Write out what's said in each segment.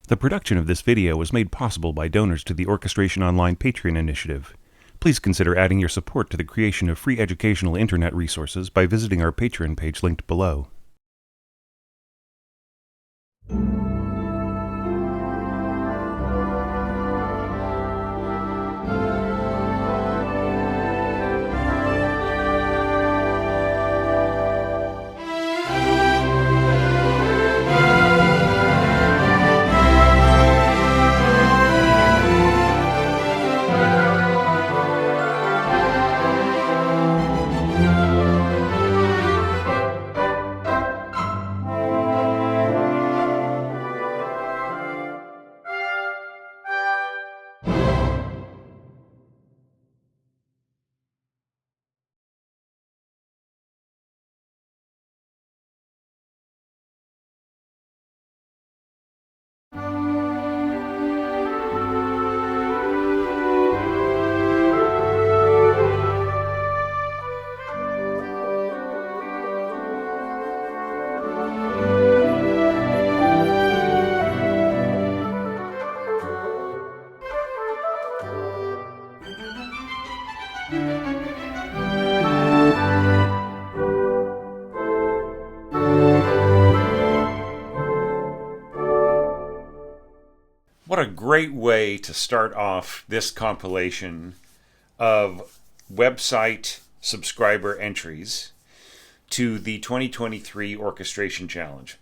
The production of this video was made possible by donors to the Orchestration Online Patreon initiative. Please consider adding your support to the creation of free educational internet resources by visiting our Patreon page linked below. What a great way to start off this compilation of website subscriber entries to the 2023 Orchestration Challenge.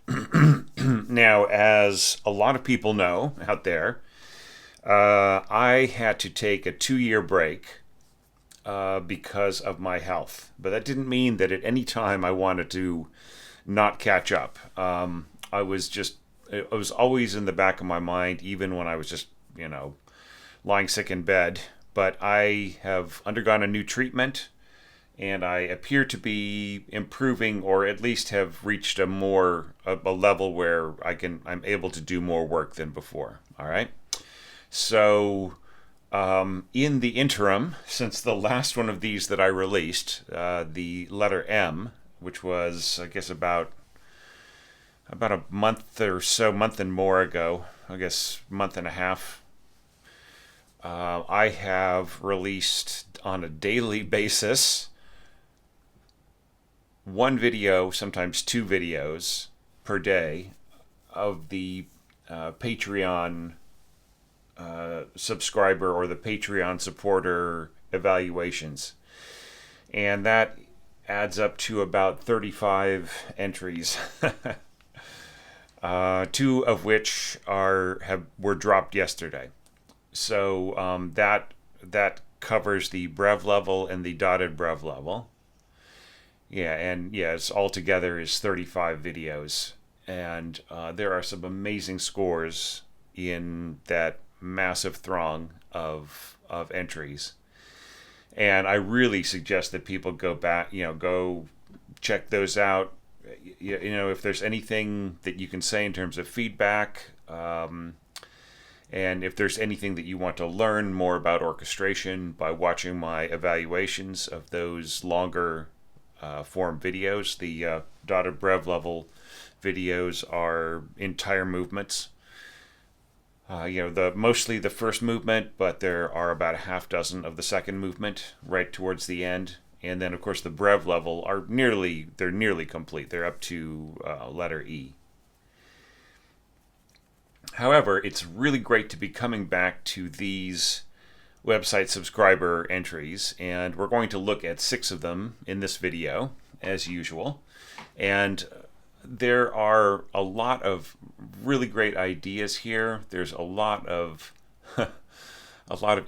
Now, as a lot of people know out there, I had to take a 2-year break because of my health. But that didn't mean that at any time I wanted to not catch up. It was always in the back of my mind, even when I was just, lying sick in bed. But I have undergone a new treatment, and I appear to be improving, or at least have reached a level where I'm able to do more work than before. All right. So, in the interim, since the last one of these that I released, the letter M, which was, I guess, about a month or so, month and more ago, I guess month and a half, I have released on a daily basis 1 video, sometimes 2 videos per day of the Patreon subscriber or the Patreon supporter evaluations. And that adds up to about 35 entries. 2 of which were dropped yesterday. So that covers the Brev level and the dotted Brev level. It's altogether is 35 videos, and there are some amazing scores in that massive throng of entries. And I really suggest that people go back, go check those out. If there's anything that you can say in terms of feedback, and if there's anything that you want to learn more about orchestration by watching my evaluations of those longer form videos, the dotted Brev level videos are entire movements. Mostly the first movement, but there are about a half dozen of the second movement right towards the end. And then, of course, the Brev level they're nearly complete. They're up to letter E. However, it's really great to be coming back to these website subscriber entries, and we're going to look at 6 of them in this video, as usual. And there are a lot of really great ideas here. There's a lot of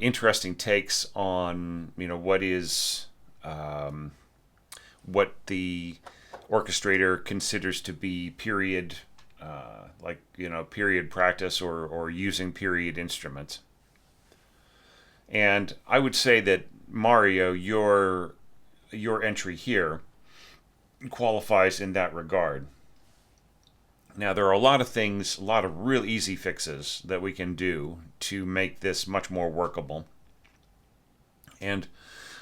interesting takes on what the orchestrator considers to be period practice or using period instruments. And I would say that, Mario, your entry here qualifies in that regard. Now, there are a lot of real easy fixes that we can do to make this much more workable. And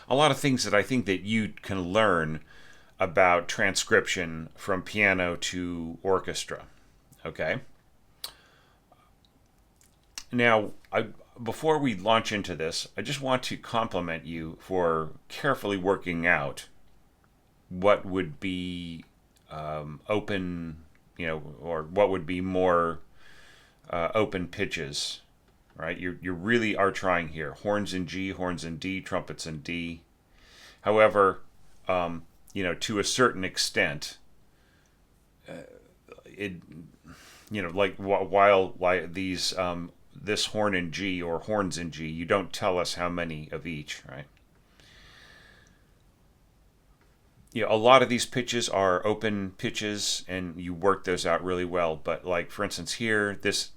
a lot of things that I think that you can learn about transcription from piano to orchestra. Okay? Now, before we launch into this, I just want to compliment you for carefully working out what would be open, or what would be more open pitches, right? You really are trying here. Horns in G, horns in D, trumpets in D. However, to a certain extent, it, like while these this horn in G or horns in G, you don't tell us how many of each, right? A lot of these pitches are open pitches, and you work those out really well. But like for instance here, this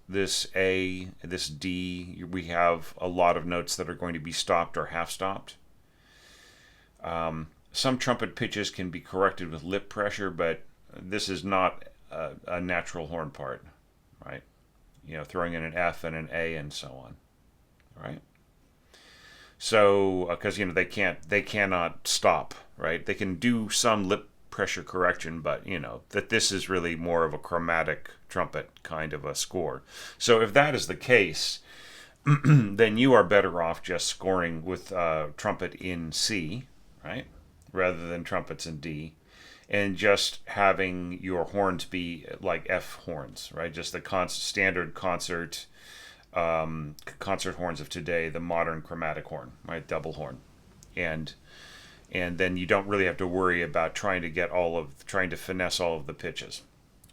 A, this D, we have a lot of notes that are going to be stopped or half stopped. Some trumpet pitches can be corrected with lip pressure, but this is not a natural horn part, right? Throwing in an F and an A and so on, right? So, because they cannot stop, right? They can do some lip pressure correction, but that this is really more of a chromatic trumpet kind of a score. So, if that is the case, then you are better off just scoring with trumpet in C, right, rather than trumpets in D, and just having your horns be like F horns, right? Just the standard concert horns of today, the modern chromatic horn, right, double horn, and then you don't really have to worry about trying to finesse all of the pitches.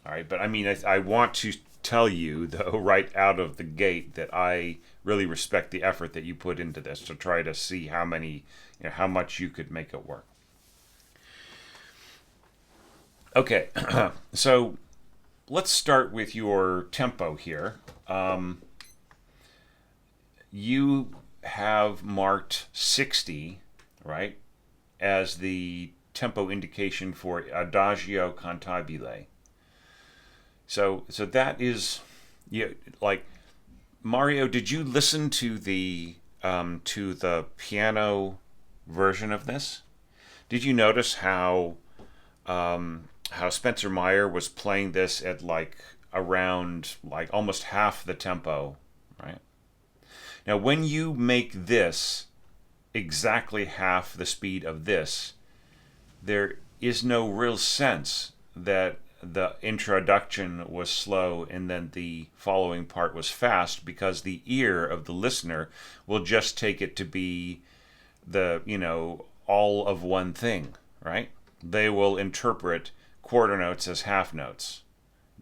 All right, but I mean, I want to tell you though right out of the gate that I really respect the effort that you put into this to try to see how much you could make it work. Okay, so let's start with your tempo here. You have marked 60, right, as the tempo indication for Adagio cantabile. So that is, like, Mario, did you listen to the piano version of this? Did you notice how Spencer Myer was playing this at like around like almost half the tempo, right? Now, when you make this exactly half the speed of this, there is no real sense that the introduction was slow and then the following part was fast, because the ear of the listener will just take it to be all of one thing, right? They will interpret quarter notes as half notes,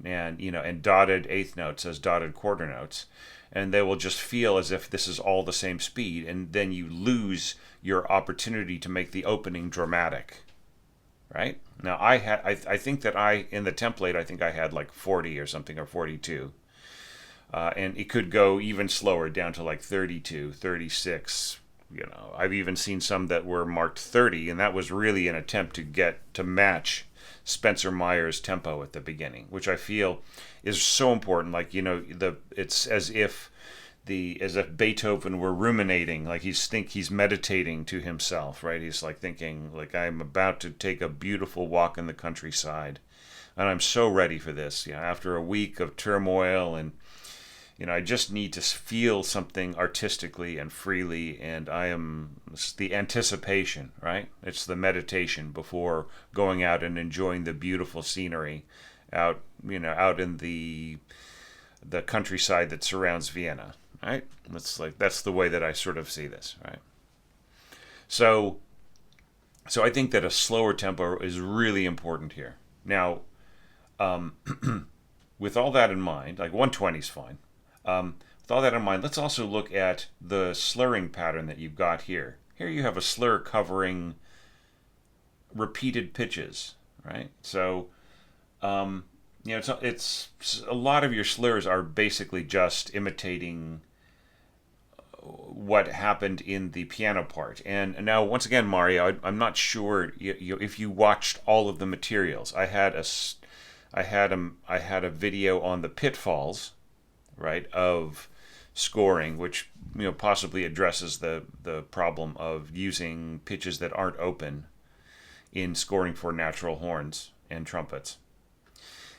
and dotted eighth notes as dotted quarter notes, and they will just feel as if this is all the same speed, and then you lose your opportunity to make the opening dramatic, right? Now I think that in the template I think I had like 40 or something, or 42, and it could go even slower down to like 32, 36. I've even seen some that were marked 30, and that was really an attempt to match Spencer Myer's tempo at the beginning, which I feel is so important. Like, it's as if Beethoven were ruminating, like he's meditating to himself, right? He's like thinking, like, I'm about to take a beautiful walk in the countryside, and I'm so ready for this. After a week of turmoil, and I just need to feel something artistically and freely, and it's the anticipation, right? It's the meditation before going out and enjoying the beautiful scenery out in the countryside that surrounds Vienna, right? That's the way that I sort of see this, right? So I think that a slower tempo is really important here. Now, with all that in mind, like 120 is fine. With all that in mind, let's also look at the slurring pattern that you've got here. Here you have a slur covering repeated pitches, right? So, it's a lot of your slurs are basically just imitating what happened in the piano part. And now, once again, Mario, I'm not sure if you watched all of the materials. I had a video on the pitfalls, right, of scoring, which possibly addresses the problem of using pitches that aren't open in scoring for natural horns and trumpets.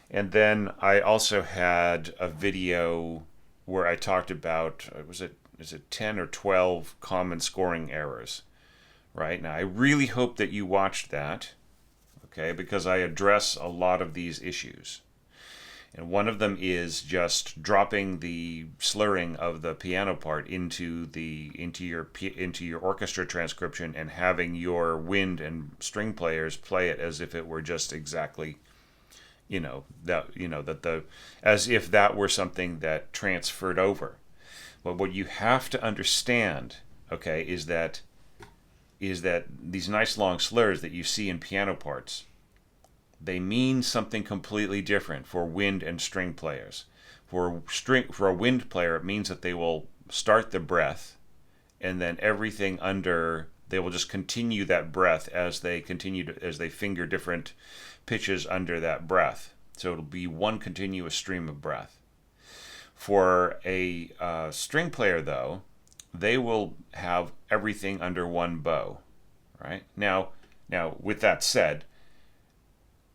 And then I also had a video where I talked about is it 10 or 12 common scoring errors, right? Now I really hope that you watched that, okay, because I address a lot of these issues. And one of them is just dropping the slurring of the piano part into your orchestra transcription and having your wind and string players play it as if it were just exactly, that the as if that were something that transferred over. But what you have to understand, okay, is that these nice long slurs that you see in piano parts, they mean something completely different for wind and string players. For a wind player, it means that they will start the breath, and then everything under, they will just continue that breath as they finger different pitches under that breath. So it'll be one continuous stream of breath. For a string player, though, they will have everything under one bow, right? Now, with that said,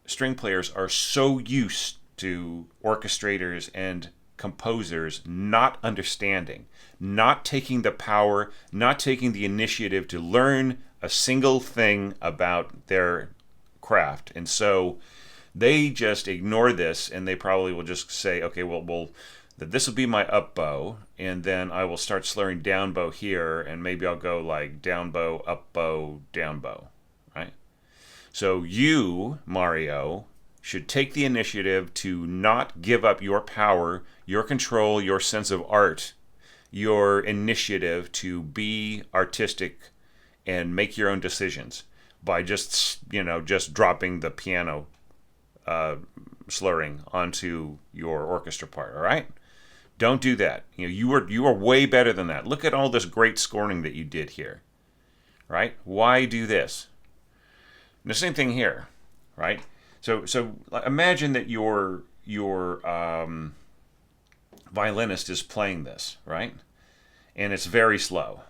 string players are so used to orchestrators and composers not understanding, not taking the power, not taking the initiative to learn a single thing about their craft. And so they just ignore this, and they probably will just say, okay, well this will be my up bow, and then I will start slurring down bow here, and maybe I'll go like down bow, up bow, down bow, right? So you, Mario, should take the initiative to not give up your power, your control, your sense of art, your initiative to be artistic and make your own decisions by just dropping the piano slurring onto your orchestra part, all right? Don't do that. You are way better than that. Look at all this great scoring that you did here, right? Why do this? The same thing here, right? So imagine that your violinist is playing this, right? And it's very slow.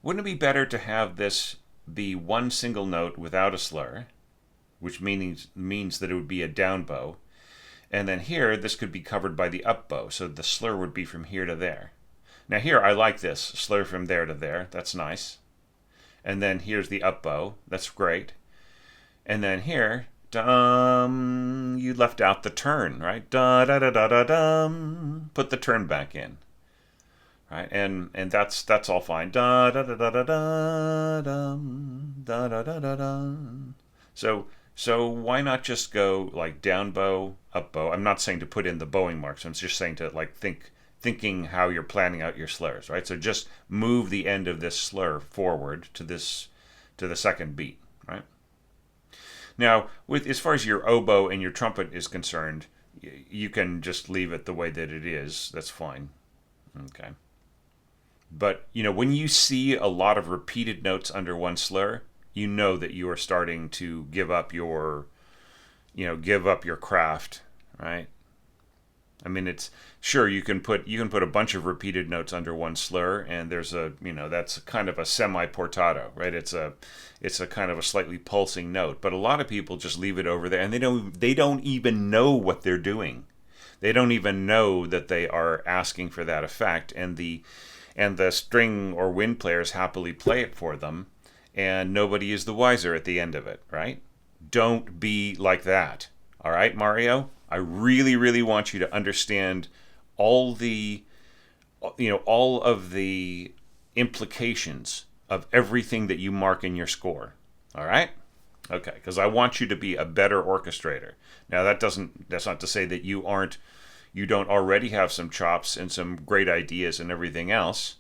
Wouldn't it be better to have this be one single note without a slur, which means that it would be a down bow, and then here this could be covered by the up bow, so the slur would be from here to there. Now here I like this slur from there to there. That's nice. And then here's the up bow. That's great. And then here, you left out the turn, right? Da da da da da dum. Put the turn back in, right? And that's all fine. Da da da da da da dum. Da da da da dum. So why not just go like down bow, up bow? I'm not saying to put in the bowing marks. I'm just saying to like thinking how you're planning out your slurs, right? So just move the end of this slur forward to the second beat, right? Now, as far as your oboe and your trumpet is concerned, you can just leave it the way that it is. That's fine. Okay. But, when you see a lot of repeated notes under one slur, you know that you are starting to give up your craft, right? I mean, it's sure you can put a bunch of repeated notes under one slur, and there's that's kind of a semi-portato, right? It's a kind of a slightly pulsing note, but a lot of people just leave it over there, and they don't even know what they're doing. They don't even know that they are asking for that effect, and the string or wind players happily play it for them, and nobody is the wiser at the end of it, right? Don't be like that. All right, Mario? I really, really want you to understand all of the implications of everything that you mark in your score. All right? Okay, because I want you to be a better orchestrator. Now that's not to say that you don't already have some chops and some great ideas and everything else,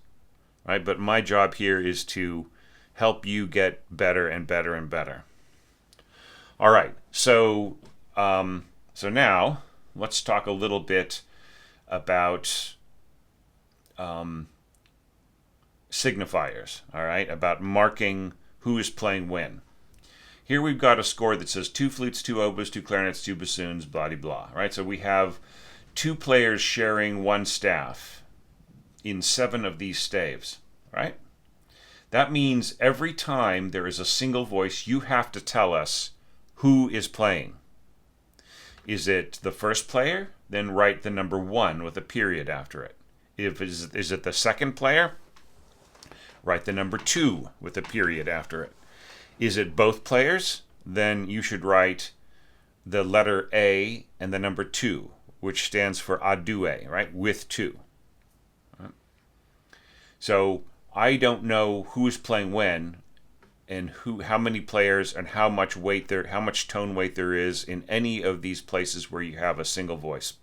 right? But my job here is to help you get better and better and better. All right, so now let's talk a little bit about signifiers, all right, about marking who is playing when. Here we've got a score that says 2 flutes, 2 oboes, 2 clarinets, 2 bassoons, blah, blah, blah, right? So we have 2 players sharing one staff in 7 of these staves, right? That means every time there is a single voice, you have to tell us who is playing. Is it the first player? Then write the number 1 with a period after it. is it the second player? Write the number 2 with a period after it. Is it both players? Then you should write the letter A and the number 2, which stands for a due, right? With 2. Right? So I don't know who's playing when, and how many players, and how much tone weight there is in any of these places where you have a single voice,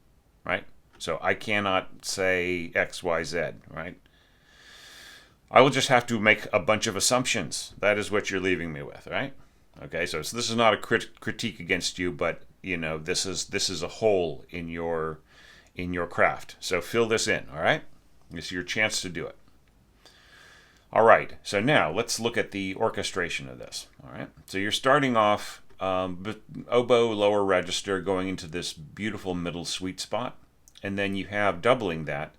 right? So I cannot say X, Y, Z, right? I will just have to make a bunch of assumptions. That is what you're leaving me with, right? Okay, so this is not a critique against you, but this is a hole in your craft. So fill this in, all right? This is your chance to do it. All right, so now let's look at the orchestration of this. All right, so you're starting off oboe lower register going into this beautiful middle sweet spot, and then you have doubling that.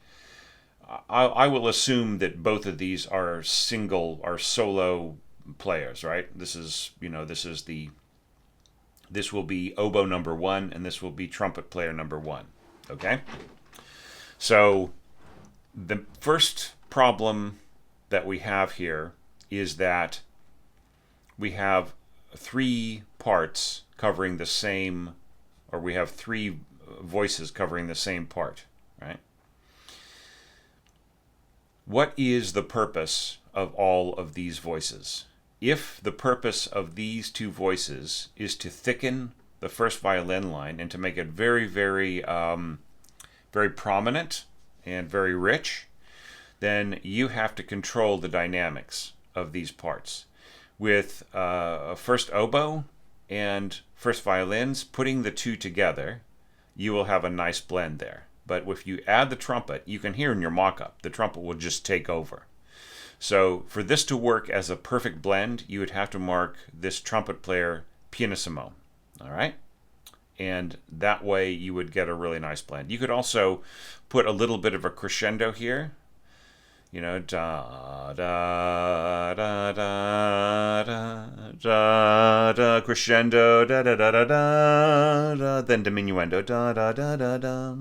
I will assume that both of these are solo players, right? This will be oboe number 1, and this will be trumpet player number 1. Okay, so the first problem that we have here is that we have 3 parts covering the same, or we have 3 voices covering the same part, right? What is the purpose of all of these voices? If the purpose of these 2 voices is to thicken the first violin line and to make it very, very, very prominent and very rich, then you have to control the dynamics of these parts. With first oboe and first violins, putting the 2 together, you will have a nice blend there. But if you add the trumpet, you can hear in your mock-up, the trumpet will just take over. So for this to work as a perfect blend, you would have to mark this trumpet player pianissimo, all right? And that way you would get a really nice blend. You could also put a little bit of a crescendo here, da da da da da da, crescendo, da da da da da, then diminuendo, da da da da da.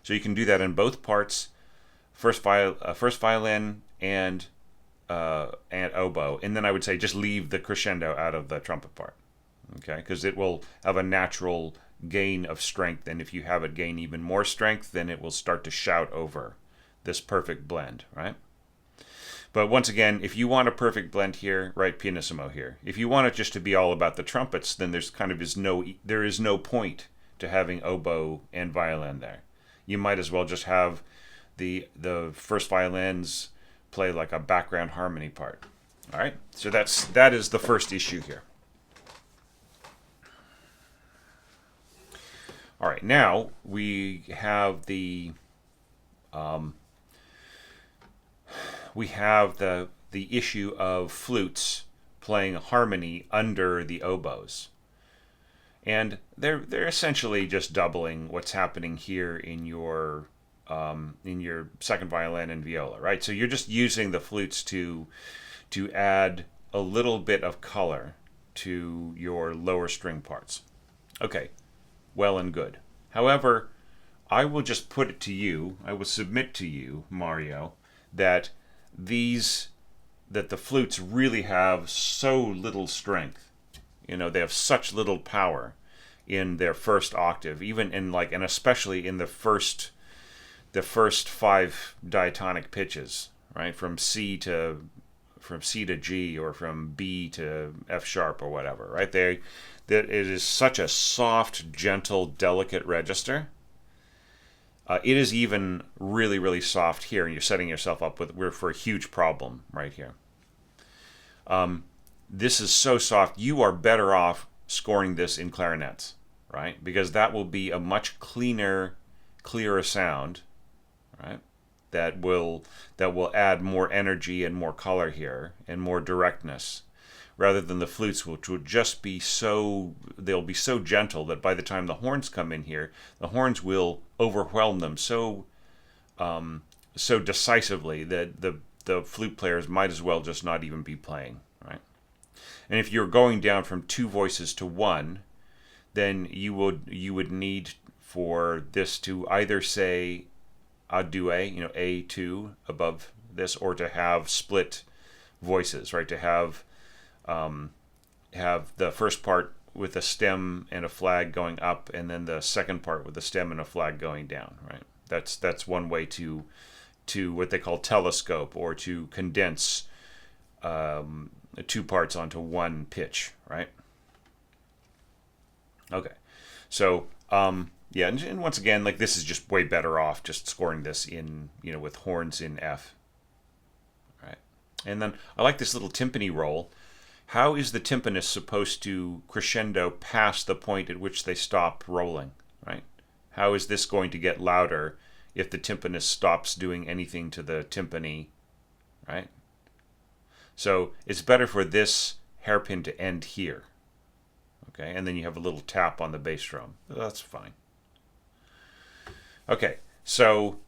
So you can do that in both parts, first violin and oboe, and then I would say just leave the crescendo out of the trumpet part, okay? Because it will have a natural gain of strength, and if you have it gain even more strength, then it will start to shout over this perfect blend, right? But once again, if you want a perfect blend here, write pianissimo here. If you want it just to be all about the trumpets, then there is no point to having oboe and violin there. You might as well just have the first violins play like a background harmony part. All right, so that is the first issue here. All right, now we have the issue of flutes playing harmony under the oboes. And they're essentially just doubling what's happening here in your second violin and viola, right? So you're just using the flutes to add a little bit of color to your lower string parts. Okay, well and good. However, I will just put it to you, I will submit to you, Mario, that the flutes really have so little strength. They have such little power in their first octave, and especially in the first 5 diatonic pitches, right? From C to G, or from B to F sharp, or whatever, right? That it is such a soft, gentle, delicate register. It is even really, really soft here, and you're setting yourself up for a huge problem right here. This is so soft. You are better off scoring this in clarinets, right? Because that will be a much clearer sound, right? That will add more energy and more color here and more directness, rather than the flutes, which would just be they'll be so gentle that by the time the horns come in here, the horns will overwhelm them so decisively that the flute players might as well just not even be playing, right? And if you're going down from 2 voices to 1, then you would need for this to either say a due, A2 above this, or to have split voices, right? To have the first part with a stem and a flag going up, and then the second part with a stem and a flag going down, right? That's one way to what they call telescope, or to condense two parts onto one pitch, right? Okay, so yeah, and once again, like, this is just way better off just scoring this in, with horns in F, right? And then I like this little timpani roll. How is the timpanist supposed to crescendo past the point at which they stop rolling, right? How is this going to get louder if the timpanist stops doing anything to the timpani, right? So it's better for this hairpin to end here, okay? And then you have a little tap on the bass drum. That's fine. Okay, so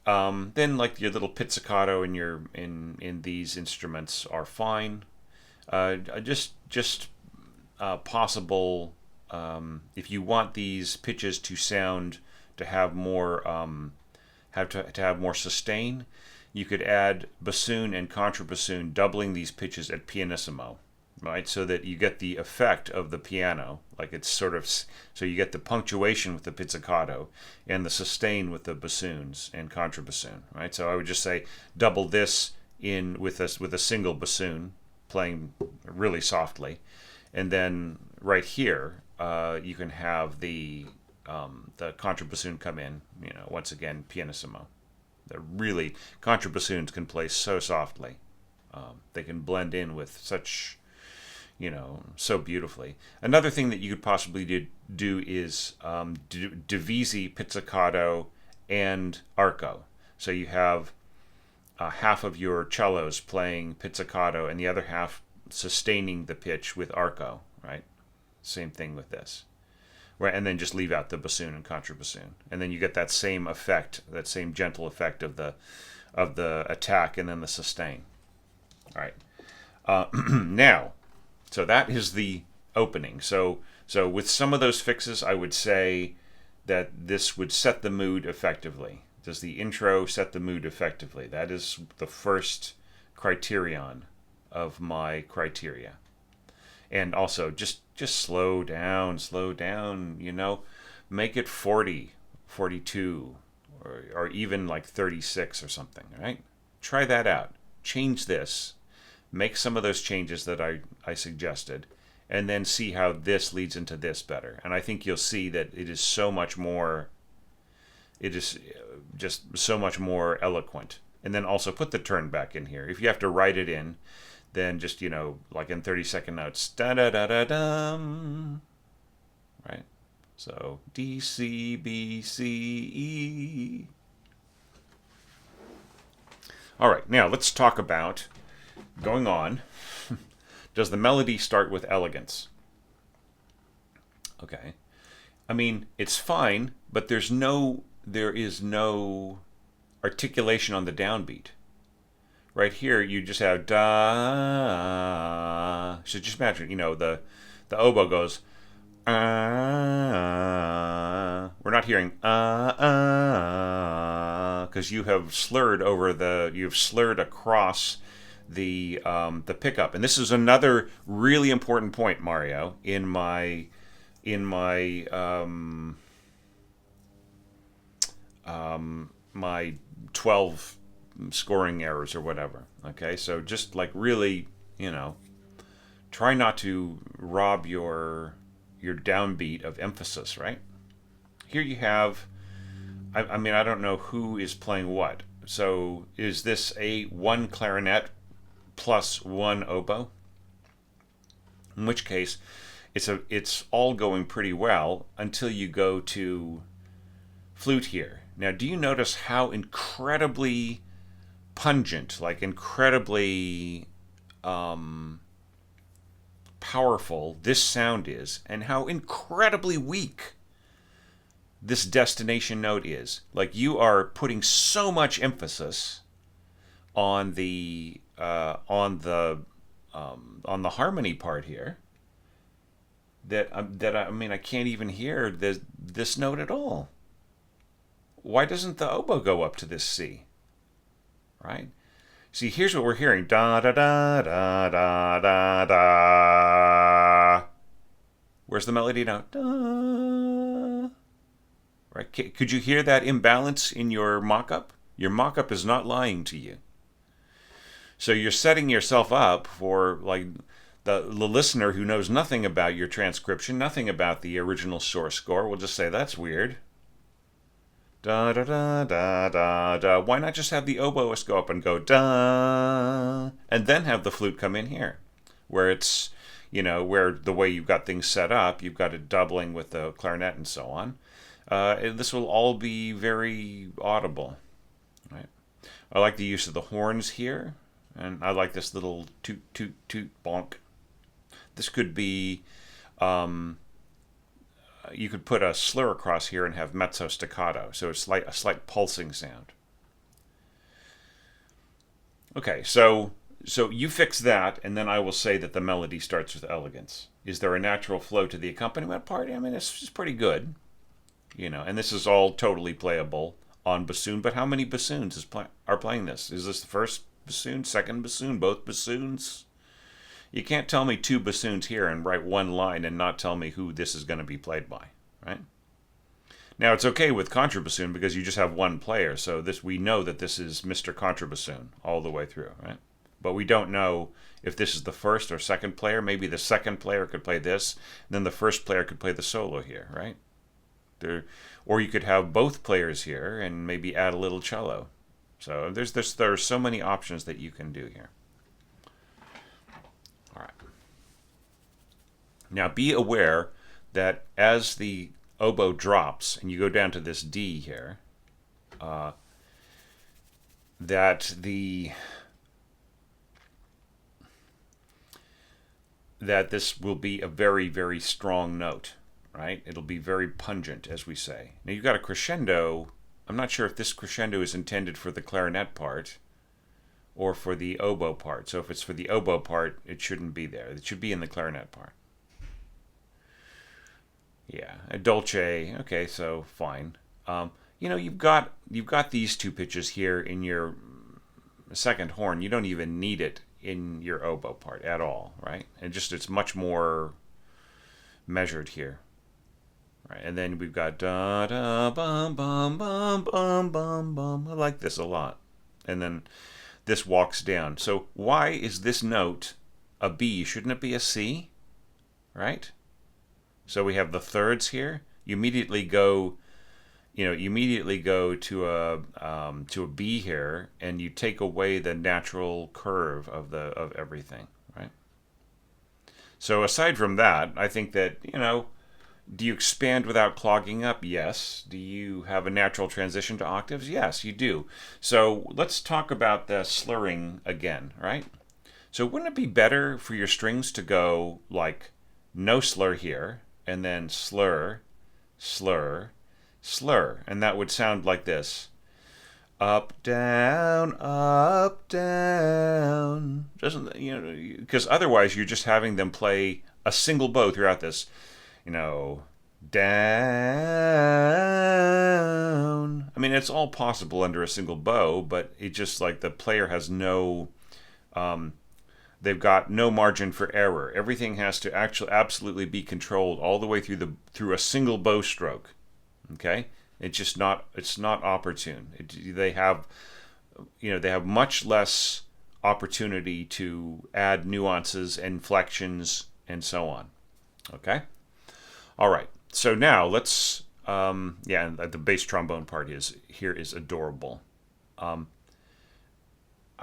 then, like, your little pizzicato and your in these instruments are fine. Just possible, if you want these pitches to sound, to have more have more sustain, you could add bassoon and contrabassoon, doubling these pitches at pianissimo, right? So that you get the effect of the piano, like it's sort of, so you get the punctuation with the pizzicato and the sustain with the bassoons and contrabassoon, right? So I would just say double this in with a single bassoon playing really softly, and then right here you can have the contrabassoon come in, once again pianissimo. They're really, contrabassoons can play so softly, they can blend in with such, so beautifully. Another thing that you could possibly do is divisi, pizzicato, and arco. So you have half of your cellos playing pizzicato and the other half sustaining the pitch with arco, right? Same thing with this, right? And then just leave out the bassoon and contrabassoon, and then you get that same effect, that same gentle effect of the attack and then the sustain. All right. Now, so that is the opening. So with some of those fixes, I would say that this would set the mood effectively. Does the intro set the mood effectively? That is the first criterion of my criteria. And also, just slow down, make it 40, 42, or even like 36 or something, right? Try that out. Change this. Make some of those changes that I suggested, and then see how this leads into this better. And I think you'll see that it is so much more, it is just so much more eloquent. And then also put the turn back in here. If you have to write it in, then just, like in 30-second notes, da-da-da-da-dum, right? So D, C, B, C, E. All right, now let's talk about, going on, does the melody start with elegance? Okay. I mean, it's fine, but there is no articulation on the downbeat. Right here, you just have da. So just imagine, the oboe goes. We're not hearing because you have slurred across the pickup, and this is another really important point, Mario, in my my 12 scoring errors or whatever. Okay, so just like really, try not to rob your downbeat of emphasis, right? Here you have, I mean, I don't know who is playing what. So is this a one clarinet plus one oboe? In which case, it's all going pretty well until you go to flute here. Now, do you notice how incredibly pungent, like incredibly powerful this sound is, and how incredibly weak this destination note is? Like, you are putting so much emphasis on the harmony part here that I mean, I can't even hear this note at all. why doesn't the oboe go up to this C? Right? See, here's what we're hearing. Da da da da da da da. Where's the melody now? Da. Right? Could you hear that imbalance in your mock-up? Your mock-up is not lying to you. So you're setting yourself up for like the listener who knows nothing about your transcription, nothing about the original source score will just say, that's weird. Da da da da da da. Why not just have the oboist go up and go da, and then have the flute come in here, where it's, where the way you've got things set up, you've got it doubling with the clarinet and so on. This will all be very audible, right? I like the use of the horns here, and I like this little toot toot toot bonk. This could be. You could put a slur across here and have mezzo staccato, so it's like a slight pulsing sound. Okay, so you fix that, and then I will say that the melody starts with elegance. Is there a natural flow to the accompaniment part? I mean, it's pretty good, and this is all totally playable on bassoon, but how many bassoons are playing this? Is this the first bassoon, second bassoon, both bassoons? You can't tell me two bassoons here and write one line and not tell me who this is going to be played by, right? Now, it's okay with contrabassoon because you just have one player, so we know that this is Mr. Contrabassoon all the way through, right? But we don't know if this is the first or second player. Maybe the second player could play this, and then the first player could play the solo here, right? Or you could have both players here and maybe add a little cello. So there are so many options that you can do here. Now be aware that as the oboe drops and you go down to this D here, that this will be a very, very strong note, right? It'll be very pungent, as we say. Now you've got a crescendo. I'm not sure if this crescendo is intended for the clarinet part or for the oboe part. So if it's for the oboe part, it shouldn't be there. It should be in the clarinet part. Yeah, a dolce. Okay, so fine. You've got these two pitches here in your second horn. You don't even need it in your oboe part at all, right? And it's much more measured here, right? And then we've got da da bum bum bum bum bum bum. I like this a lot. And then this walks down. So why is this note a B? Shouldn't it be a C, right? So we have the thirds here. You immediately go to a B here, and you take away the natural curve of everything, right? So aside from that, I think that do you expand without clogging up? Yes. Do you have a natural transition to octaves? Yes, you do. So let's talk about the slurring again, right? So wouldn't it be better for your strings to go like no slur here, and then slur, slur, slur, and that would sound like this. Up, down, doesn't, because otherwise you're just having them play a single bow throughout this, down. I mean, it's all possible under a single bow, but it just like the player has no, they've got no margin for error. Everything has to actually absolutely be controlled all the way through a single bow stroke. Okay, it's not opportune. They have much less opportunity to add nuances, inflections, and so on. Okay, all right. So now let's and the bass trombone part is adorable. I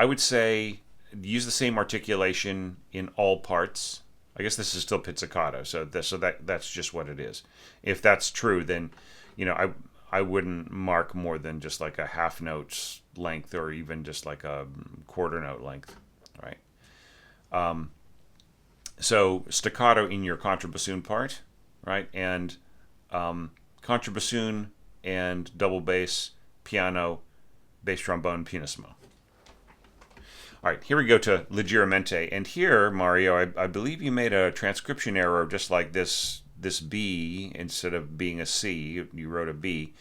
would say use the same articulation in all parts. I guess this is still pizzicato, so that's just what it is. If that's true, then I wouldn't mark more than just like a half note length or even just like a quarter note length, right? So staccato in your contrabassoon part, right? And contrabassoon and double bass, piano, bass trombone, pianissimo. All right, here we go to Leggermente. And here, Mario, I believe you made a transcription error just like this B, instead of being a C, you wrote a B.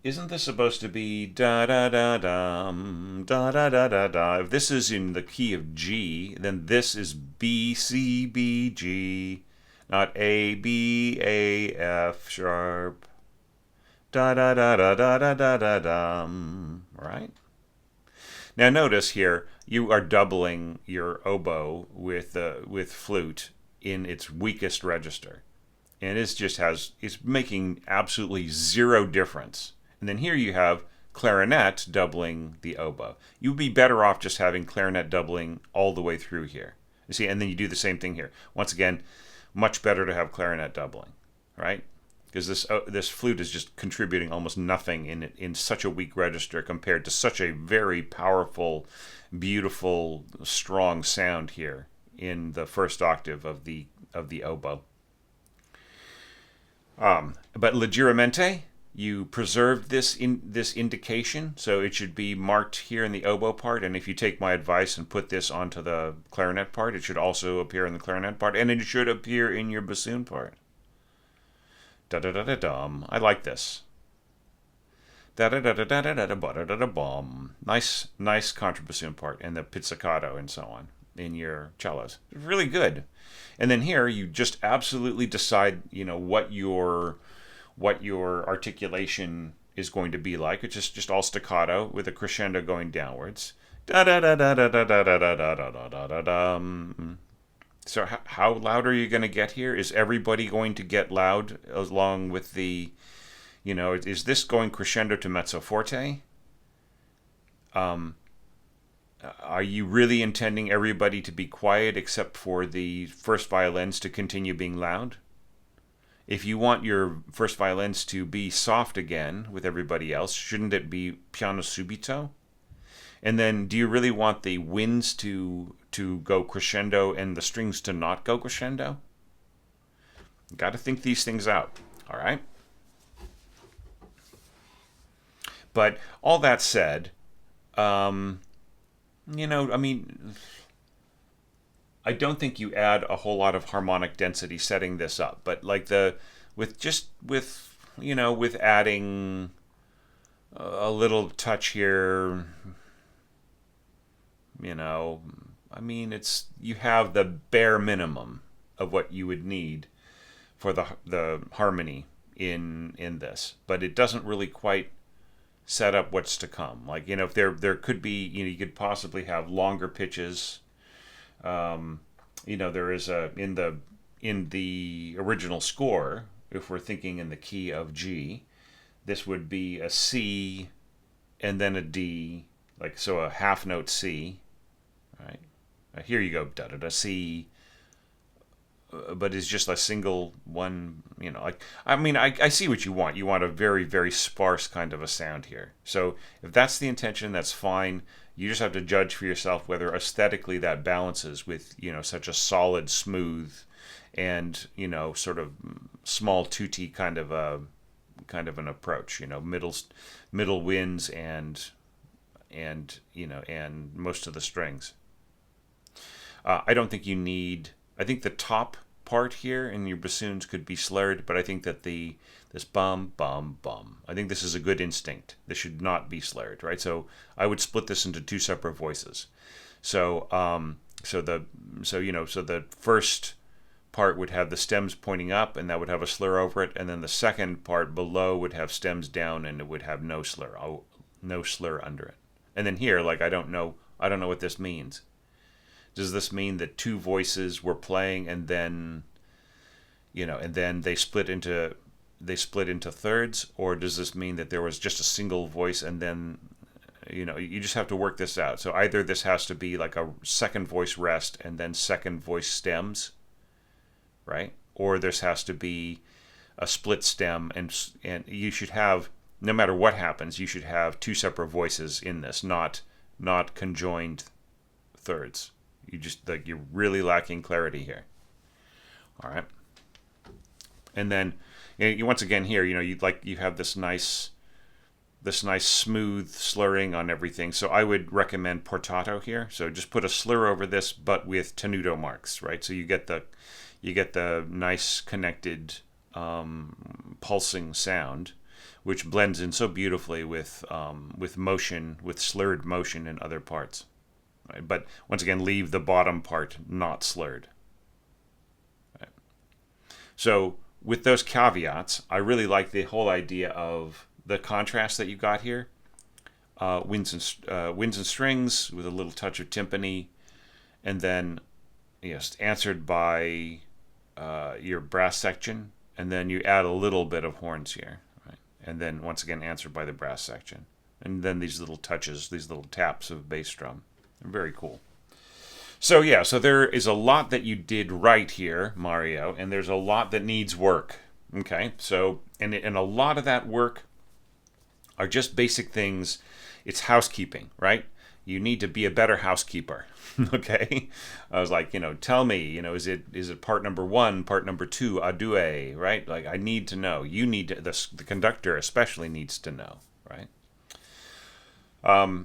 isn't this supposed to be da da da dum da da da da da? If this is in the key of G, then this is B C B G, not A B A F sharp. Da da da da da da da da dum. Right? Now notice here you are doubling your oboe with flute in its weakest register, and it's making absolutely zero difference. And then here you have clarinet doubling the oboe. You'd be better off just having clarinet doubling all the way through here. You see, and then you do the same thing here. Once again, much better to have clarinet doubling, right? Because this flute is just contributing almost nothing in such a weak register compared to such a very powerful, beautiful, strong sound here in the first octave of the oboe. But leggermente, you preserved this indication, so it should be marked here in the oboe part. And if you take my advice and put this onto the clarinet part, it should also appear in the clarinet part, and it should appear in your bassoon part. Da da da da dum. I like this. Da da da da da da da da da da bum. Nice contrabassoon part, and the pizzicato and so on in your cellos. Really good. And then here you just absolutely decide, what your articulation is going to be like. It's just all staccato with a crescendo going downwards. Da da da da da da da da da da da da da da. So how loud are you going to get here? Is everybody going to get loud along with the, is this going crescendo to mezzo forte? Are you really intending everybody to be quiet except for the first violins to continue being loud? If you want your first violins to be soft again with everybody else, shouldn't it be piano subito? And then do you really want the winds to go crescendo and the strings to not go crescendo? Got to think these things out, all right? But all that said, I don't think you add a whole lot of harmonic density setting this up, but like with adding a little touch here, you have the bare minimum of what you would need for the harmony in this, but it doesn't really quite set up what's to come. Like, if there could be, you could possibly have longer pitches. There is in the original score, if we're thinking in the key of G, this would be a C and then a D, so a half note C, right? Here you go, da da da C, but it's just a single one, I see what you want. You want a very, very sparse kind of a sound here. So if that's the intention, that's fine. You just have to judge for yourself whether aesthetically that balances with, such a solid, smooth, and, sort of small tutti kind of an approach, middle winds and most of the strings. I don't think you need. I think the top part here in your bassoons could be slurred, but I think that this bum bum bum. I think this is a good instinct. This should not be slurred, right? So I would split this into two separate voices. So the first part would have the stems pointing up, and that would have a slur over it, and then the second part below would have stems down, and it would have no slur under it. And then here, I don't know what this means. Does this mean that two voices were playing and then they split into thirds, or does this mean that there was just a single voice and then you just have to work this out. So either this has to be like a second voice rest and then second voice stems, right? Or this has to be a split stem, and you should have, no matter what happens, you should have two separate voices in this, not conjoined thirds. You're really lacking clarity here. All right. And then once again here, you have this nice smooth slurring on everything. So I would recommend portato here. So just put a slur over this, but with tenuto marks, right? So you get the nice connected pulsing sound which blends in so beautifully with motion, with slurred motion in other parts. Right? But once again, leave the bottom part not slurred. Right? So with those caveats, I really like the whole idea of the contrast that you got here. Winds and strings with a little touch of timpani, and then yes, answered by your brass section, and then you add a little bit of horns here, right? And then once again answered by the brass section, and then these little touches, these little taps of bass drum. They're very cool. So yeah, so there is a lot that you did right here, Mario, and there's a lot that needs work. Okay, so and a lot of that work are just basic things. It's housekeeping, right? You need to be a better housekeeper. Okay, I was like, tell me, is it part number 1, part number 2, a due, right? Like I need to know. You need to. The conductor especially needs to know, right?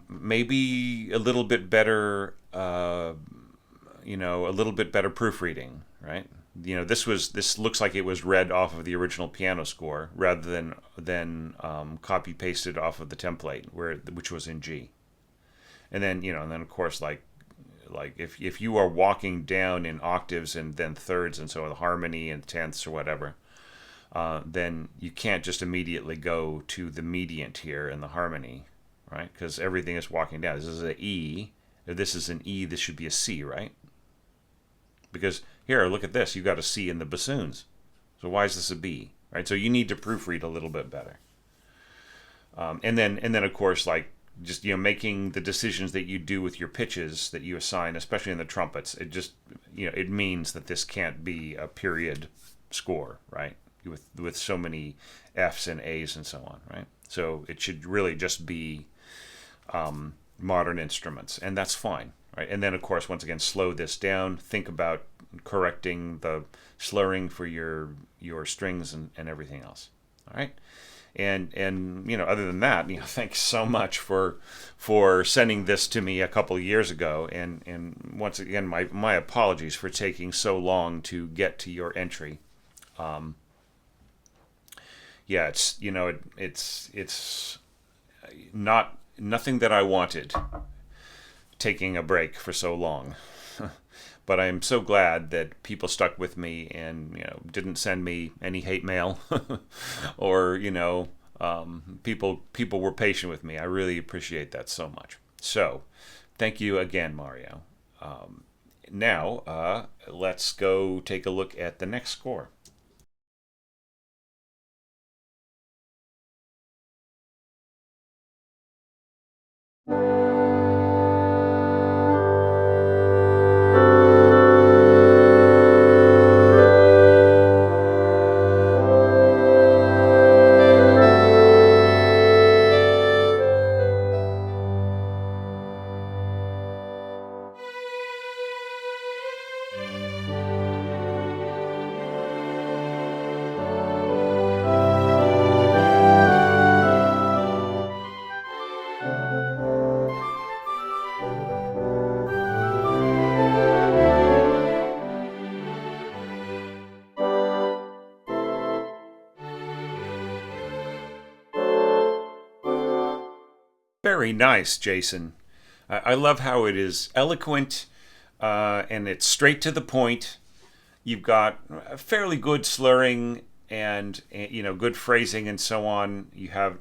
Maybe a little bit better, a little bit better proofreading, right? This looks like it was read off of the original piano score rather than copy pasted off of the template which was in G. And then and then of course like if you are walking down in octaves and then thirds and so the harmony and tenths or whatever, then you can't just immediately go to the mediant here in the harmony, right? Because everything is walking down. This is an E. If this is an E, this should be a C, right? Because here, look at this. You got a C in the bassoons. So why is this a B, right? So you need to proofread a little bit better. And then of course, like just making the decisions that you do with your pitches that you assign, especially in the trumpets. It just it means that this can't be a period score, right? With so many Fs and As and so on, right? So it should really just be modern instruments, and that's fine, right? And then of course, once again, slow this down. Think about correcting the slurring for your strings and everything else. All right. And other than that, thanks so much for sending this to me a couple of years ago. And once again, my apologies for taking so long to get to your entry. Yeah, it's not nothing that I wanted, taking a break for so long. But I'm so glad that people stuck with me and didn't send me any hate mail, or people were patient with me. I really appreciate that so much. So, thank you again, Mario. Now let's go take a look at the next score. Very nice, Jason. I love how it is eloquent, and it's straight to the point. You've got fairly good slurring and good phrasing and so on. You have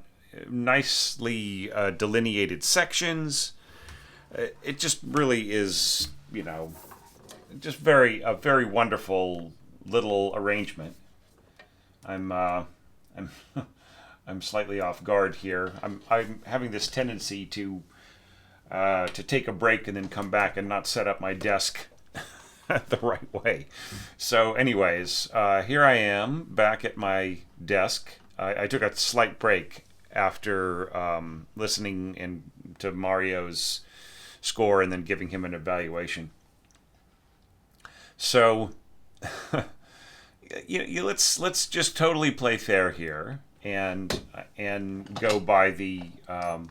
nicely delineated sections. It just really is, just a very wonderful little arrangement. I'm I'm slightly off guard here. I'm having this tendency to take a break and then come back and not set up my desk the right way. So, anyways, here I am back at my desk. I took a slight break after listening to Mario's score and then giving him an evaluation. So, let's just totally play fair here and go by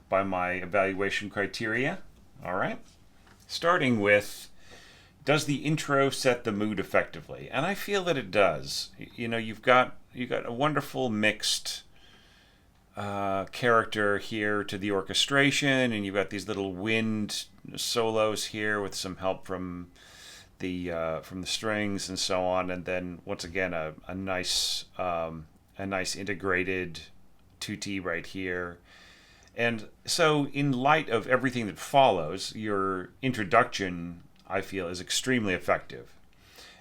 by my evaluation criteria. All right, starting with, does the intro set the mood effectively? And I feel that it does. You've got a wonderful mixed character here to the orchestration, and you've got these little wind solos here with some help from the strings and so on, and then once again a nice integrated tutti right here. And so, in light of everything that follows, your introduction, I feel, is extremely effective.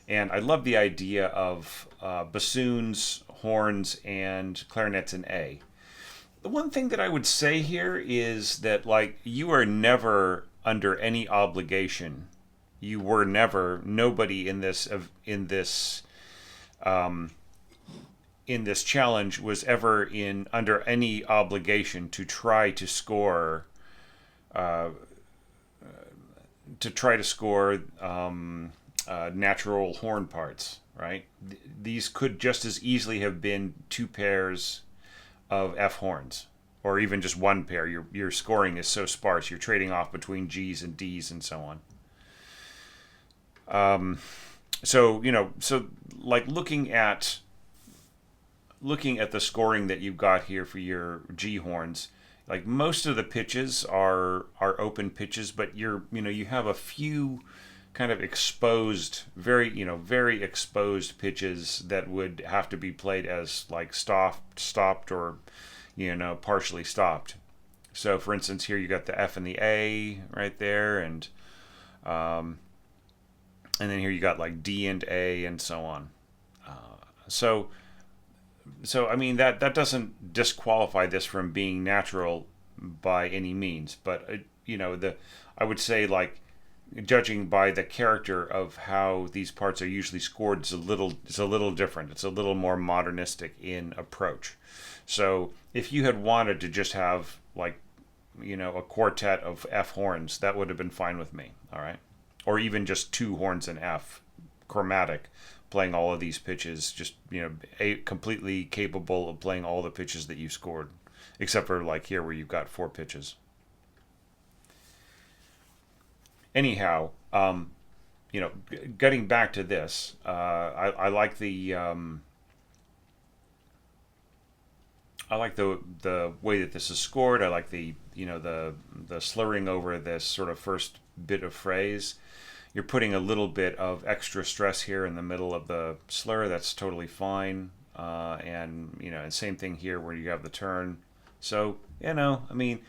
And I love the idea of bassoons, horns, and clarinets in A. The one thing that I would say here is that, like, you are never under any obligation. You were never, nobody in this challenge was ever in under any obligation to try to score uh, natural horn parts, right? These could just as easily have been two pairs of F horns, or even just one pair. Your scoring is so sparse. You're trading off between G's and D's and so on. So so like looking at the scoring that you've got here for your G horns, like most of the pitches are open pitches, but you have a few kind of exposed, very exposed pitches that would have to be played as like stopped, or partially stopped. So for instance, here you got the F and the A right there, and then here you got like D and A and so on. So I mean that doesn't disqualify this from being natural by any means, but I would say, like, judging by the character of how these parts are usually scored, it's a little different. It's a little more modernistic in approach. So if you had wanted to just have, like, a quartet of F horns, that would have been fine with me. All right, or even just two horns in F, chromatic, playing all of these pitches, just completely capable of playing all the pitches that you scored, except for like here where you've got four pitches. Anyhow, getting back to this, I like the way that this is scored. I like the slurring over this sort of first bit of phrase. You're putting a little bit of extra stress here in the middle of the slur. That's totally fine. And same thing here where you have the turn. So I mean,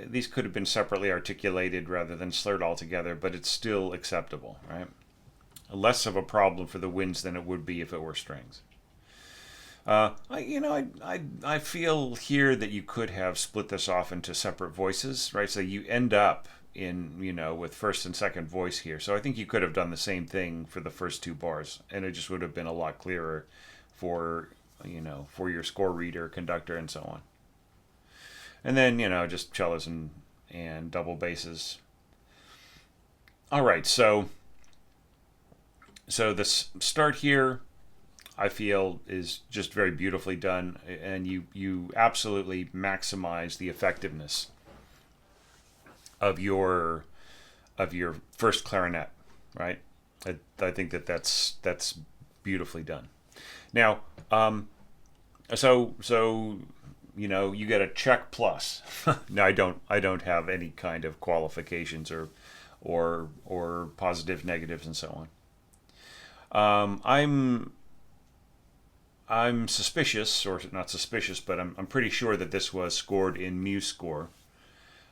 these could have been separately articulated rather than slurred all together, but it's still acceptable, right? Less of a problem for the winds than it would be if it were strings. I feel here that you could have split this off into separate voices, right? So you end up with first and second voice here. So I think you could have done the same thing for the first two bars, and it just would have been a lot clearer for your score reader, conductor, and so on. And then just cellos and double basses. All right, so this start here, I feel, is just very beautifully done, and you absolutely maximize the effectiveness of your first clarinet, right? I think that's beautifully done. Now, so you get a check plus. Now I don't have any kind of qualifications or positive, negatives, and so on. I'm suspicious, or not suspicious, but I'm pretty sure that this was scored in MuseScore.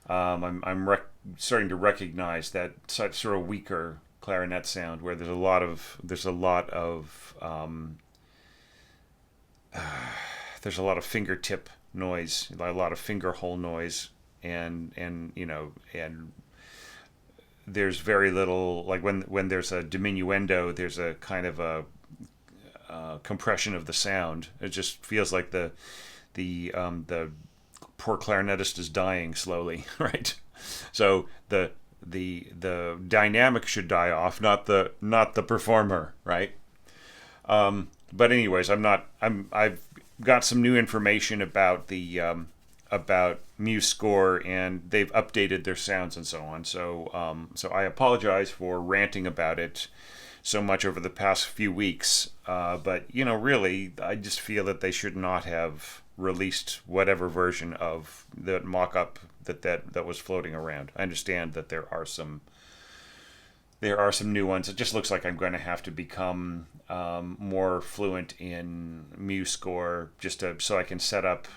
I'm starting to recognize that such sort of weaker clarinet sound where there's a lot of fingertip noise, a lot of finger hole noise, and there's very little, like when there's a diminuendo, there's a kind of a compression of the sound. It just feels like the poor clarinetist is dying slowly, right? So the dynamic should die off, not the performer, right? But anyways, I've got some new information about about MuseScore, and they've updated their sounds and so on. So I apologize for ranting about it so much over the past few weeks. But really, I just feel that they should not have released whatever version of the mock-up that was floating around. I understand that there are some new ones. It just looks like I'm going to have to become more fluent in MuseScore so I can set up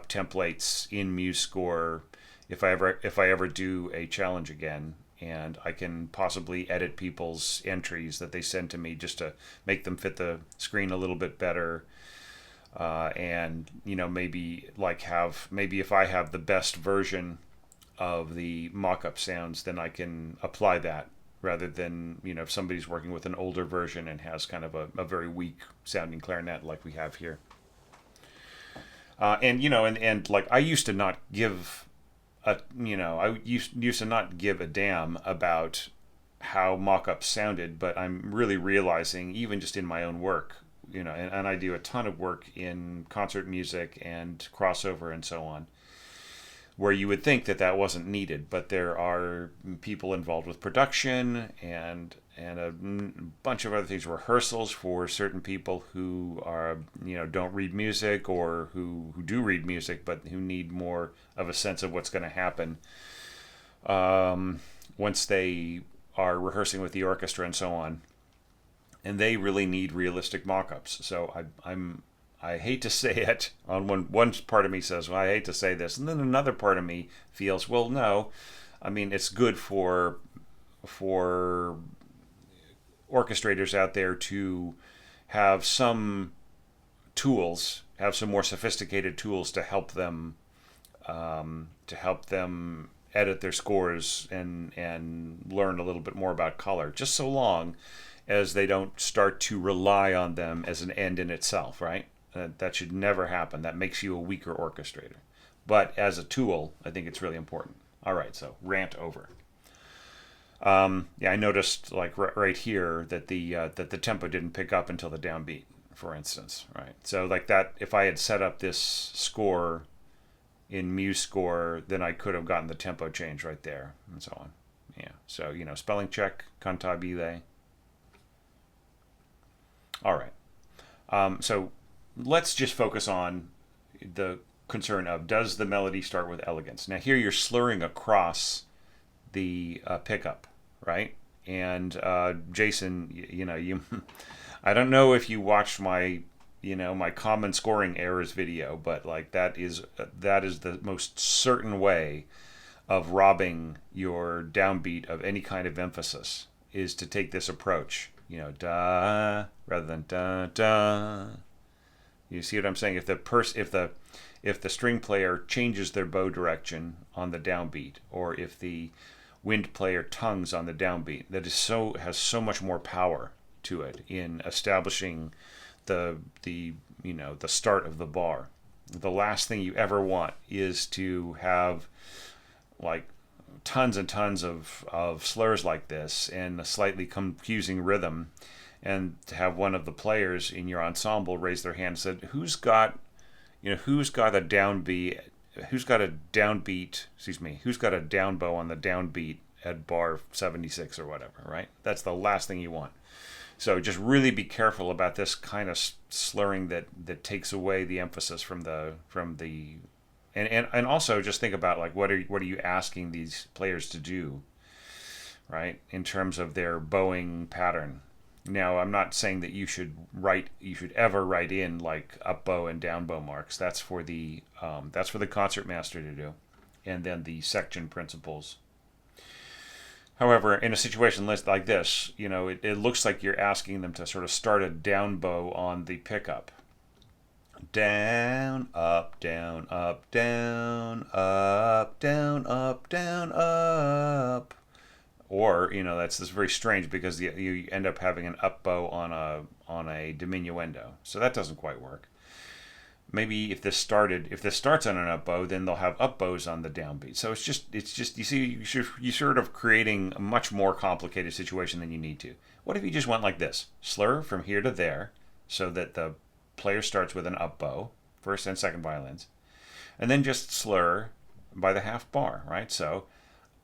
templates in MuseScore if I ever do a challenge again, and I can possibly edit people's entries that they send to me just to make them fit the screen a little bit better. And maybe if I have the best version of the mock-up sounds, then I can apply that rather than if somebody's working with an older version and has kind of a very weak sounding clarinet like we have here. And like I used to not give used to not give a damn about how mock-ups sounded, but I'm really realizing, even just in my own work, and I do a ton of work in concert music and crossover and so on, where you would think that wasn't needed, but there are people involved with production and a bunch of other things, rehearsals for certain people who are don't read music, or who do read music but who need more of a sense of what's going to happen once they are rehearsing with the orchestra and so on, and they really need realistic mock-ups. So I hate to say it. On one part of me says, well, I hate to say this, and then another part of me feels, well, no. I mean, it's good for orchestrators out there to have some tools, have some more sophisticated tools to help them edit their scores and learn a little bit more about color, just so long as they don't start to rely on them as an end in itself, right? That should never happen. That makes you a weaker orchestrator. But as a tool, I think it's really important. All right, so rant over. I noticed like right here that the tempo didn't pick up until the downbeat, for instance, right? So like that, if I had set up this score in MuseScore, then I could have gotten the tempo change right there and so on. Yeah. So spelling check, cantabile. All right. So let's just focus on the concern of, does the melody start with elegance? Now here you're slurring across the pickup, right? And Jason, you I don't know if you watched my my common scoring errors video, but like that is the most certain way of robbing your downbeat of any kind of emphasis, is to take this approach, da rather than da da. You see what I'm saying? If the string player changes their bow direction on the downbeat, or if the wind player tongues on the downbeat, has so much more power to it in establishing the start of the bar. The last thing you ever want is to have like tons and tons of slurs like this and a slightly confusing rhythm, and to have one of the players in your ensemble raise their hand and said, who's got a downbeat, who's got a down bow on the downbeat at bar 76 or whatever, right? That's the last thing you want. So just really be careful about this kind of slurring that takes away the emphasis from the and also just think about like what are you asking these players to do, right? In terms of their bowing pattern. Now, I'm not saying that you should ever write in like up bow and down bow marks. That's for the concertmaster to do, and then the section principals. However, in a situation like this, it looks like you're asking them to sort of start a down bow on the pickup. Down, up, down, up, down, up, down, up, down, up. Or, that's very strange because you end up having an up bow on a diminuendo. So that doesn't quite work. Maybe if this starts on an up bow, then they'll have up bows on the downbeat. So it's just you see, you're sort of creating a much more complicated situation than you need to. What if you just went like this? Slur from here to there, so that the player starts with an up bow, first and second violins, and then just slur by the half bar, right? So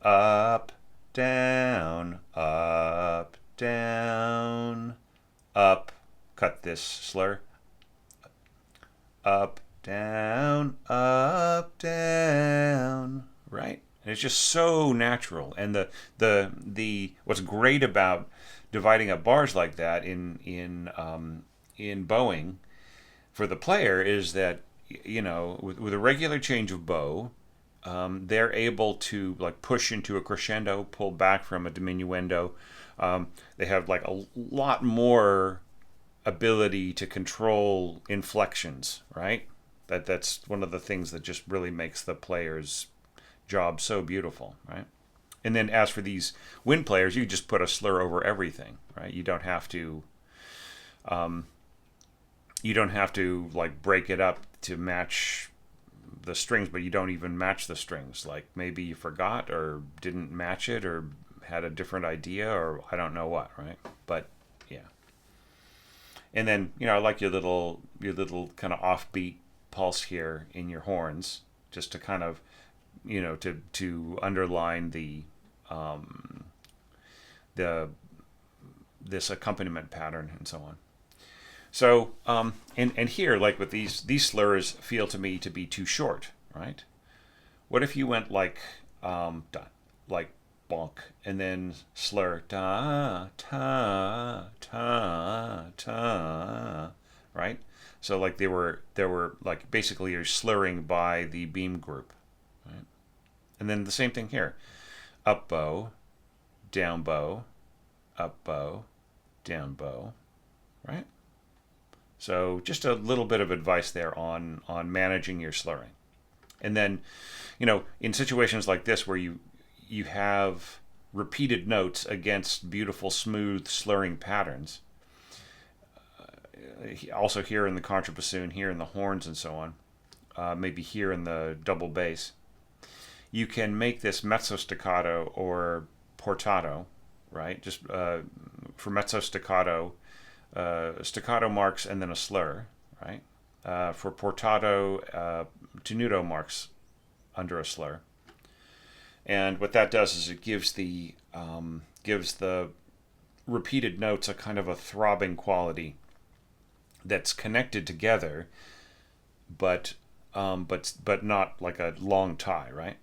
up, down, up, down, up. Cut this slur. Up, down, right? And it's just so natural. And the what's great about dividing up bars like that in bowing for the player is that with a regular change of bow, they're able to like push into a crescendo, pull back from a diminuendo. They have like a lot more ability to control inflections, right? That's one of the things that just really makes the player's job so beautiful, right? And then as for these wind players, you just put a slur over everything, right? You don't have to like break it up to match the strings, but you don't even match the strings. Like maybe you forgot or didn't match it or had a different idea or I don't know what, right? But yeah. And then, I like your little kind of offbeat pulse here in your horns, just to kind of, to underline this accompaniment pattern and so on. So, and here, like with these slurs feel to me to be too short, right? What if you went like, like bonk, and then slur, ta, ta, ta, ta, right? So like they were like basically you're slurring by the beam group, right? And then the same thing here, up bow, down bow, up bow, down bow, right? So just a little bit of advice there on managing your slurring. And then, in situations like this where you have repeated notes against beautiful, smooth slurring patterns, also here in the contrabassoon, here in the horns and so on, maybe here in the double bass, you can make this mezzo staccato or portato, right? Just for mezzo staccato, staccato marks and then a slur, right? For portato, tenuto marks under a slur. And what that does is it gives the repeated notes a kind of a throbbing quality that's connected together, but not like a long tie, right?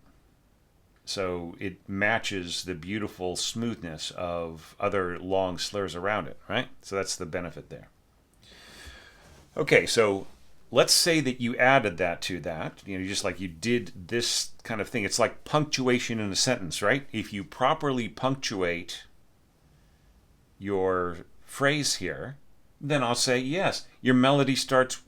So it matches the beautiful smoothness of other long slurs around it, right? So that's the benefit there. Okay, so let's say that you added that to that, just like you did this kind of thing. It's like punctuation in a sentence, right? If you properly punctuate your phrase here, then I'll say, yes, your melody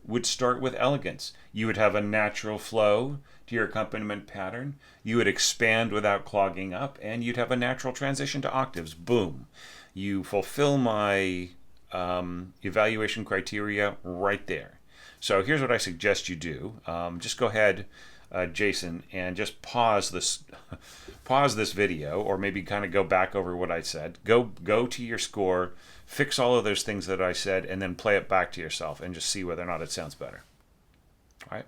would start with elegance. You would have a natural flow to your accompaniment pattern. You would expand without clogging up, and you'd have a natural transition to octaves. Boom. You fulfill my evaluation criteria right there. So here's what I suggest you do. Just go ahead, Jason, and just pause this video, or maybe kind of go back over what I said. Go to your score, fix all of those things that I said, and then play it back to yourself and just see whether or not it sounds better. All right?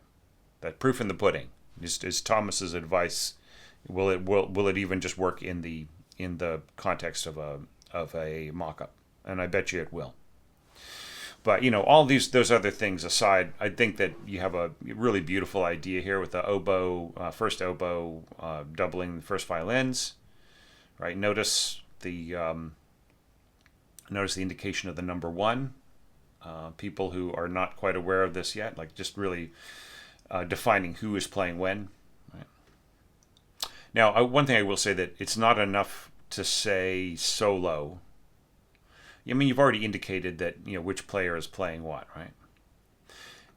That proof in the pudding is Thomas's advice. Will it even just work in the context of a mock-up? And I bet you it will. But all those other things aside, I think that you have a really beautiful idea here with the oboe, first oboe doubling the first violins, right? Notice the indication of the number one. People who are not quite aware of this yet, like just really defining who is playing when. Right? Now, one thing I will say that it's not enough to say solo. I mean, you've already indicated that which player is playing what, right?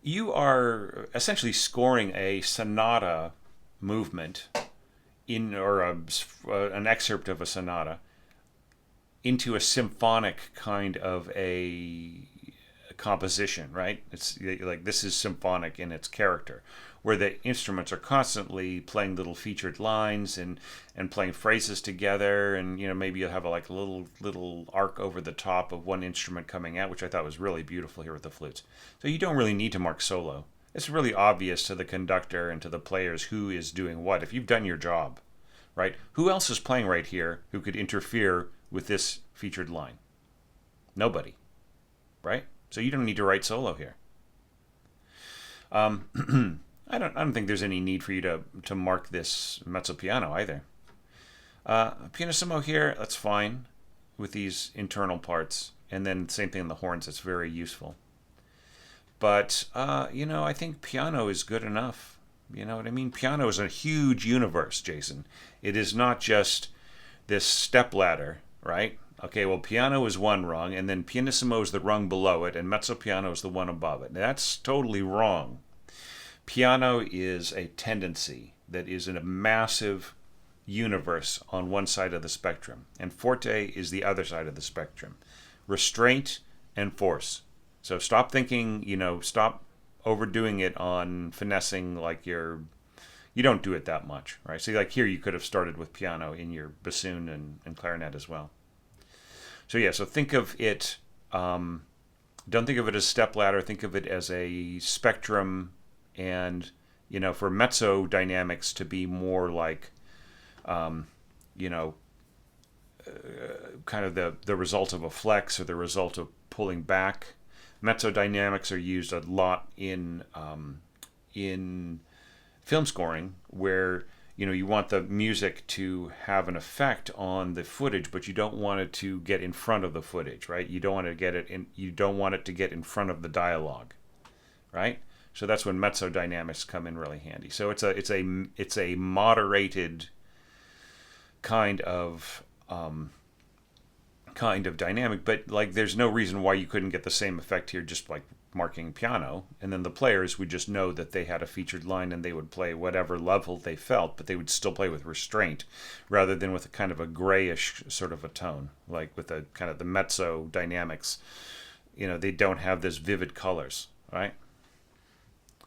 You are essentially scoring a sonata movement or an excerpt of a sonata into a symphonic kind of a composition, right? It's like this is symphonic in its character, where the instruments are constantly playing little featured lines and playing phrases together, and maybe you'll have a little arc over the top of one instrument coming out, which I thought was really beautiful here with the flutes. So you don't really need to mark solo. It's really obvious to the conductor and to the players who is doing what if you've done your job, right? Who else is playing right here who could interfere with this featured line? Nobody, right? So you don't need to write solo here. I don't think there's any need for you to mark this mezzo piano either. Pianissimo here, that's fine with these internal parts, and then same thing in the horns. It's very useful. But I think piano is good enough. You know what I mean? Piano is a huge universe, Jason. It is not just this step ladder, right? Okay, well, piano is one rung, and then pianissimo is the rung below it, and mezzo piano is the one above it. Now, that's totally wrong. Piano is a tendency that is in a massive universe on one side of the spectrum, and forte is the other side of the spectrum. Restraint and force. So stop thinking, stop overdoing it on finessing like you don't do it that much, right? So like here you could have started with piano in your bassoon and clarinet as well. So yeah, so think of it, don't think of it as step ladder, think of it as a spectrum, and, for mezzo dynamics to be more like, kind of the result of a flex or the result of pulling back. Mezzo dynamics are used a lot in film scoring, where you want the music to have an effect on the footage, but you don't want it to get in front of the footage, right? You don't want to get it in. You don't want it to get in front of the dialogue, right? So that's when mezzo dynamics come in really handy. So it's a moderated kind of dynamic, but like there's no reason why you couldn't get the same effect here just like marking piano, and then the players would just know that they had a featured line and they would play whatever level they felt, but they would still play with restraint rather than with a kind of a grayish sort of a tone, like with the kind of the mezzo dynamics. They don't have this vivid colors, right?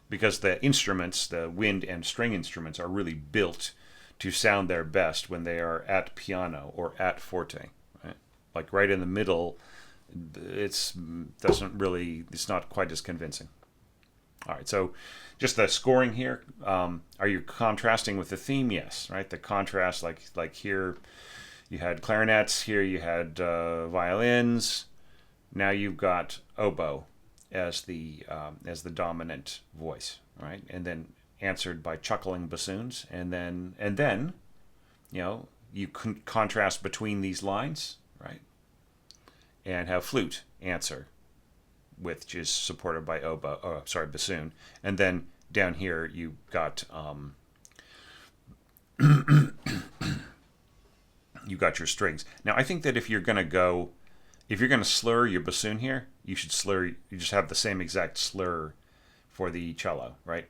Because the instruments, the wind and string instruments, are really built to sound their best when they are at piano or at forte, right? Like right in the middle, it's not quite as convincing. All right, so just the scoring here. Are you contrasting with the theme? Yes, right. The contrast, like here, you had clarinets. Here you had violins. Now you've got oboe as the dominant voice, right? And then answered by chuckling bassoons, and then you contrast between these lines, right? And have flute answer, which is supported by bassoon, and then down here you got you got your strings. Now I think that if you're gonna slur your bassoon here, you just have the same exact slur for the cello, right?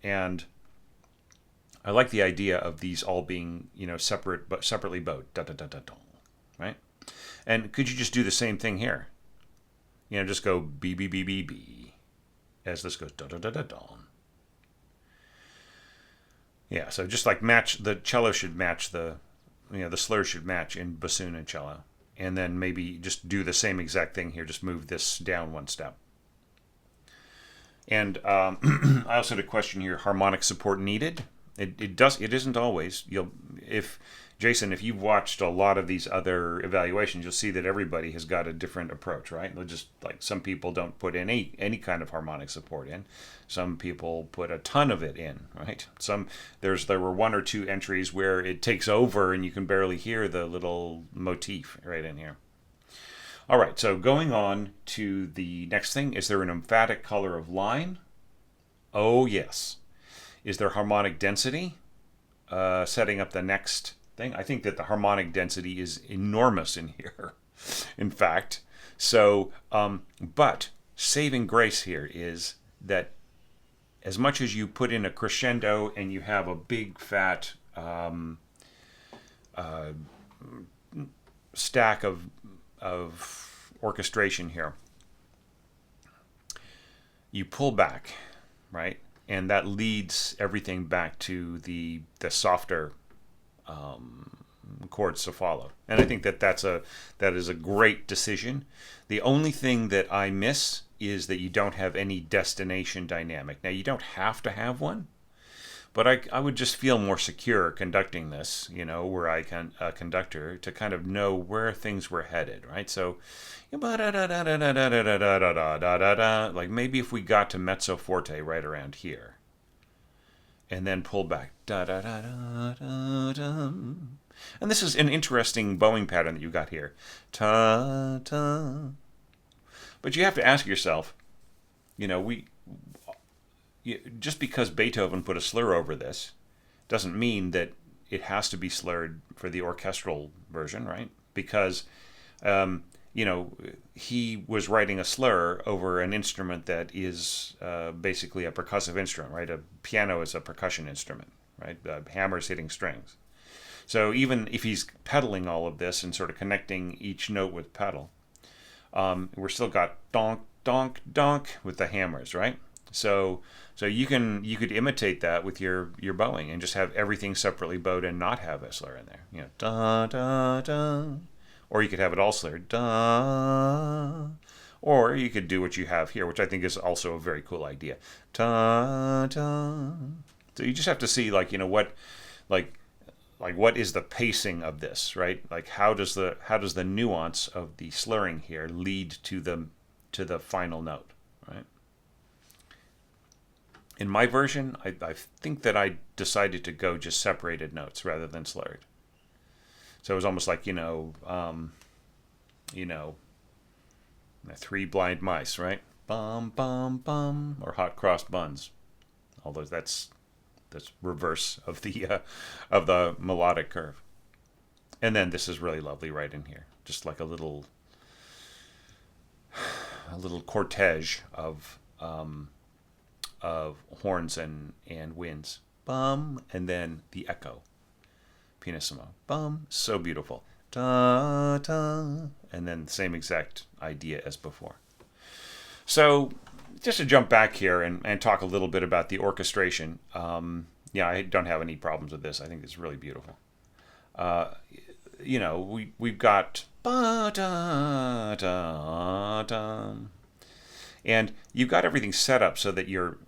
And I like the idea of these all being separate but separately bowed, da da da da da, right? And could you just do the same thing here? Just go B B B B B as this goes da da da da da. Yeah, so just like match, the cello should match the slur should match in bassoon and cello. And then maybe just do the same exact thing here, just move this down one step. And I also had a question here: harmonic support needed? It isn't always. If you've watched a lot of these other evaluations, you'll see that everybody has got a different approach, right? Just like some people don't put any kind of harmonic support in. Some people put a ton of it in, right? There were one or two entries where it takes over and you can barely hear the little motif right in here. All right, so going on to the next thing, is there an emphatic color of line? Oh, yes. Is there harmonic density? Setting up the next thing. I think that the harmonic density is enormous in here, in fact. So, but saving grace here is that as much as you put in a crescendo and you have a big fat stack of orchestration here, you pull back, right? And that leads everything back to the softer chords to follow. And I think that is a great decision. The only thing that I miss is that you don't have any destination dynamic. Now, you don't have to have one, But I would just feel more secure conducting this, were I a conductor, to kind of know where things were headed, right? So, like maybe if we got to mezzo forte right around here, and then pull back, and this is an interesting bowing pattern that you got here, ta ta. But you have to ask yourself, we just because Beethoven put a slur over this doesn't mean that it has to be slurred for the orchestral version, right? Because, he was writing a slur over an instrument that is basically a percussive instrument, right? A piano is a percussion instrument, right? Hammers hitting strings. So even if he's pedaling all of this and sort of connecting each note with pedal, we're still got donk, donk, donk with the hammers, right? So you could imitate that with your bowing and just have everything separately bowed and not have a slur in there. Da da da, or you could have it all slurred, da. Or you could do what you have here, which I think is also a very cool idea. Da da. So you just have to see, what, what is the pacing of this, right? Like how does the nuance of the slurring here lead to the final note, right? In my version, I think that I decided to go just separated notes rather than slurred. So it was almost like, Three Blind Mice, right? Bum bum bum, or Hot Crossed Buns. Although that's reverse of the melodic curve. And then this is really lovely right in here, just like a little cortege of horns and winds. Bum, and then the echo. Pianissimo. Bum, so beautiful. Da da, and then the same exact idea as before. So just to jump back here and talk a little bit about the orchestration. I don't have any problems with this. I think it's really beautiful. We've got ba da da da, and you've got everything set up so that your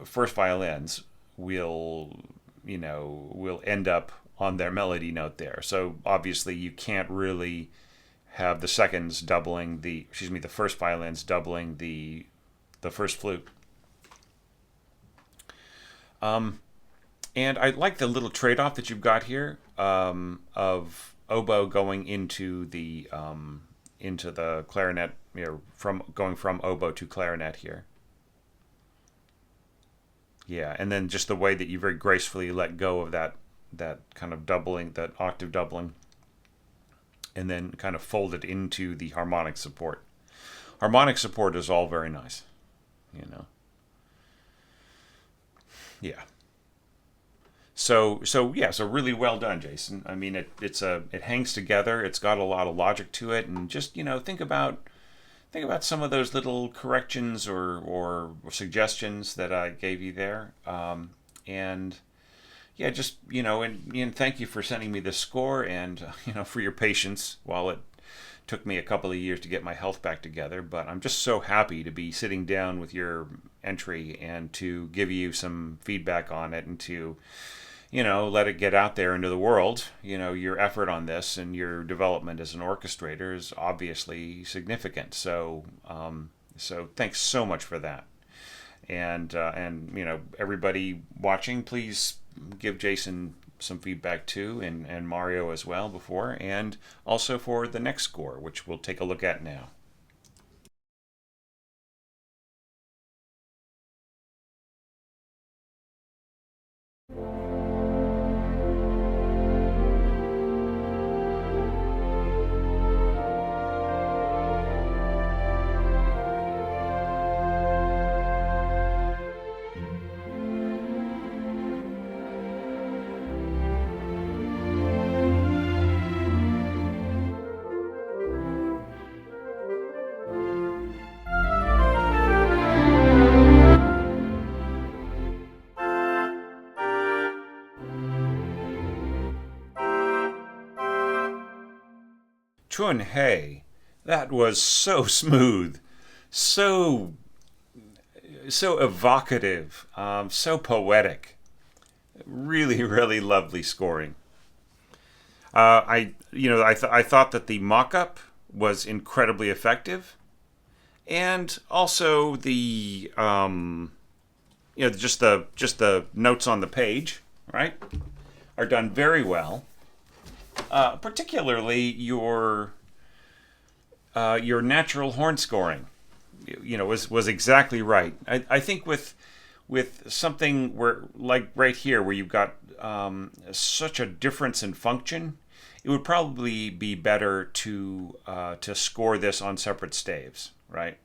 first violins will end up on their melody note there. So obviously you can't really have the seconds doubling the first violins doubling the first flute. And I like the little trade-off that you've got here, of oboe going into the clarinet, from oboe to clarinet here. Yeah, and then just the way that you very gracefully let go of that kind of doubling, that octave doubling, and then kind of fold it into the harmonic support. Harmonic support is all very nice, Yeah. So really well done, Jason. I mean, it hangs together. It's got a lot of logic to it, and just think about some of those little corrections or suggestions that I gave you there, and yeah, just and thank you for sending me this score, and for your patience while it took me a couple of years to get my health back together. But I'm just so happy to be sitting down with your entry and to give you some feedback on it, and to let it get out there into the world. Your effort on this and your development as an orchestrator is obviously significant. So thanks so much for that. And everybody watching, please give Jason some feedback too, and Mario as well before, and also for the next score, which we'll take a look at now. Chun Hei, that was so smooth, so evocative, so poetic. Really, really lovely scoring. I thought that the mock-up was incredibly effective, and also the just the notes on the page, right, are done very well. Particularly your natural horn scoring, was exactly right. I think with something where like right here where you've got such a difference in function, it would probably be better to score this on separate staves, right?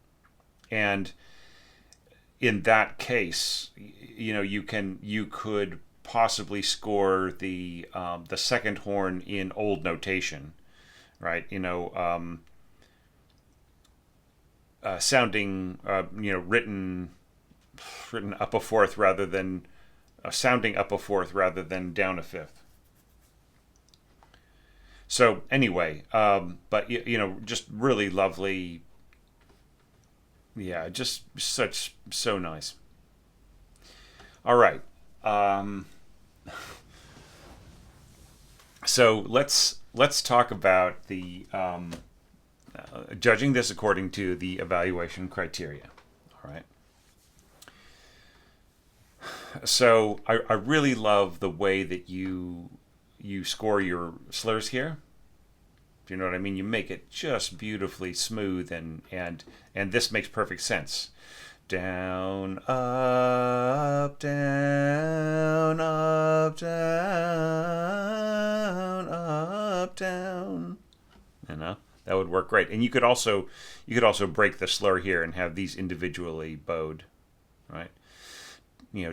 And in that case, you could possibly score the second horn in old notation, right? Sounding written up a fourth rather than sounding up a fourth rather than down a fifth. So anyway, but just really lovely. Yeah, just such so nice. All right. Um, so let's talk about the judging this according to the evaluation criteria. All right. So I really love the way that you score your slurs here. Do you know what I mean? You make it just beautifully smooth, and this makes perfect sense. Down, up, down, up, down, up, down. That would work great. And you could also break the slur here and have these individually bowed, right?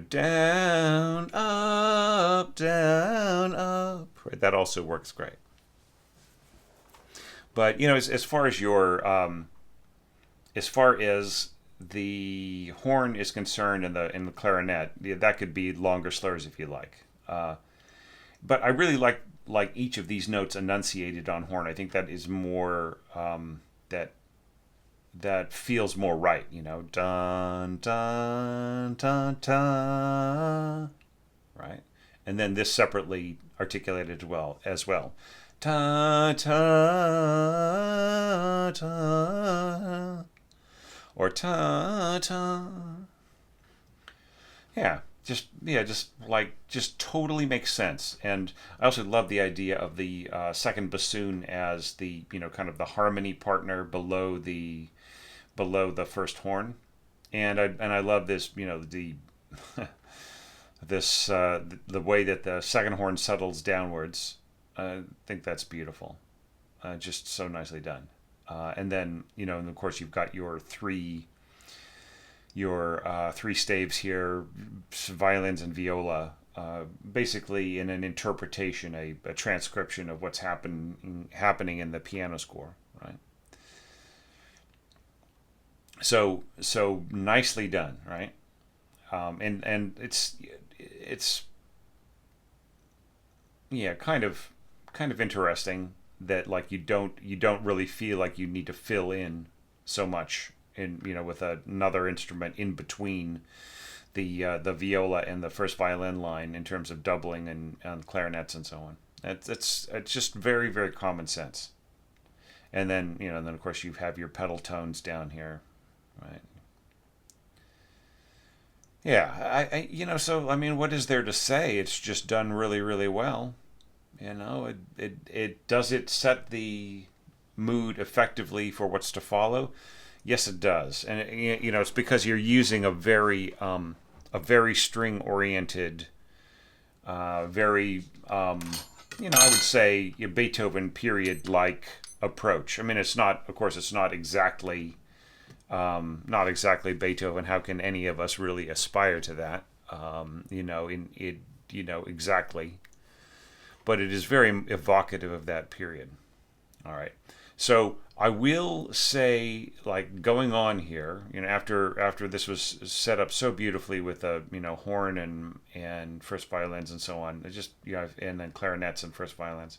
Down, up, down, up. Right? That also works great. But as far as as far as the horn is concerned, in the clarinet, yeah, that could be longer slurs if you like. But I really like each of these notes enunciated on horn. I think that is more that feels more right. Dun dun dun dun, right? And then this separately articulated as well. Ta ta ta, or ta ta. Just totally makes sense. And I also love the idea of the second bassoon as the kind of the harmony partner below the first horn. And I love this, the this the way that the second horn settles downwards. I think that's beautiful. Just so nicely done. And then and of course you've got your three staves here, violins and viola, basically in an interpretation, a transcription of what's happening in the piano score, right? So nicely done, right? And it's yeah, kind of interesting that like you don't really feel like you need to fill in so much in with another instrument in between the viola and the first violin line in terms of doubling and clarinets and so on. It's just very, very common sense. And then of course you have your pedal tones down here, right? Yeah, so I mean, what is there to say? It's just done really, really well. It does it set the mood effectively for what's to follow. Yes, it does, and it's because you're using a very string oriented, very I would say a Beethoven period like approach. I mean, it's not, of course, it's not exactly Beethoven. How can any of us really aspire to that? In it, exactly, but it is very evocative of that period. All right. So I will say, like going on here, after this was set up so beautifully with the horn and first violins and so on, it just and then clarinets and first violins.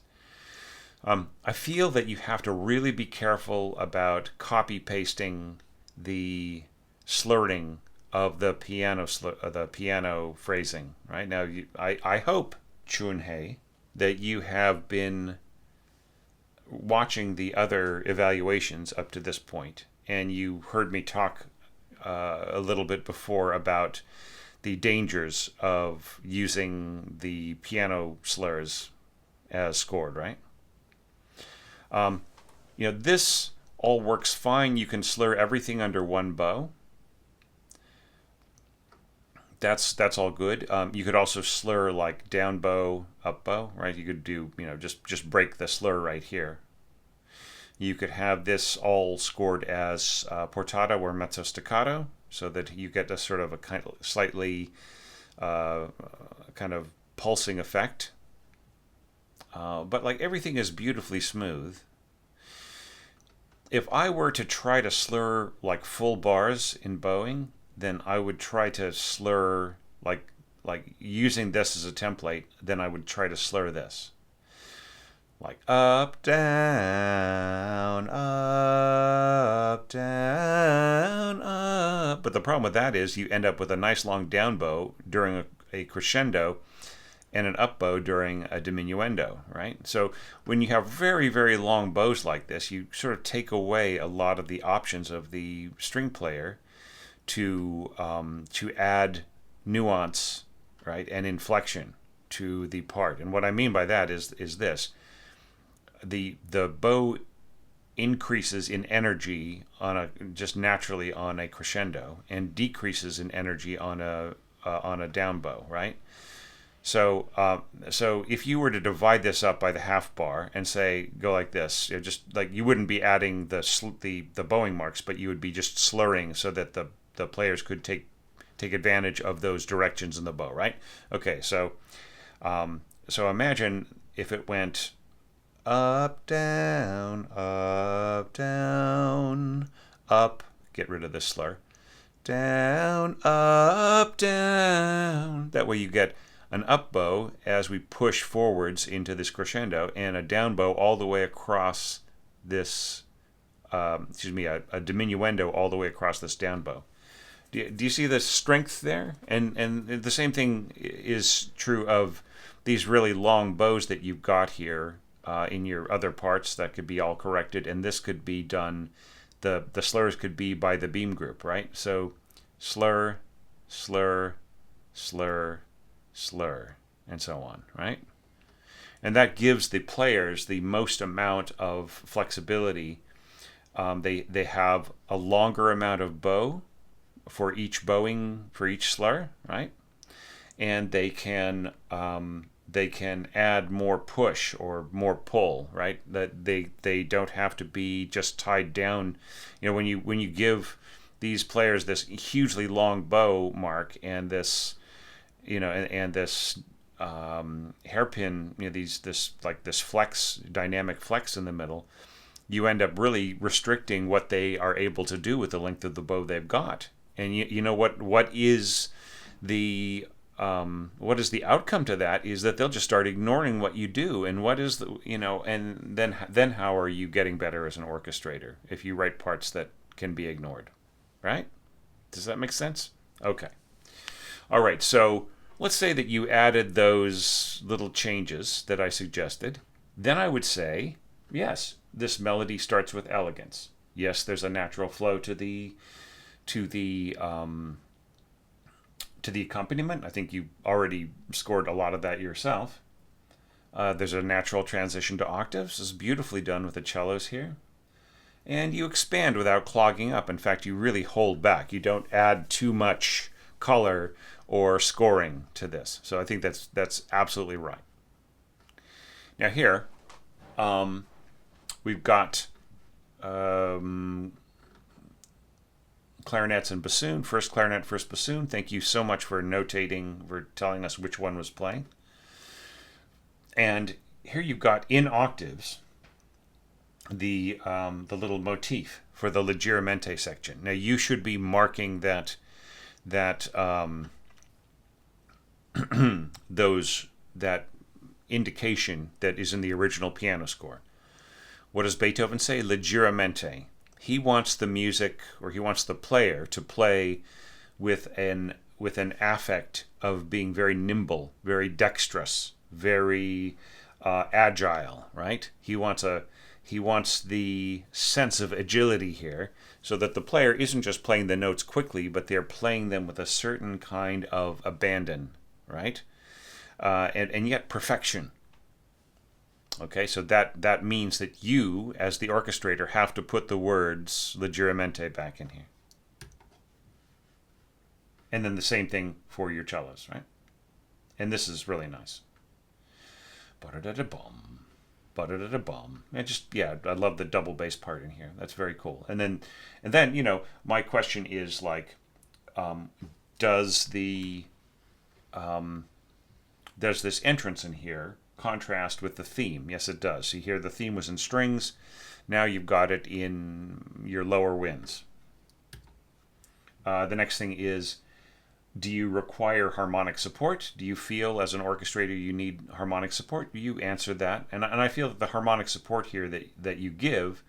I feel that you have to really be careful about copy pasting the slurring of the piano phrasing. Right now, I hope, Chunhei, that you have been watching the other evaluations up to this point, and you heard me talk a little bit before about the dangers of using the piano slurs as scored, right? This all works fine. You can slur everything under one bow. That's all good. You could also slur like down bow, up bow, right? You could do, just break the slur right here. You could have this all scored as portata or mezzo staccato, so that you get a sort of a kind of slightly kind of pulsing effect. But like everything is beautifully smooth. If I were to try to slur like full bars in bowing, then I would try to slur like using this as a template. Then I would try to slur this, like up, down, up, down, up. But the problem with that is you end up with a nice long down bow during a crescendo and an up bow during a diminuendo, right? So when you have very, very long bows like this, you sort of take away a lot of the options of the string player to add nuance, right, and inflection to the part. And what I mean by that is this: the bow increases in energy just naturally on a crescendo, and decreases in energy on a down bow, right? So if you were to divide this up by the half bar and say go like this, just like you wouldn't be adding the bowing marks, but you would be just slurring so that the players could take advantage of those directions in the bow, right? Okay, so imagine if it went up, down, up. Get rid of this slur. Down, up, down. That way you get an up bow as we push forwards into this crescendo, and a down bow all the way across this, a diminuendo all the way across this down bow. Do you see the strength there? And the same thing is true of these really long bows that you've got here in your other parts that could be all corrected, and this could be done, the slurs could be by the beam group, right? So slur, slur, slur, slur, and so on, right? And that gives the players the most amount of flexibility. They have a longer amount of bow for each slur, right? And they can add more push or more pull, right? That they don't have to be just tied down. When you give these players this hugely long bow mark and this and this hairpin, this flex, dynamic flex in the middle, you end up really restricting what they are able to do with the length of the bow they've got. And what is the outcome to that is that they'll just start ignoring what you do. And what is and then how are you getting better as an orchestrator if you write parts that can be ignored, right? Does that make sense? Okay. All right, so let's say that you added those little changes that I suggested. Then I would say, yes, this melody starts with elegance. Yes, there's a natural flow to the accompaniment. I think you already scored a lot of that yourself. There's a natural transition to octaves. This is beautifully done with the cellos here. And you expand without clogging up. In fact, you really hold back. You don't add too much color or scoring to this. So I think that's absolutely right. Now here, we've got clarinets and bassoon. First clarinet, first bassoon. Thank you so much for notating, for telling us which one was playing. And here you've got in octaves the little motif for the leggermente section. Now you should be marking that that indication that is in the original piano score. What does Beethoven say? Leggermente. He wants the music, or he wants the player to play with an affect of being very nimble, very dexterous, very agile, right? He wants the sense of agility here, so that the player isn't just playing the notes quickly, but they're playing them with a certain kind of abandon, right? And yet perfection. Okay, so that means that you, as the orchestrator, have to put the words leggermente back in here. And then the same thing for your cellos, right? And this is really nice. Ba-da-da-da-bum. Ba-da-da-da-bum. And just, yeah, I love the double bass part in here. That's very cool. And then my question is like, does this entrance in here contrast with the theme? Yes, it does. See here, the theme was in strings. Now you've got it in your lower winds. The next thing is, do you require harmonic support? Do you feel as an orchestrator you need harmonic support? You answer that. And I feel that the harmonic support here that you give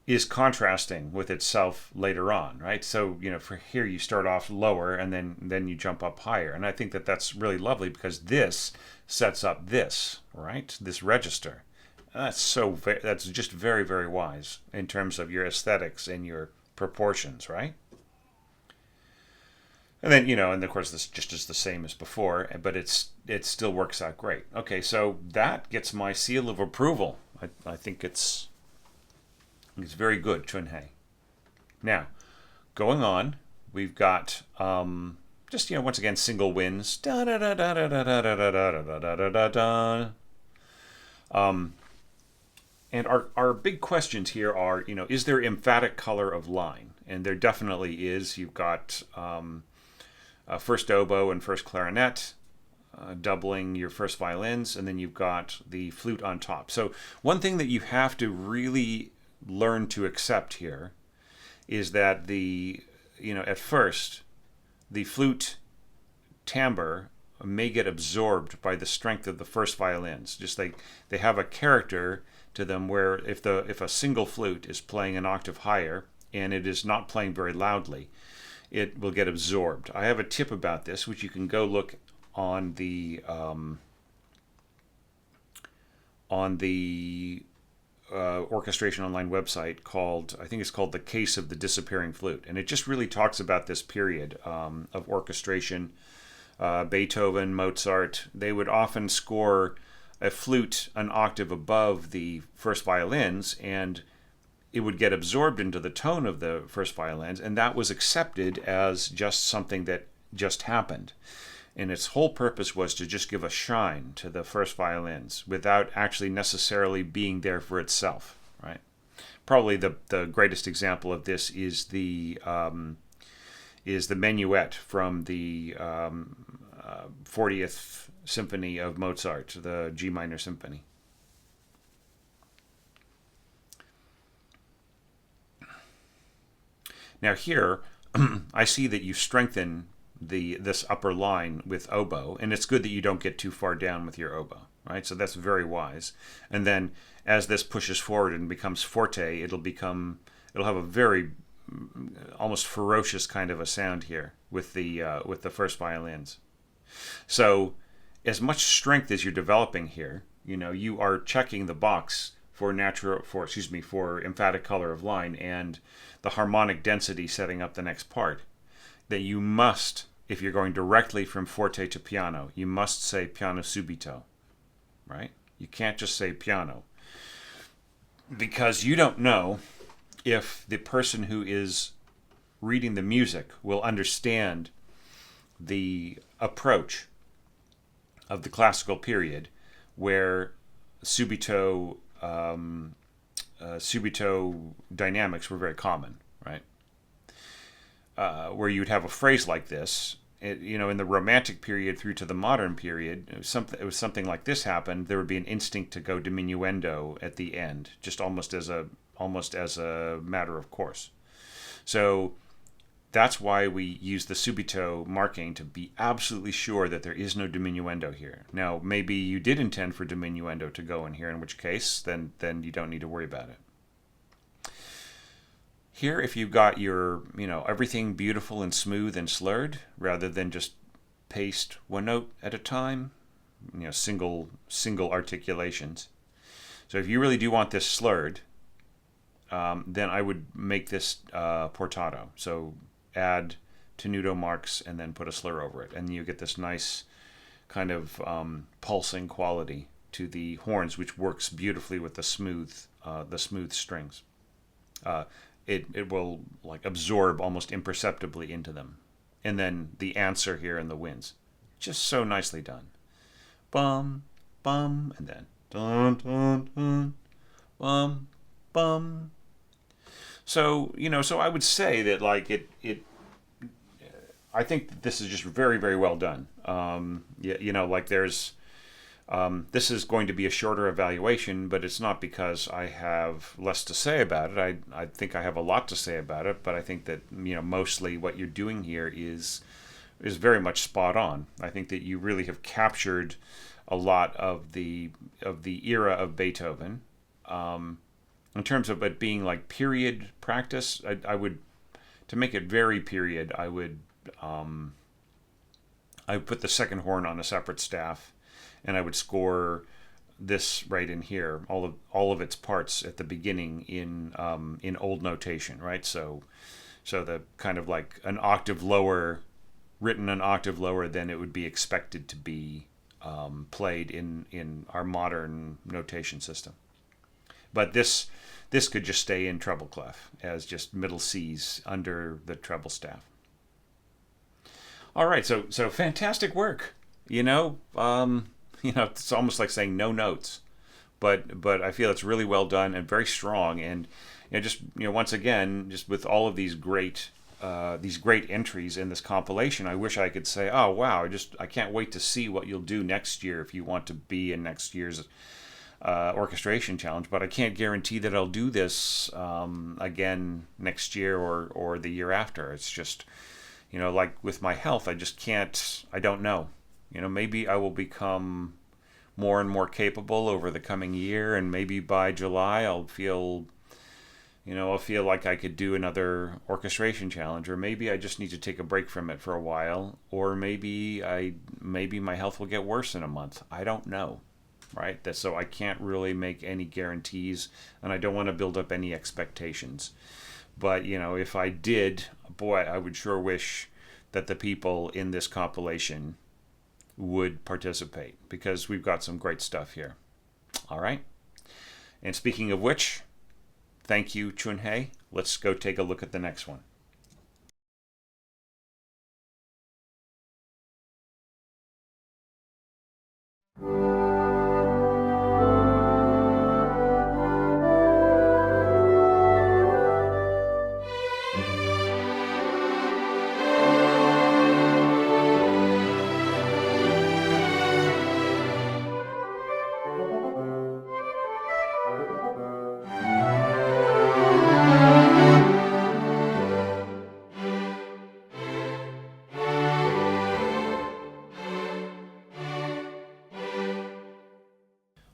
is contrasting with itself later on, right? So, for here you start off lower and then you jump up higher. And I think that that's really lovely because this sets up this, right? This register. That's just very, very wise in terms of your aesthetics and your proportions, right? And then, and of course this just is the same as before, but it still works out great. Okay, so that gets my seal of approval. I think it's very good, Chunhei. Now, going on, we've got just once again single winds. Da da da da da da da da da da da da da. And our big questions here are, is there emphatic color of line? And there definitely is. You've got first oboe and first clarinet, doubling your first violins, and then you've got the flute on top. So one thing that you have to really learn to accept here is that at first, the flute timbre may get absorbed by the strength of the first violins. Just they have a character to them where if a single flute is playing an octave higher and it is not playing very loudly, it will get absorbed. I have a tip about this, which you can go look on the Orchestration Online website I think it's called The Case of the Disappearing Flute. And it just really talks about this period of orchestration. Beethoven, Mozart, they would often score a flute an octave above the first violins, and it would get absorbed into the tone of the first violins, and that was accepted as just something that just happened. And its whole purpose was to just give a shine to the first violins without actually necessarily being there for itself, right? Probably the greatest example of this is the minuet from the 40th Symphony of Mozart, the G minor symphony. Now here, I see that you strengthen this upper line with oboe, and it's good that you don't get too far down with your oboe, right? So that's very wise. And then as this pushes forward and becomes forte, it'll have a very almost ferocious kind of a sound here with the first violins. So as much strength as you're developing here, you are checking the box for emphatic color of line and the harmonic density setting up the next part. That you must, if you're going directly from forte to piano, you must say piano subito, right? You can't just say piano, because you don't know if the person who is reading the music will understand the approach of the classical period where subito dynamics were very common, right? Where you'd have a phrase like this, in the Romantic period through to the modern period, it was something like this happened. There would be an instinct to go diminuendo at the end, just almost as a matter of course. So that's why we use the subito marking to be absolutely sure that there is no diminuendo here. Now, maybe you did intend for diminuendo to go in here, in which case, then you don't need to worry about it. Here, if you've got your, everything beautiful and smooth and slurred, rather than just paste one note at a time, single articulations. So if you really do want this slurred, then I would make this portato. So add tenuto marks and then put a slur over it, and you get this nice kind of pulsing quality to the horns, which works beautifully with the smooth strings. It will like absorb almost imperceptibly into them, and then the answer here in the winds, just so nicely done. Bum bum, and then dun dun dun, bum bum. So so I would say that like it I think this is just very, very well done. Like there's this is going to be a shorter evaluation, but it's not because I have less to say about it. I think I have a lot to say about it, but I think that mostly what you're doing here is very much spot on. I think that you really have captured a lot of the era of Beethoven. In terms of it being like period practice, I would, to make it very period, I would put the second horn on a separate staff, and I would score this right in here, all of its parts at the beginning in old notation, right? So the kind of like an octave lower, written an octave lower than it would be expected to be played in our modern notation system. But this could just stay in treble clef as just middle C's under the treble staff. All right, so fantastic work. It's almost like saying no notes, but I feel it's really well done and very strong. And just once again, just with all of these great entries in this compilation, I wish I could say, oh wow, I can't wait to see what you'll do next year if you want to be in next year's orchestration challenge. But I can't guarantee that I'll do this again next year or the year after. It's just like with my health, I just can't. I don't know. Maybe I will become more and more capable over the coming year, and maybe by July I'll feel like I could do another orchestration challenge, or maybe I just need to take a break from it for a while, or maybe my health will get worse in a month. I don't know, right? So I can't really make any guarantees, and I don't want to build up any expectations. But if I did, boy, I would sure wish that the people in this compilation would participate, because we've got some great stuff here. All right. And speaking of which, thank you, Chunhei. Let's go take a look at the next one.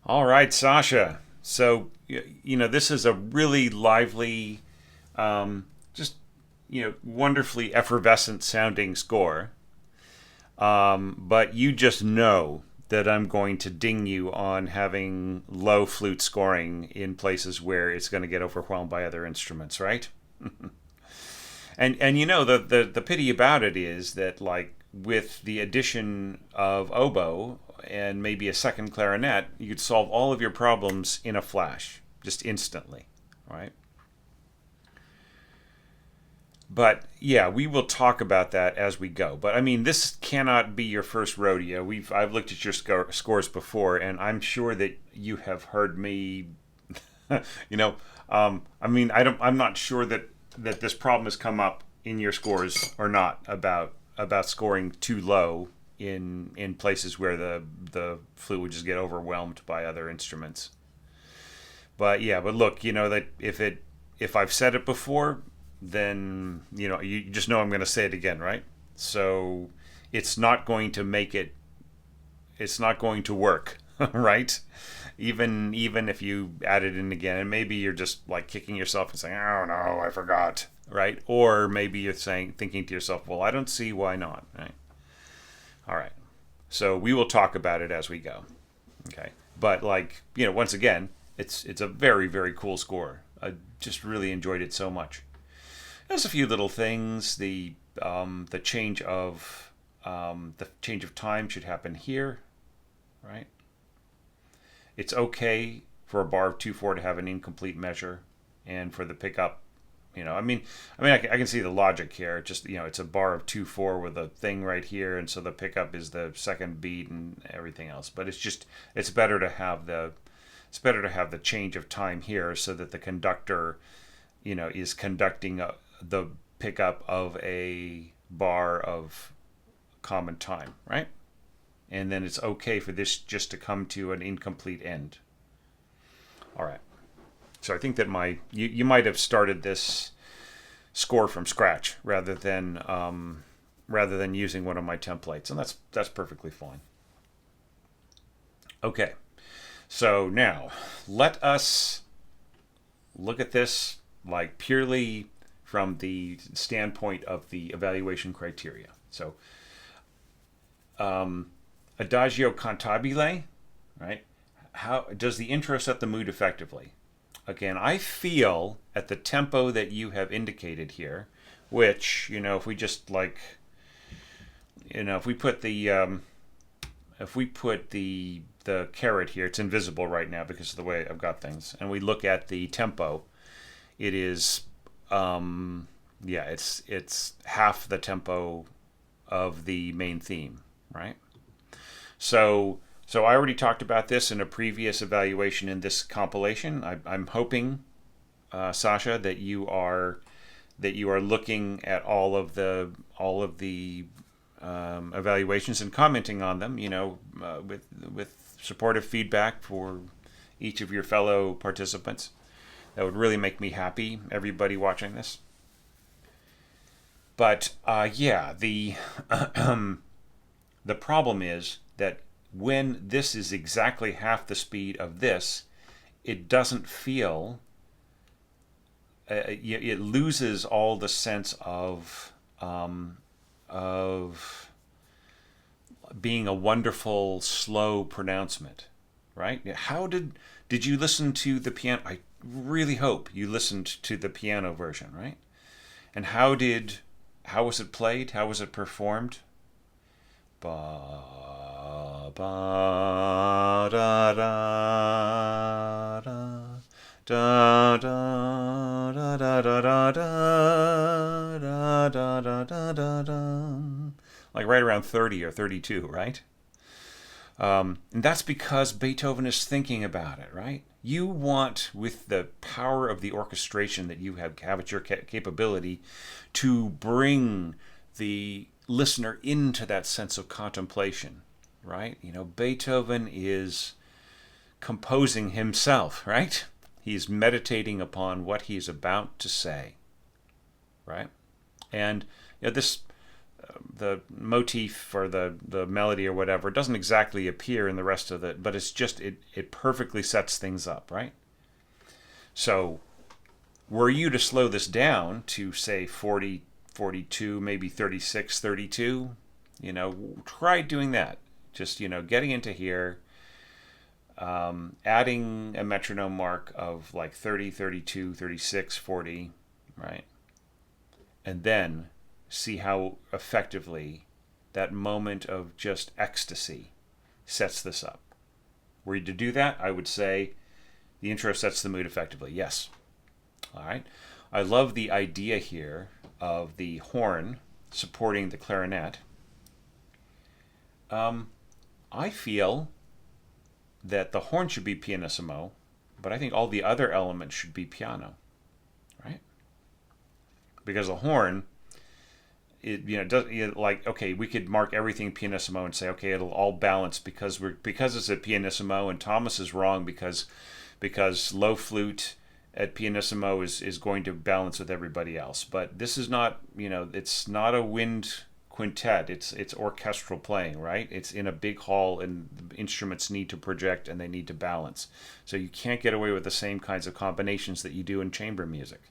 All right, Sasha. So, this is a really lively, just, wonderfully effervescent sounding score. But you just know that I'm going to ding you on having low flute scoring in places where it's going to get overwhelmed by other instruments, right? And the pity about it is that, like, with the addition of oboe and maybe a second clarinet, you could solve all of your problems in a flash, just instantly, right? But yeah, we will talk about that as we go. But I mean, this cannot be your first rodeo. I've looked at your scores before, and I'm sure that you have heard me. I'm not sure that this problem has come up in your scores or not about scoring too low in places where the flute would just get overwhelmed by other instruments. But yeah, but look, that if I've said it before, then you just know I'm going to say it again, right? So it's not going to make it. It's not going to work, right? even if you add it in again, and maybe you're just like kicking yourself and saying, "Oh no, I forgot," right? Or maybe you're thinking to yourself, "Well, I don't see why not." Right? All right. So we will talk about it as we go. Okay. But like, once again, it's a very, very cool score. I just really enjoyed it so much. There's a few little things. The change of time should happen here, right? It's okay for a bar of 2/4 to have an incomplete measure, and for the pickup, I can see the logic here. Just it's a bar of 2/4 with a thing right here, and so the pickup is the second beat and everything else. But it's better to have the change of time here, so that the conductor, is conducting the pickup of a bar of common time, right? And then it's okay for this just to come to an incomplete end. All right. So I think that you might have started this score from scratch rather than using one of my templates, and that's perfectly fine. Okay. So now let us look at this like purely from the standpoint of the evaluation criteria. So Adagio cantabile, right? How does the intro set the mood effectively? Again, I feel at the tempo that you have indicated here, which, if we just if we put the caret here, it's invisible right now because of the way I've got things, and we look at the tempo, it is, it's half the tempo of the main theme, right? So I already talked about this in a previous evaluation in this compilation. I'm hoping, Sasha, that you are looking at all of the evaluations and commenting on them. With supportive feedback for each of your fellow participants. That would really make me happy. Everybody watching this. But the the problem is that when this is exactly half the speed of this, it doesn't feel, it loses all the sense of being a wonderful slow pronouncement, right? How did you listen to the piano? I really hope you listened to the piano version, right? And how was it played? How was it performed? Ba ba da da da da da da da da da da da da da da, like right around 30 or 32, right? And that's because Beethoven is thinking about it, right? You want, with the power of the orchestration that you have at your capability, to bring the listener into that sense of contemplation, right? Beethoven is composing himself, right? He's meditating upon what he's about to say, right? And the motif or the melody or whatever doesn't exactly appear in the rest of it, but it's just it perfectly sets things up, right? So were you to slow this down to say 40, 42, maybe 36, 32, try doing that. Just, getting into here, adding a metronome mark of like 30, 32, 36, 40, right? And then see how effectively that moment of just ecstasy sets this up. Were you to do that, I would say the intro sets the mood effectively. Yes. All right. I love the idea here of the horn supporting the clarinet. I feel that the horn should be pianissimo, but I think all the other elements should be piano, right? Because the horn, okay, we could mark everything pianissimo and say, okay, it'll all balance because it's a pianissimo, and Thomas is wrong because low flute at pianissimo is going to balance with everybody else. But this is not, it's not a wind quintet. It's orchestral playing, right? It's in a big hall, and the instruments need to project and they need to balance. So you can't get away with the same kinds of combinations that you do in chamber music.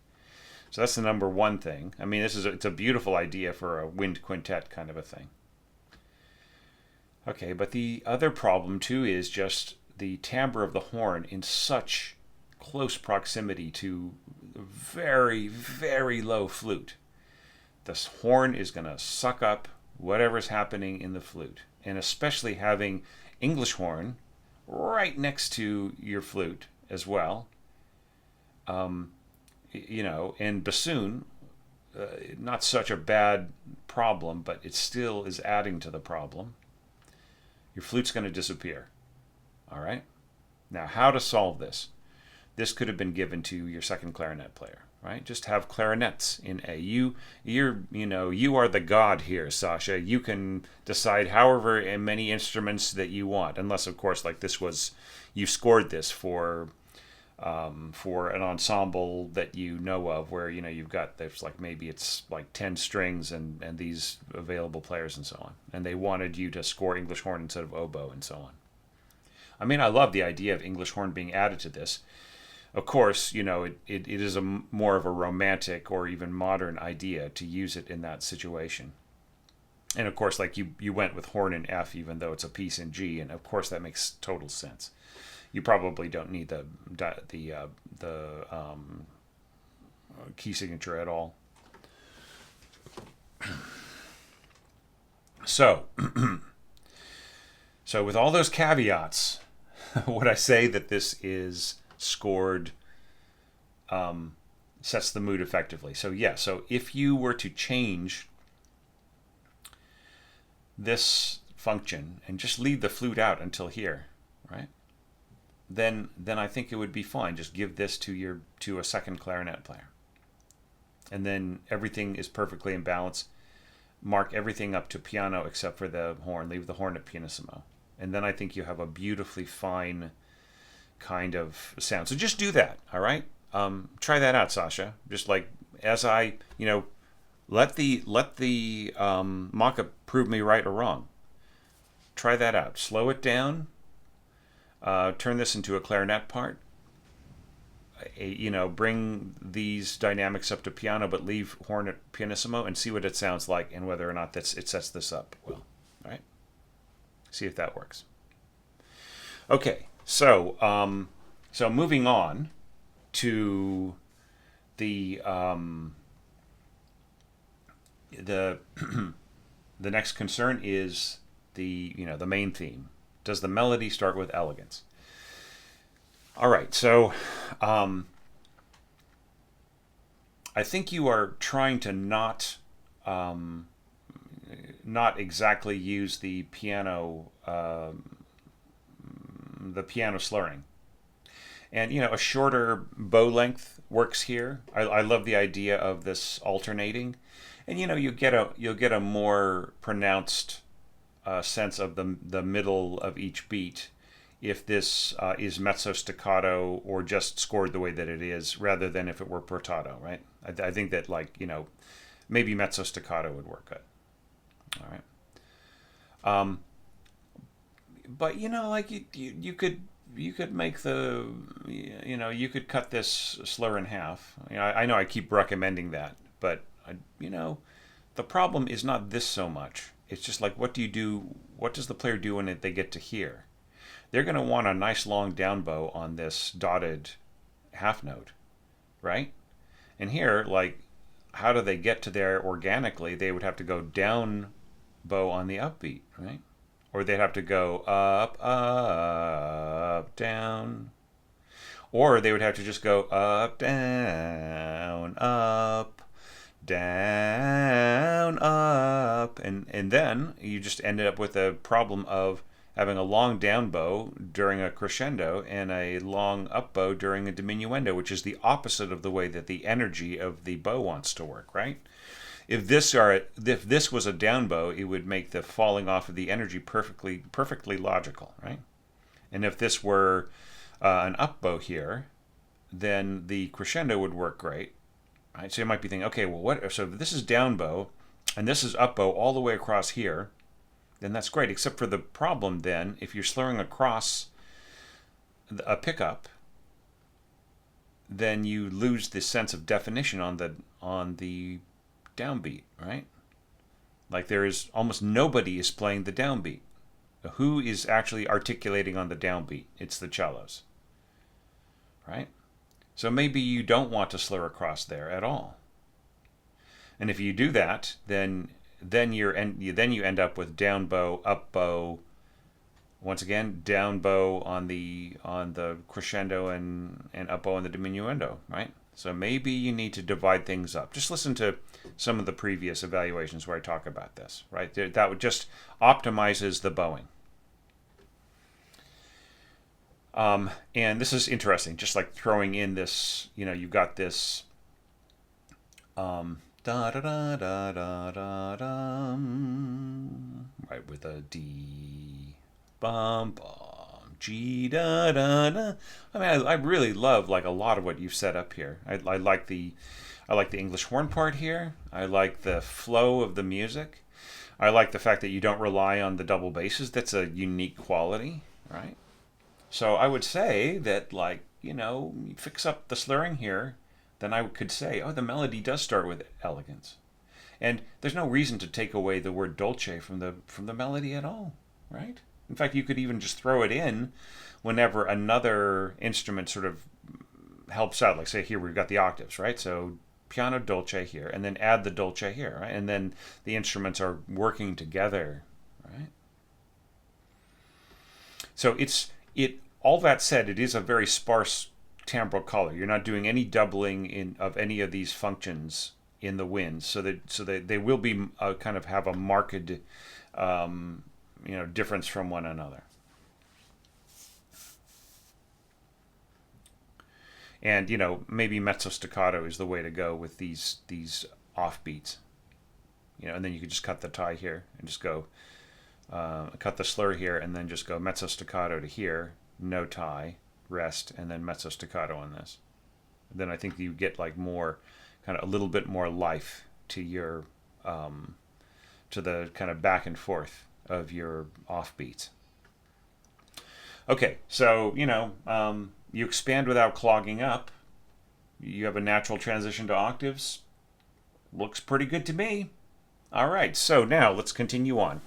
So that's the number one thing. I mean, it's a beautiful idea for a wind quintet kind of a thing. Okay, but the other problem too is just the timbre of the horn in such close proximity to very, very low flute. This horn is going to suck up whatever's happening in the flute. And especially having English horn right next to your flute as well. And bassoon, not such a bad problem, but it still is adding to the problem. Your flute's going to disappear. All right? Now, how to solve this? This could have been given to your second clarinet player, right? Just have clarinets in A. You are the god here, Sasha. You can decide however many instruments that you want, unless, of course, like you scored this for an ensemble that you know of, where you've got there's like maybe it's like 10 strings and these available players and so on, and they wanted you to score English horn instead of oboe and so on. I mean, I love the idea of English horn being added to this. Of course, it is more of a romantic or even modern idea to use it in that situation. And of course, like you went with horn in F, even though it's a piece in G, and of course that makes total sense. You probably don't need the key signature at all. So with all those caveats, would I say that this is scored, sets the mood effectively? So yeah, so if you were to change this function and just leave the flute out until here, right? Then I think it would be fine. Just give this to a second clarinet player. And then everything is perfectly in balance. Mark everything up to piano except for the horn. Leave the horn at pianissimo. And then I think you have a beautifully fine kind of sound. So just do that, all right? Try that out, Sasha. Just like as I, let the mock-up prove me right or wrong. Try that out. Slow it down. Turn this into a clarinet part. Bring these dynamics up to piano, but leave horn at pianissimo, and see what it sounds like and whether or not it sets this up well. All right? See if that works. Okay, so moving on to the the next concern is the main theme. Does the melody start with elegance? All right, so I think you are trying to not exactly use the piano slurring, and a shorter bow length works here. I love the idea of this alternating, and you'll get a more pronounced sense of the middle of each beat if this is mezzo staccato or just scored the way that it is, rather than if it were portato, right? I think that maybe mezzo staccato would work good. All right. But you could make you could cut this slur in half. I know I keep recommending that, but the problem is not this so much. It's just like, what do you do? What does the player do when they get to here? They're going to want a nice long down bow on this dotted half note, right? And here, how do they get to there organically? They would have to go down bow on the upbeat, right? Or they'd have to go up, up, down. Or they would have to just go up, down, up, down, up. And then you just ended up with a problem of having a long down bow during a crescendo and a long up bow during a diminuendo, which is the opposite of the way that the energy of the bow wants to work, right? If this was a down bow, it would make the falling off of the energy perfectly logical, right? And if this were an up bow here, then the crescendo would work great, right? So you might be thinking, okay, well, what? So if this is down bow, and this is up bow all the way across here, then that's great. Except for the problem then, if you're slurring across a pickup, then you lose the sense of definition on the downbeat, right? Like there is almost nobody is playing the downbeat. Who is actually articulating on the downbeat? It's the cellos, right? So maybe you don't want to slur across there at all. And if you do that, then you end up with down bow, up bow. Once again, down bow on the crescendo and up bow on the diminuendo, right? So maybe you need to divide things up. Just listen to some of the previous evaluations where I talk about this, right? That would just optimizes the bowing. And this is interesting, just like throwing in this, you've got this da da da da da da da, right, with a D, bum bum, G da da da. I mean, I really love like a lot of what you've set up here. I like the English horn part here. I like the flow of the music. I like the fact that you don't rely on the double basses. That's a unique quality, right? So I would say that, like, you fix up the slurring here, then I could say, oh, the melody does start with elegance. And there's no reason to take away the word dolce from the melody at all, right? In fact, you could even just throw it in whenever another instrument sort of helps out. Like, say, here we've got the octaves, right? So piano dolce here, and then add the dolce here, right? And then the instruments are working together, right? So all that said, it is a very sparse timbral color. You're not doing any doubling of any of these functions in the winds, so that they will be kind of have a marked difference from one another. And maybe mezzo staccato is the way to go with these offbeats. And then you could just cut the tie here and just go cut the slur here, and then just go mezzo staccato to here, no tie, rest, and then mezzo staccato on this. Then I think you get like more, kind of a little bit more life to your to the kind of back and forth of your offbeats. Okay, so you expand without clogging up. You have a natural transition to octaves. Looks pretty good to me. All right, so now let's continue on.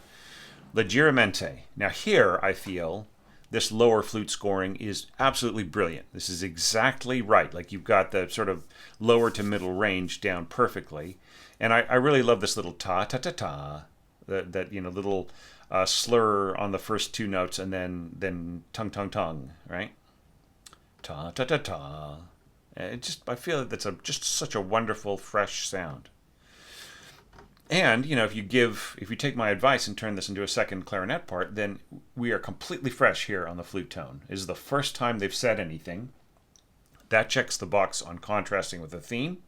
Leggermente. Now here I feel this lower flute scoring is absolutely brilliant. This is exactly right. Like you've got the sort of lower to middle range down perfectly. And I really love this little ta ta ta ta, that little slur on the first two notes, and then tongue tongue tongue, right? Ta ta ta ta. I feel that that's just such a wonderful fresh sound. And if you take my advice and turn this into a second clarinet part, then we are completely fresh here on the flute tone. This is the first time they've said anything. That checks the box on contrasting with the theme,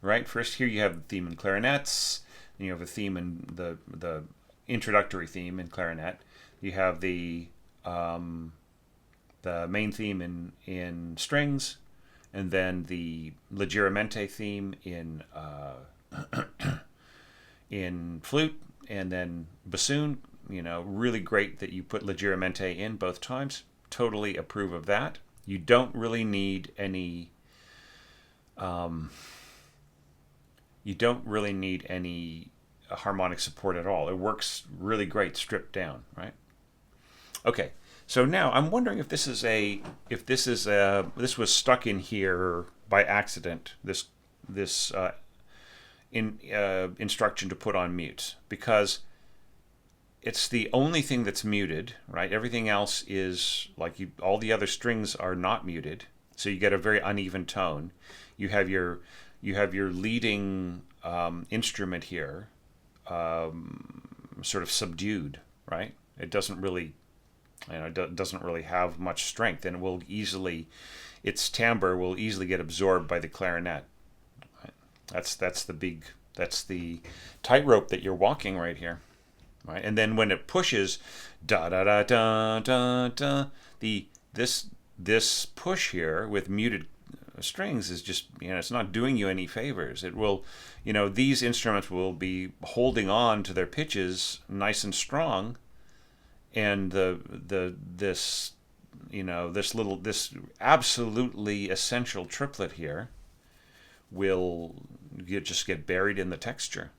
right? First, here you have the theme in clarinets, and you have a theme in the introductory theme in clarinet. You have the main theme in strings, and then the leggermente theme in in flute, and then bassoon. Really great that you put leggermente in both times. Totally approve of that. You don't really need any harmonic support at all. It works really great stripped down, right? Okay, so now I'm wondering if this was stuck in here by accident. This instruction to put on mute, because it's the only thing that's muted, right? Everything else is like all the other strings are not muted, so you get a very uneven tone. You have your leading instrument here, sort of subdued, right? It doesn't really, doesn't really have much strength, and its timbre will easily get absorbed by the clarinet. That's the tightrope that you're walking right here, right? And then when it pushes, da da da da da da, this push here with muted strings is just, it's not doing you any favors. It will, these instruments will be holding on to their pitches nice and strong, and this absolutely essential triplet here will just get buried in the texture,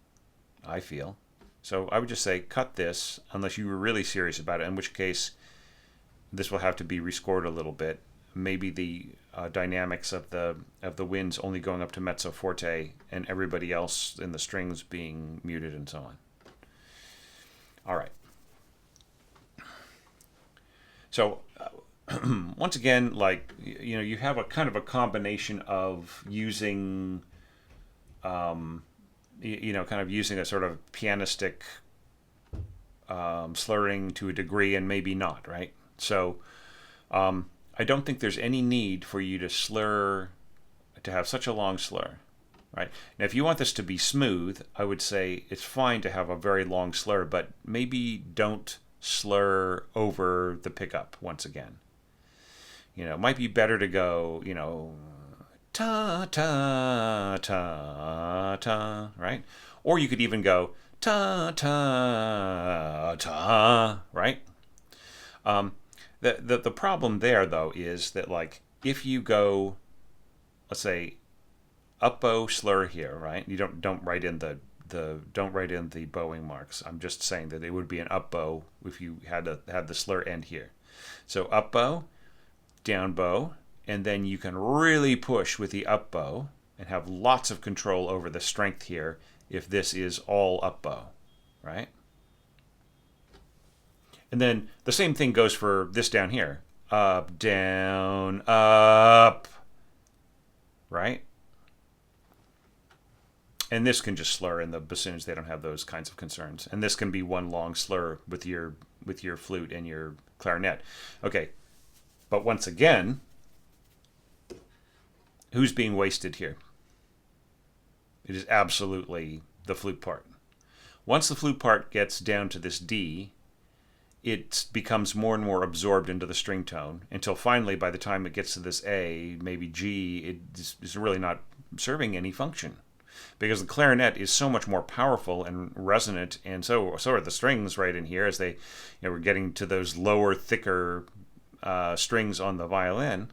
I feel. So I would just say cut this unless you were really serious about it, in which case this will have to be rescored a little bit. Maybe the dynamics of the winds only going up to mezzo forte and everybody else in the strings being muted and so on. All right. So once again, you have a kind of a combination of using, kind of using a sort of pianistic slurring to a degree and maybe not, right? So I don't think there's any need for you to have such a long slur, right? Now, if you want this to be smooth, I would say it's fine to have a very long slur, but maybe don't slur over the pickup once again. It might be better to go, ta, ta, ta, ta, right? Or you could even go ta, ta, ta, right? The problem there, though, is that, if you go, let's say, up bow slur here, right? You don't write in the bowing marks. I'm just saying that it would be an up bow if you had the slur end here. So up bow, down bow, and then you can really push with the up bow and have lots of control over the strength here if this is all up bow, right? And then the same thing goes for this down here. Up, down, up, right? And this can just slur in the bassoons. They don't have those kinds of concerns. And this can be one long slur with your flute and your clarinet. Okay, but once again, who's being wasted here? It is absolutely the flute part. Once the flute part gets down to this D, it becomes more and more absorbed into the string tone until finally, by the time it gets to this A, maybe G, it is really not serving any function. Because the clarinet is so much more powerful and resonant, and so are the strings right in here as they, we're getting to those lower, thicker strings on the violin,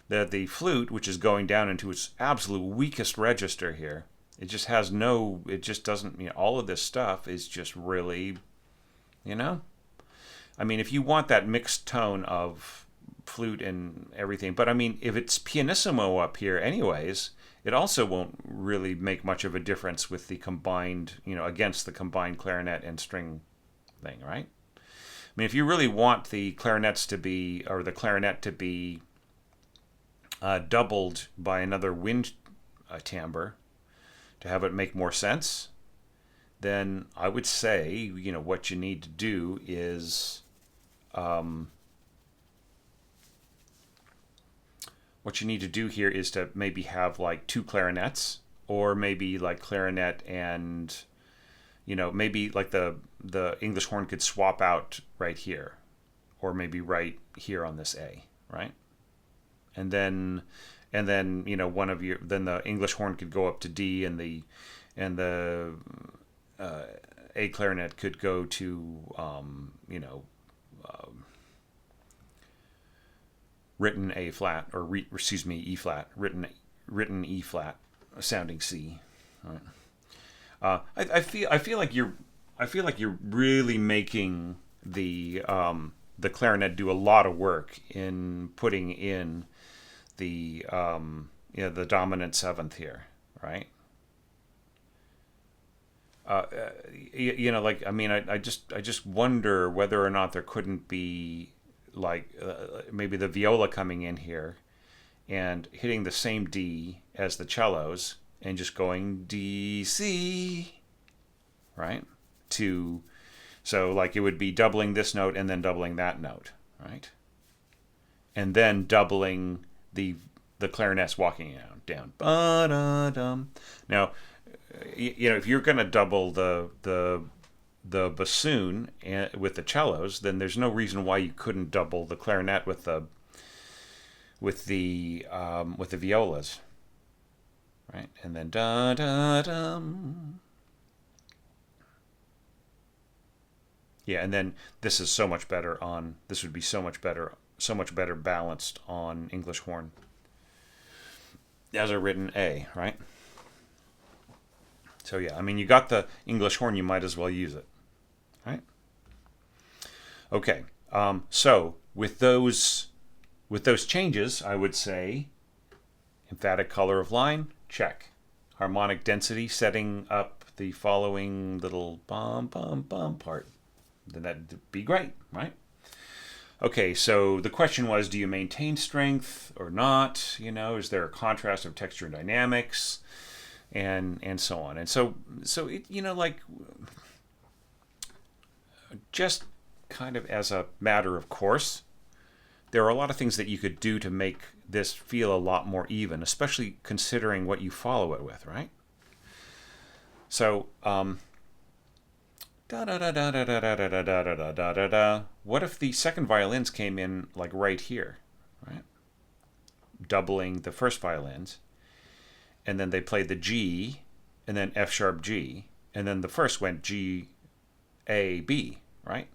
that the flute, which is going down into its absolute weakest register here, it just doesn't, all of this stuff is just really, I mean, if you want that mixed tone of flute and everything, but I mean, if it's pianissimo up here anyways, it also won't really make much of a difference with the combined, against the combined clarinet and string thing, right? I mean, if you really want the clarinets to be, or the clarinet to be doubled by another wind timbre to have it make more sense, then I would say, what you need to do is, what you need to do here is to maybe have two clarinets, or maybe clarinet and, maybe the English horn could swap out right here, or maybe right here on this A, right? And then then the English horn could go up to D, and the A clarinet could go to written A flat, or E flat, written E flat, sounding C. Right. I feel like you're really making the clarinet do a lot of work in putting in the the dominant seventh here, right? I just wonder whether or not there couldn't be maybe the viola coming in here and hitting the same D as the cellos and just going D, C, right? So it would be doubling this note and then doubling that note, right? And then doubling the clarinets walking down. Ba-da-dum. Now, if you're going to double the bassoon with the cellos, then there's no reason why you couldn't double the clarinet with the with the violas, right? And then da da dum. Yeah, and then this is so much better on. This would be so much better balanced on English horn as a written A, right? So yeah, I mean, you got the English horn, you might as well use it, right? Okay, so with those changes, I would say emphatic color of line, check. Harmonic density, setting up the following little bum bum bum part. Then that'd be great, right? Okay, so the question was, do you maintain strength or not? You know, is there a contrast of texture and dynamics, and so on. And so it, you know, like, just kind of as a matter of course, there are a lot of things that you could do to make this feel a lot more even, especially considering what you follow it with, right? So, da da da da da da da da da da da da da. What if the second violins came in like right here, right? Doubling the first violins, and then they played the G, and then F sharp G, and then the first went G, A, B, right?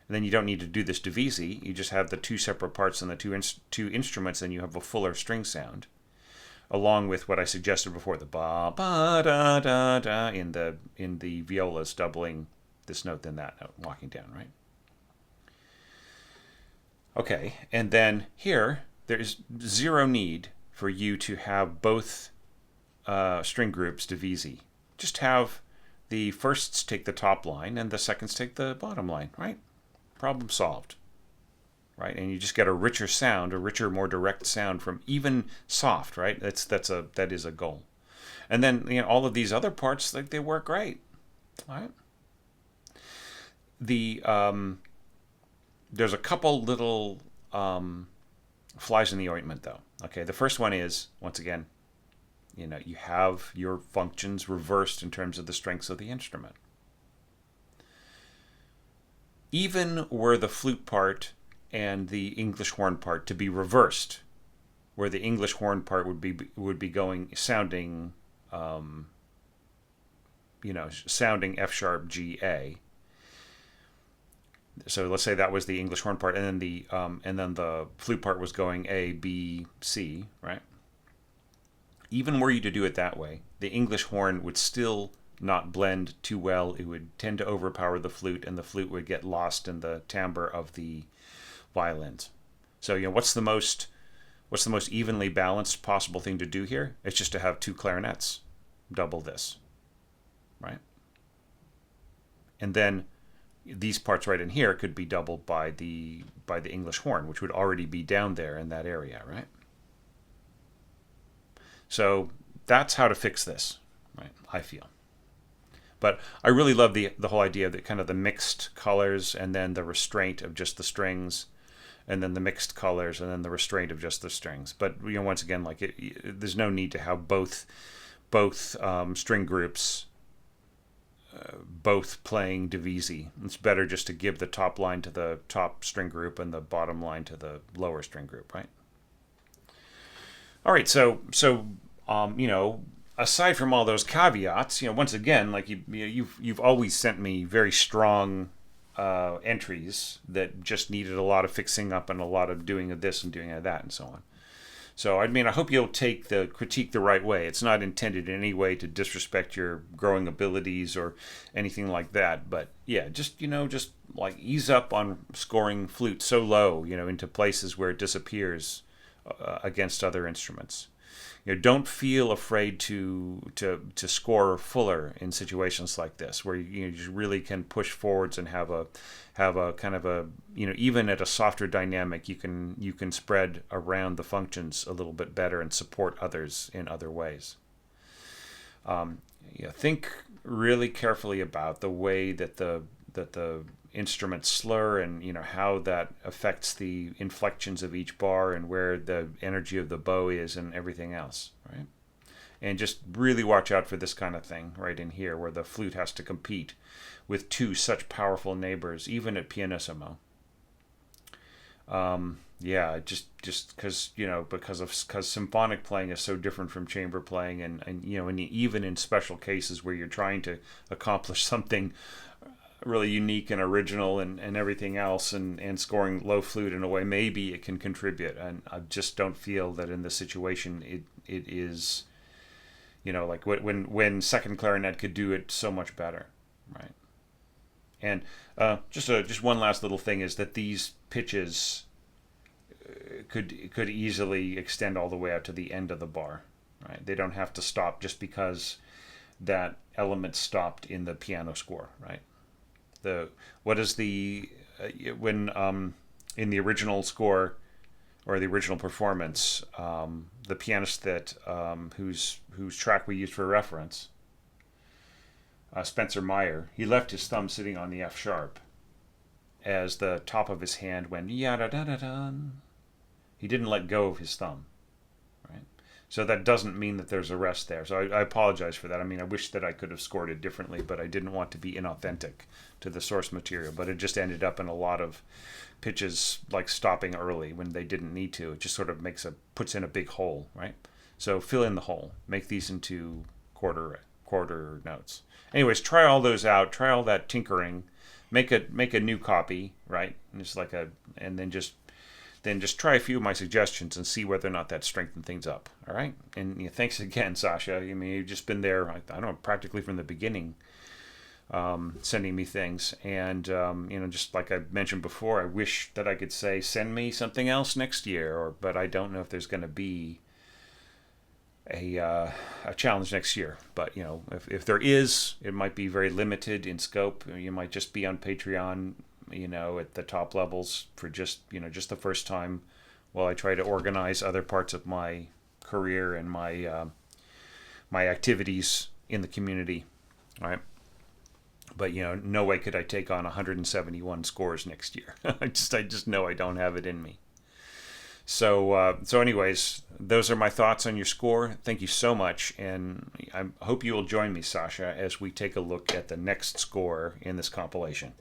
And then you don't need to do this divisi. You just have the two separate parts and the two instruments, and you have a fuller string sound, along with what I suggested before, the ba ba da da da in the violas, doubling this note then that note, walking down, right? Okay, and then here there's zero need for you to have both string groups divisi. Just have the firsts take the top line and the seconds take the bottom line, right? Problem solved, right? And you just get a richer sound, a richer, more direct sound from even soft, right? That is a goal. And then, you know, all of these other parts, like, they work great, right? There's a couple little flies in the ointment, though. Okay, the first one is, once again, you know, you have your functions reversed in terms of the strengths of the instrument. Even were the flute part and the English horn part to be reversed, where the English horn part would be going sounding, sounding F sharp G A. So let's say that was the English horn part, and then the flute part was going A, B, C, right? Even were you to do it that way, the English horn would still not blend too well. It would tend to overpower the flute, and the flute would get lost in the timbre of the violins. So, you know, what's the most evenly balanced possible thing to do here? It's just to have two clarinets, double this, right? And then these parts right in here could be doubled by the English horn, which would already be down there in that area, right? So that's how to fix this, right? I feel. But I really love the whole idea of the kind of the mixed colors, and then the restraint of just the strings, and then the mixed colors, and then the restraint of just the strings. But, you know, once again, like, there's no need to have both string groups both playing divisi. It's better just to give the top line to the top string group and the bottom line to the lower string group, right? All right, so aside from all those caveats, you know, once again, like, you've always sent me very strong entries that just needed a lot of fixing up and a lot of doing of this and doing of that and so on. So, I mean, I hope you'll take the critique the right way. It's not intended in any way to disrespect your growing abilities or anything like that. But yeah, just like, ease up on scoring flute so low, you know, into places where it disappears against other instruments. You know, don't feel afraid to score fuller in situations like this, where you really can push forwards and have a kind of a, you know, even at a softer dynamic, you can spread around the functions a little bit better and support others in other ways. Think really carefully about the way that the instruments slur, and, you know, how that affects the inflections of each bar and where the energy of the bow is and everything else, right? And just really watch out for this kind of thing right in here, where the flute has to compete with two such powerful neighbors, even at pianissimo. Yeah, just because because symphonic playing is so different from chamber playing, and even in special cases where you're trying to accomplish something really unique and original and everything else, and scoring low flute in a way, maybe it can contribute. And I just don't feel that in this situation it is, like when second clarinet could do it so much better, right? And just one last little thing is that these pitches could easily extend all the way out to the end of the bar, right? They don't have to stop just because that element stopped in the piano score, right? The what is the when in the original score or the original performance, the pianist that whose track we used for reference, Spencer Myer, he left his thumb sitting on the F sharp as the top of his hand went yada da da da. He didn't let go of his thumb, right? So that doesn't mean that there's a rest there. So I apologize for that. I mean, I wish that I could have scored it differently, but I didn't want to be inauthentic to the source material. But it just ended up in a lot of pitches like stopping early when they didn't need to. It just sort of puts in a big hole, right? So fill in the hole. Make these into quarter notes. Anyways, try all those out. Try all that tinkering. Make a new copy, right? And just and then just try a few of my suggestions and see whether or not that strengthens things up. All right. And thanks again, Sasha. I mean, you've just been there, I don't know, practically from the beginning, sending me things. And, just like I mentioned before, I wish that I could say, send me something else next year, but I don't know if there's going to be a challenge next year. But, if there is, it might be very limited in scope. You might just be on Patreon, at the top levels for just the first time, while I try to organize other parts of my career and my activities in the community. All right. But no way could I take on 171 scores next year. I just know I don't have it in me. So anyways, those are my thoughts on your score. Thank you so much, and I hope you will join me, Sasha, as we take a look at the next score in this compilation.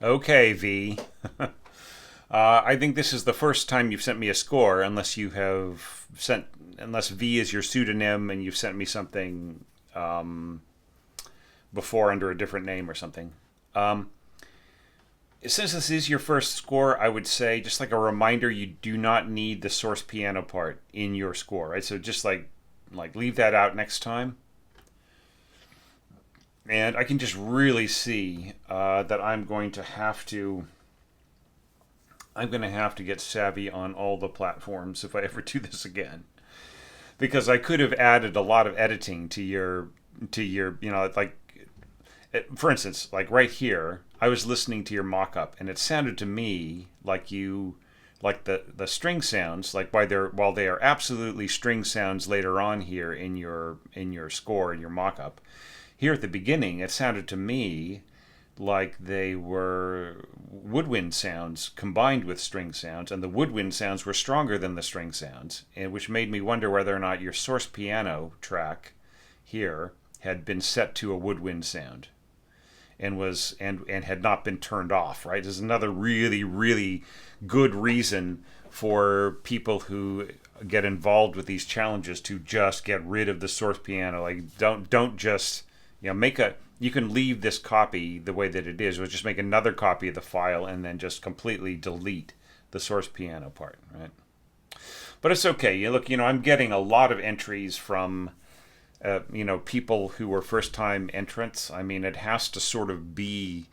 Okay, V. I think this is the first time you've sent me a score, unless V is your pseudonym and you've sent me something before under a different name or something. Since this is your first score, I would say, just like a reminder, you do not need the source piano part in your score, right? So just like leave that out next time. And I can just really see that I'm going to have to get savvy on all the platforms if I ever do this again, because I could have added a lot of editing to your like, for instance, like right here, I was listening to your mock-up, and it sounded to me like the string sounds, like while they are absolutely string sounds later on here in your score, in your mock-up. Here at the beginning, it sounded to me like they were woodwind sounds combined with string sounds, and the woodwind sounds were stronger than the string sounds, and which made me wonder whether or not your source piano track here had been set to a woodwind sound and had not been turned off, right? There's another really, really good reason for people who get involved with these challenges to just get rid of the source piano. Like, don't just you can leave this copy the way that it is, or just make another copy of the file and then just completely delete the source piano part, right? But it's okay. I'm getting a lot of entries from, people who were first-time entrants. I mean, it has to sort of be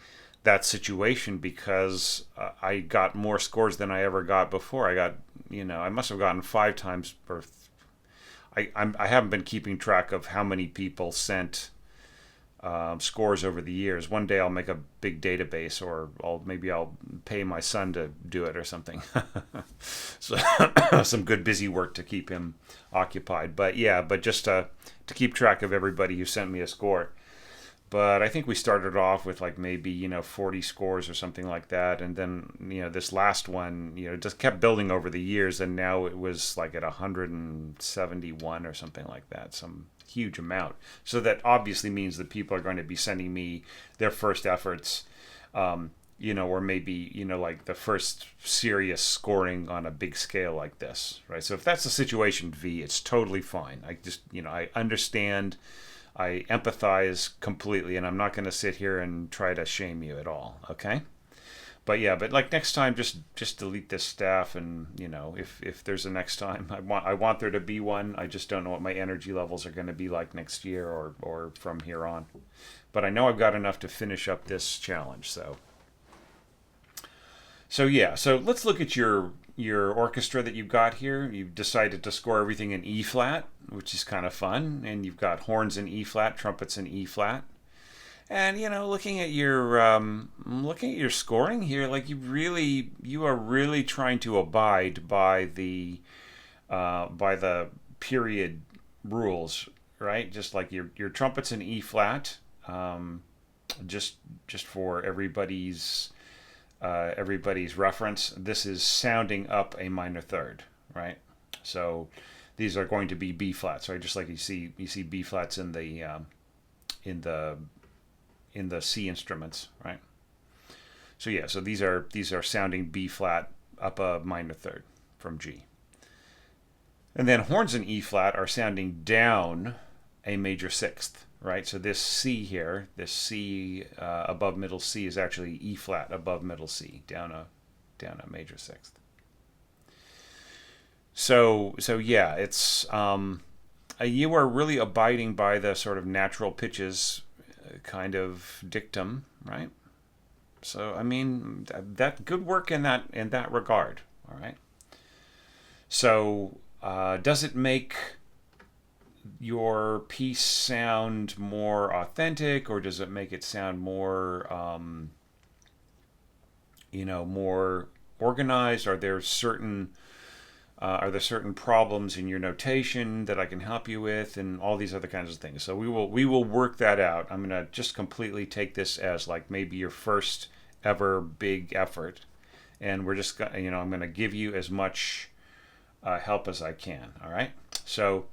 that situation because I got more scores than I ever got before. I got, I must have gotten 5 times, or I haven't been keeping track of how many people sent scores over the years. One day I'll make a big database, or maybe I'll pay my son to do it or something. So some good busy work to keep him occupied. But yeah, but just to keep track of everybody who sent me a score. But I think we started off with like maybe 40 scores or something like that, and then this last one just kept building over the years, and now it was like at 171 or something like that, some huge amount. So that obviously means that people are going to be sending me their first efforts, or maybe like the first serious scoring on a big scale like this, right? So if that's the situation, V, it's totally fine. I just I understand. I empathize completely, and I'm not going to sit here and try to shame you at all, okay? But yeah, but like next time, just delete this staff, and if there's a next time, I want there to be one. I just don't know what my energy levels are going to be like next year or from here on. But I know I've got enough to finish up this challenge, so yeah, so let's look at your orchestra that you've got here. You've decided to score everything in E flat, which is kind of fun, and you've got horns in E flat, trumpets in E flat. And looking at your scoring here, like you are really trying to abide by the period rules, right? Just like your trumpets in E flat, just for everybody's reference, this is sounding up a minor third, right? So these are going to be B flats, right? Just like you see B flats in the C instruments, right? So yeah, so these are sounding B flat up a minor third from G. And then horns in E flat are sounding down a major sixth, right? So this C here, this C above middle C is actually E flat above middle C, down a major sixth. So yeah, it's you are really abiding by the sort of natural pitches kind of dictum, right? So I mean that good work in that regard, all right? So does it make your piece sound more authentic, or does it make it sound more more organized? Are there certain problems in your notation that I can help you with, and all these other kinds of things? So we will work that out. I'm going to just completely take this as like maybe your first ever big effort, and we're just I'm going to give you as much help as I can. All right. So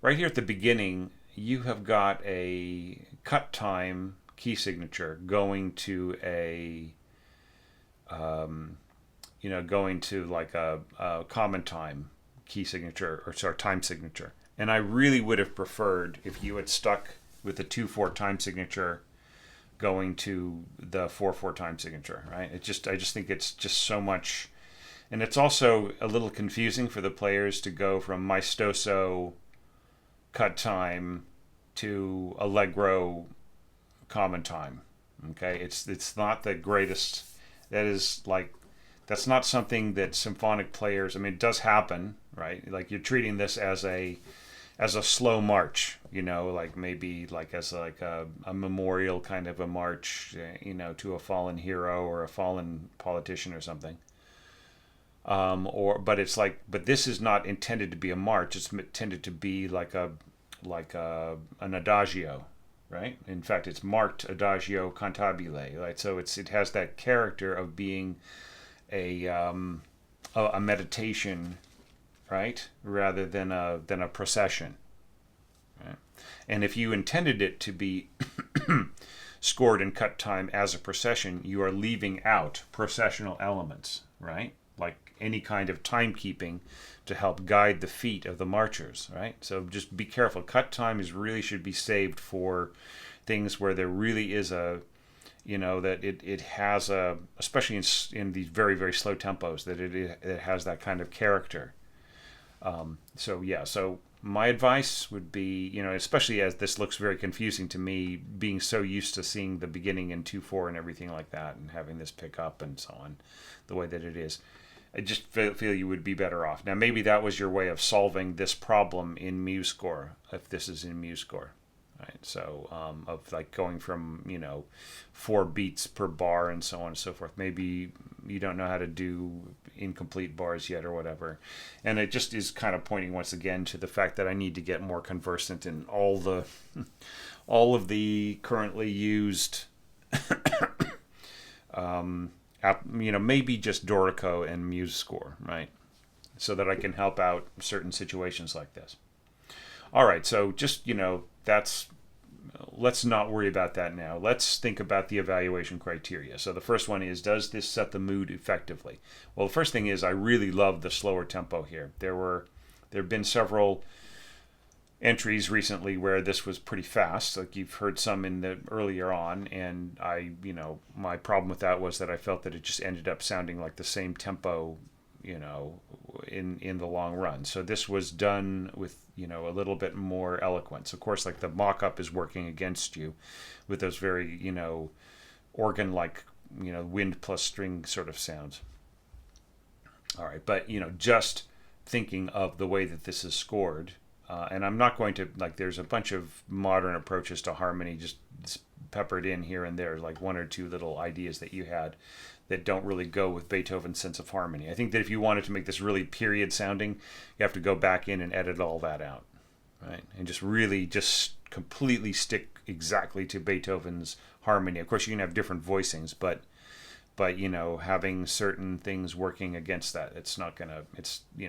right here at the beginning, you have got a cut time key signature going to going to like a common time key signature, or sorry, time signature. And I really would have preferred if you had stuck with the 2/4 time signature going to the 4/4 time signature, right? I just think it's just so much, and it's also a little confusing for the players to go from maestoso cut time to allegro common time. Okay, it's not the greatest. That's not something that symphonic players. I mean, it does happen, right? Like you're treating this as a slow march, like maybe like as like a memorial kind of a march, to a fallen hero or a fallen politician or something. But this is not intended to be a march. It's intended to be like an adagio, right? In fact, it's marked adagio cantabile, right? So it has that character of being a meditation, right, rather than a procession, right? And if you intended it to be scored in cut time as a procession, you are leaving out processional elements, right? Like any kind of timekeeping to help guide the feet of the marchers, right? So just be careful. Cut time really should be saved for things where there really is that it has especially in these very, very slow tempos, that it has that kind of character. So my advice would be, especially as this looks very confusing to me, being so used to seeing the beginning in 2/4 and everything like that, and having this pick up and so on, the way that it is. I just feel you would be better off. Now, maybe that was your way of solving this problem in MuseScore, if this is in MuseScore, right? So, of like going from, 4 beats per bar and so on and so forth. Maybe you don't know how to do incomplete bars yet or whatever. And it just is kind of pointing once again to the fact that I need to get more conversant in all of the currently used maybe just Dorico and MuseScore, right? So that I can help out certain situations like this. All right, so just, let's not worry about that now. Let's think about the evaluation criteria. So the first one is, does this set the mood effectively? Well, the first thing is, I really love the slower tempo here. There have been several entries recently where this was pretty fast, like you've heard some in the earlier on, and my problem with that was that I felt that it just ended up sounding like the same tempo, in the long run. So this was done with a little bit more eloquence. Of course, like the mock-up is working against you with those very organ-like wind plus string sort of sounds. All right, but just thinking of the way that this is scored. And I'm not going to, there's a bunch of modern approaches to harmony just peppered in here and there, like 1 or 2 little ideas that you had that don't really go with Beethoven's sense of harmony. I think that if you wanted to make this really period sounding, you have to go back in and edit all that out, right? And just really just completely stick exactly to Beethoven's harmony. Of course, you can have different voicings, but having certain things working against that, it's not gonna,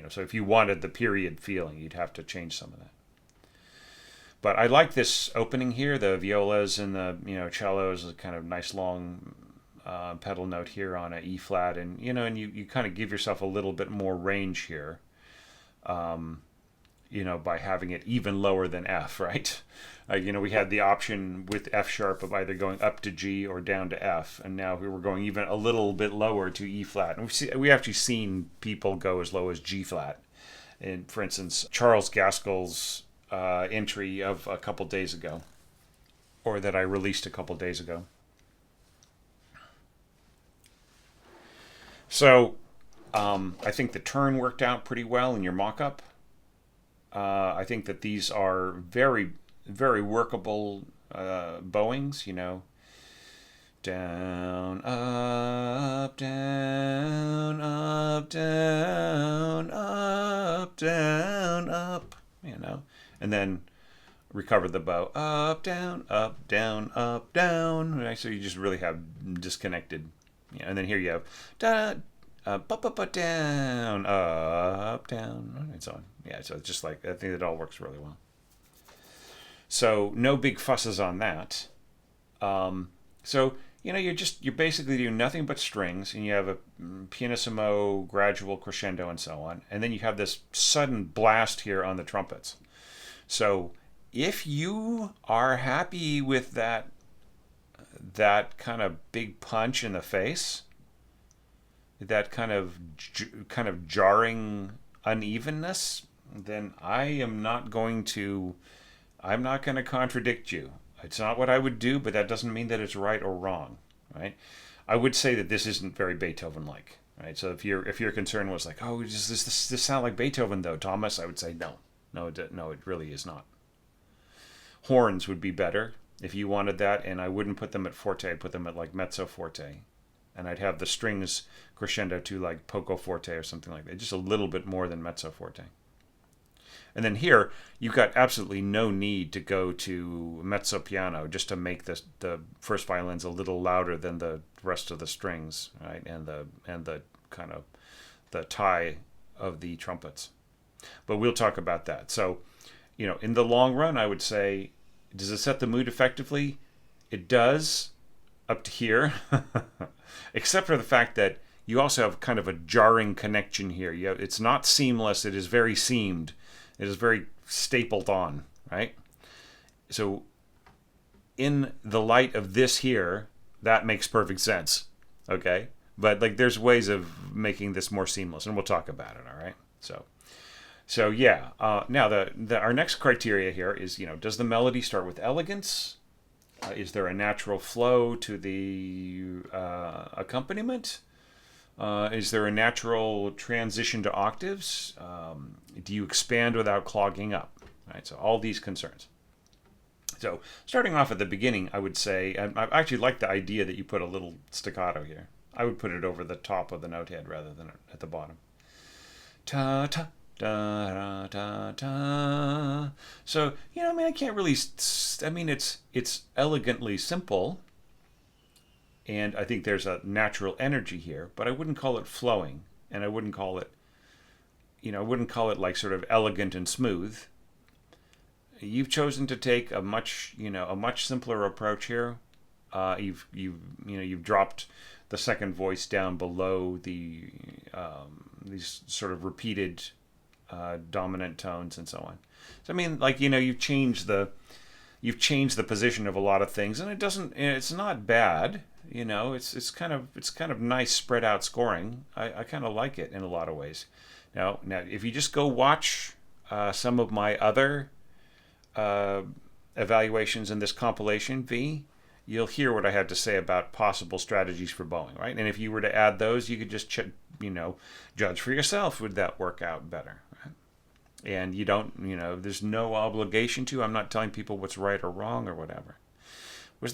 so if you wanted the period feeling, you'd have to change some of that. But I like this opening here, the violas and the, cellos, a kind of nice long pedal note here on a E flat, and, and you kind of give yourself a little bit more range here, by having it even lower than F, right? We had the option with F sharp of either going up to G or down to F, and now we were going even a little bit lower to E flat. And we've actually seen people go as low as G flat. And for instance, Charles Gaskell's entry of a couple days ago, or that I released a couple days ago. So I think the turn worked out pretty well in your mock-up. I think that these are very, very workable bowings, down, up, down, up, down, up, down, up, and then recover the bow, up, down, up, down, up, down, right? So you just really have disconnected, and then here you have down, up, down, up, down, and so on. Yeah, so it's just I think it all works really well. So no big fusses on that. So you're basically doing nothing but strings, and you have a pianissimo, gradual crescendo, and so on, and then you have this sudden blast here on the trumpets. So if you are happy with that kind of big punch in the face, that kind of jarring unevenness, then I'm not going to contradict you. It's not what I would do, but that doesn't mean that it's right or wrong, right? I would say that this isn't very Beethoven-like, right? So if your concern was like, oh, does this sound like Beethoven though, Thomas? I would say no, it really is not. Horns would be better if you wanted that, and I wouldn't put them at forte. I'd put them at mezzo forte, and I'd have the strings crescendo to poco forte or something like that, just a little bit more than mezzo forte. And then here, you've got absolutely no need to go to mezzo piano just to make the first violins a little louder than the rest of the strings, right? And the kind of the tie of the trumpets. But we'll talk about that. So, in the long run, I would say, does it set the mood effectively? It does, up to here, except for the fact that you also have kind of a jarring connection here. It's not seamless. It is very seamed. It is very stapled on, right? So in the light of this here, that makes perfect sense, okay? But there's ways of making this more seamless, and we'll talk about it, all right? So yeah, now our next criteria here is, does the melody start with elegance? Is there a natural flow to the accompaniment? Is there a natural transition to octaves? Do you expand without clogging up? Right. So all these concerns. So starting off at the beginning, I would say I actually like the idea that you put a little staccato here. I would put it over the top of the note head rather than at the bottom. Ta ta da da da da. So I can't really. It's elegantly simple, and I think there's a natural energy here, but I wouldn't call it flowing, and I wouldn't call it, like sort of elegant and smooth. You've chosen to take a much simpler approach here. You've dropped the second voice down below these sort of repeated dominant tones and so on. So you've changed the position of a lot of things, and it's not bad. It's kind of nice spread out scoring. I kind of like it in a lot of ways. Now if you just go watch some of my other evaluations in this compilation, V, you'll hear what I have to say about possible strategies for bowing, right? And if you were to add those, you could just judge for yourself. Would that work out better? Right? And you don't, there's no obligation to. I'm not telling people what's right or wrong or whatever. Did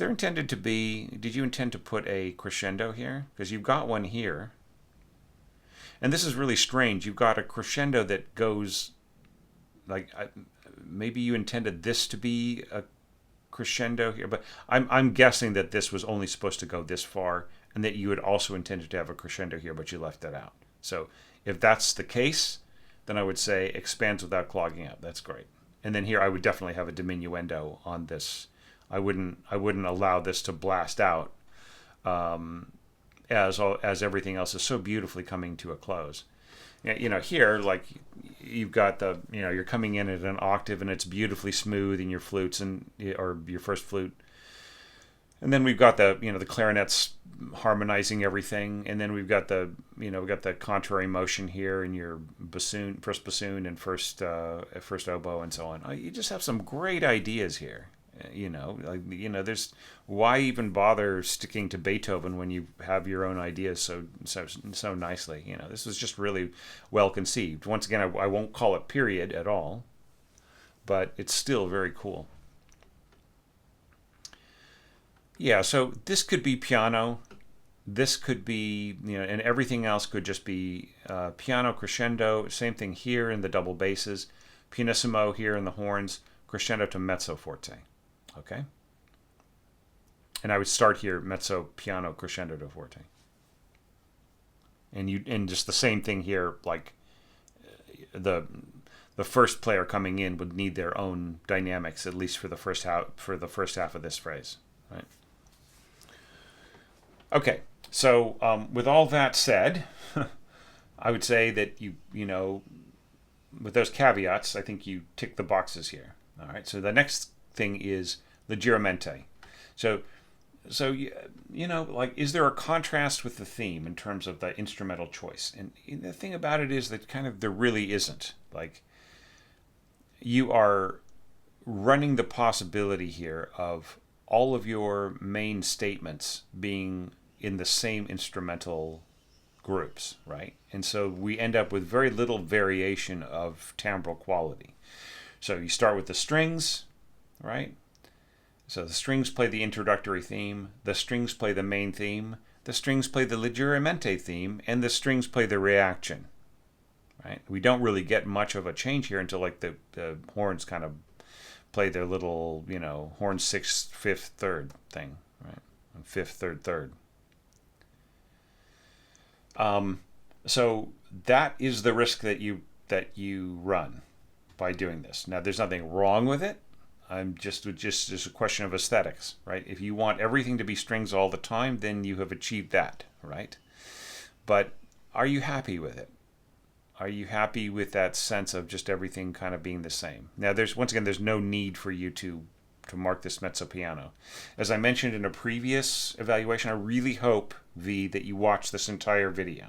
you intend to put a crescendo here? Because you've got one here. And this is really strange. You've got a crescendo that goes maybe you intended this to be a crescendo here, but I'm guessing that this was only supposed to go this far, and that you had also intended to have a crescendo here, but you left it out. So if that's the case, then I would say expands without clogging up. That's great. And then here I would definitely have a diminuendo on this. I wouldn't allow this to blast out, as everything else is so beautifully coming to a close. Here, like, you've got you're coming in at an octave and it's beautifully smooth in your flutes or your first flute. And then we've got the clarinets harmonizing everything. And then we've got the contrary motion here in your first bassoon and first oboe and so on. You just have some great ideas here. There's, why even bother sticking to Beethoven when you have your own ideas so nicely? This was just really well conceived. Once again, I won't call it period at all, but it's still very cool. Yeah, so this could be piano. This could be, and everything else could just be piano, crescendo. Same thing here in the double basses, pianissimo here in the horns, crescendo to mezzo forte. Okay, and I would start here mezzo, piano, crescendo to forte, and just the same thing here. Like the first player coming in would need their own dynamics, at least for the first half of this phrase, right? Okay, so with all that said, I would say that with those caveats, I think you tick the boxes here. All right, so the next thing is leggermente. So is there a contrast with the theme in terms of the instrumental choice? And the thing about it is that kind of there really isn't. Like, you are running the possibility here of all of your main statements being in the same instrumental groups, right? And so we end up with very little variation of timbral quality. So you start with the strings, right? So the strings play the introductory theme, the strings play the main theme, the strings play the leggermente theme, and the strings play the reaction, right? We don't really get much of a change here until like the horns kind of play their little, horn sixth, fifth, third thing, right? Fifth, third, third. So that is the risk that you run by doing this. Now, there's nothing wrong with it. I'm just a question of aesthetics, right? If you want everything to be strings all the time, then you have achieved that, right? But are you happy with it? Are you happy with that sense of just everything kind of being the same? Now, there's no need for you to mark this mezzo piano. As I mentioned in a previous evaluation, I really hope, V, that you watch this entire video.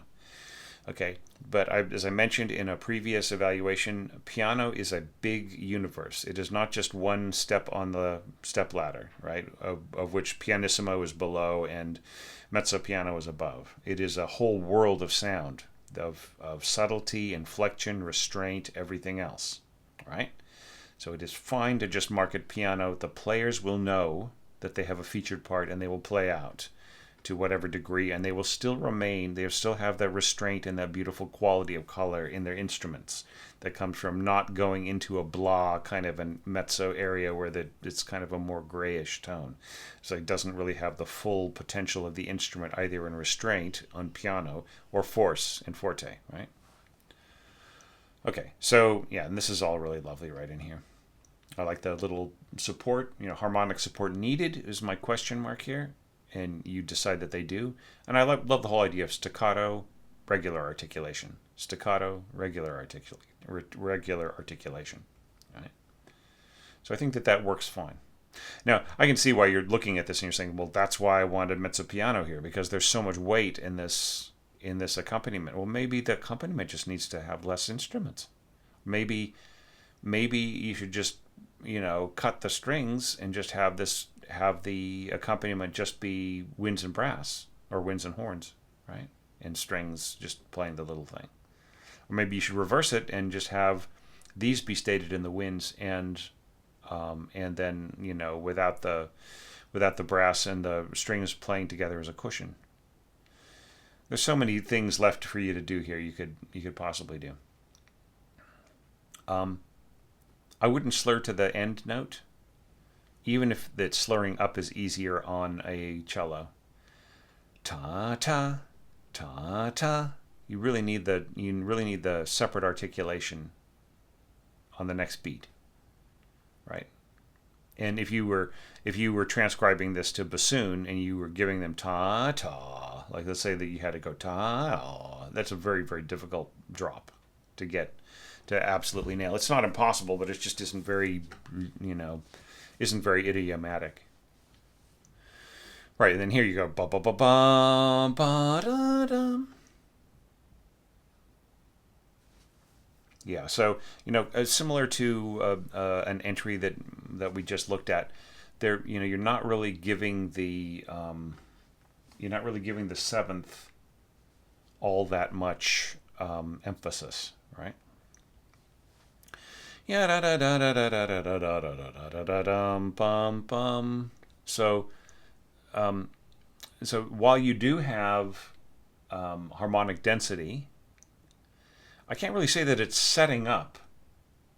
Okay, but as I mentioned in a previous evaluation, piano is a big universe. It is not just one step on the step ladder, right? Of which pianissimo is below and mezzo piano is above. It is a whole world of sound, of subtlety, inflection, restraint, everything else, right? So it is fine to just market piano. The players will know that they have a featured part and they will play out to whatever degree, and they will still remain, they still have that restraint and that beautiful quality of color in their instruments that comes from not going into a blah kind of a mezzo area where it's kind of a more grayish tone. So it doesn't really have the full potential of the instrument either in restraint on piano or force in forte, right? Okay, so yeah, and this is all really lovely right in here. I like the little support, harmonic support needed is my question mark here, and you decide that they do. And I love the whole idea of staccato, regular articulation. Staccato, regular articulation. Right? So I think that works fine. Now, I can see why you're looking at this and you're saying, well, that's why I wanted mezzo piano here, because there's so much weight in this accompaniment. Well, maybe the accompaniment just needs to have less instruments. Maybe you should just, cut the strings and just have the accompaniment just be winds and brass or winds and horns, right? And strings just playing the little thing. Or maybe you should reverse it and just have these be stated in the winds and then without the brass and the strings playing together as a cushion. There's so many things left for you to do here. You could possibly do. I wouldn't slur to the end note, even if that slurring up is easier on a cello. Ta ta ta ta. You really need the separate articulation on the next beat, right? And if you were transcribing this to bassoon and you were giving them ta ta, like let's say that you had to go ta, that's a very, very difficult drop to get to absolutely nail. It's not impossible, but it just isn't very idiomatic. Right, and then here you go ba ba ba ba ba da dum. Yeah, so similar to an entry that we just looked at, there you're not really giving the seventh all that much emphasis, right? Yeah, da da da da da da da da da da da da dum bum bum. So while you do have harmonic density, I can't really say that it's setting up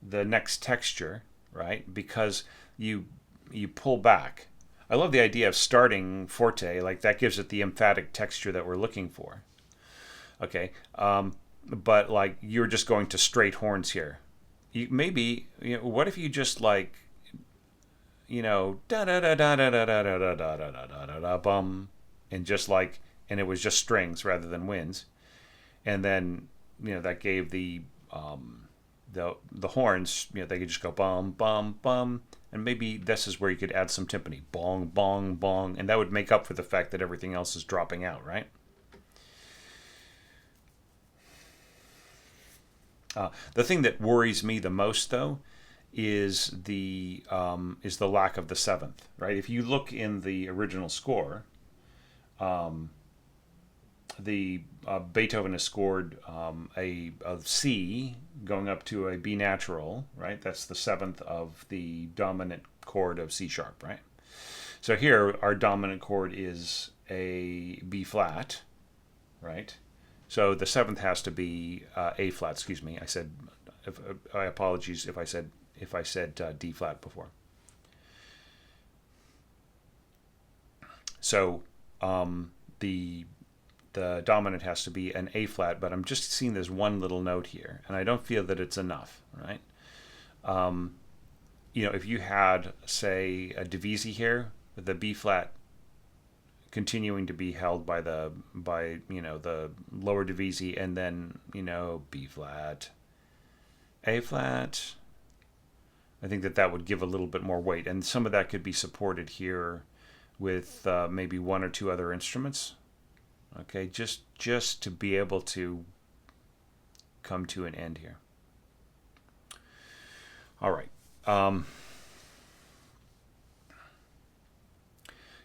the next texture, right? Because you pull back. I love the idea of starting forte, like that gives it the emphatic texture that we're looking for. Okay, but like you're just going to straight horns here. What if you just like, da da da da da da da da da da da da da da bum, and just like, and it was just strings rather than winds, and then that gave the horns, they could just go bum bum bum, and maybe this is where you could add some timpani, bong bong bong, and that would make up for the fact that everything else is dropping out, right? The thing that worries me the most, though, is the lack of the seventh. Right? If you look in the original score, the Beethoven has scored a C going up to a B natural. Right? That's the seventh of the dominant chord of C sharp. Right? So here, our dominant chord is a B flat. Right? So the seventh has to be A flat. Excuse me. I apologies if I said D flat before. So the dominant has to be an A flat, but I'm just seeing this one little note here, and I don't feel that it's enough. Right? If you had, say, a divisi here with the B flat continuing to be held by the lower divisi, and then B flat, A flat, I think that would give a little bit more weight, and some of that could be supported here with maybe one or two other instruments. Okay, just to be able to come to an end here. All right.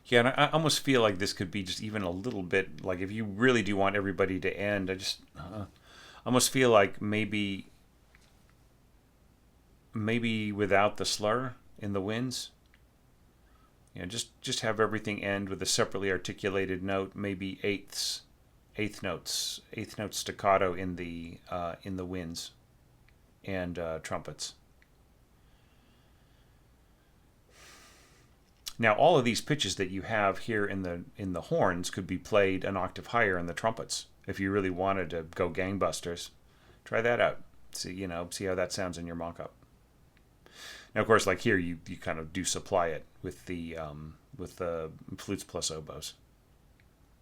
Yeah, and I almost feel like this could be just even a little bit, like if you really do want everybody to end, I just almost feel like maybe without the slur in the winds. Just have everything end with a separately articulated note, maybe eighth notes staccato in the winds and trumpets. Now, all of these pitches that you have here in the horns could be played an octave higher in the trumpets if you really wanted to go gangbusters. Try that out. See how that sounds in your mock-up. Now, of course, like here, you kind of do supply it with the flutes plus oboes,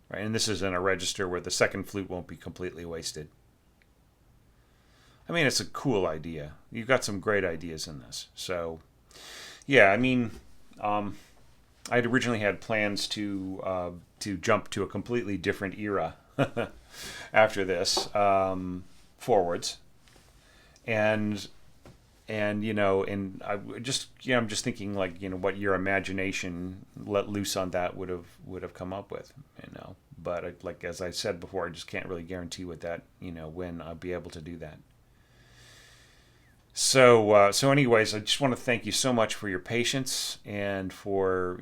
right? And this is in a register where the second flute won't be completely wasted. I mean, it's a cool idea. You've got some great ideas in this. So, yeah, I mean, I'd originally had plans to jump to a completely different era after this, forwards, and I'm just thinking like what your imagination let loose on that would have come up with, But like as I said before, I just can't really guarantee what that when I'll be able to do that. So anyways, I just want to thank you so much for your patience and for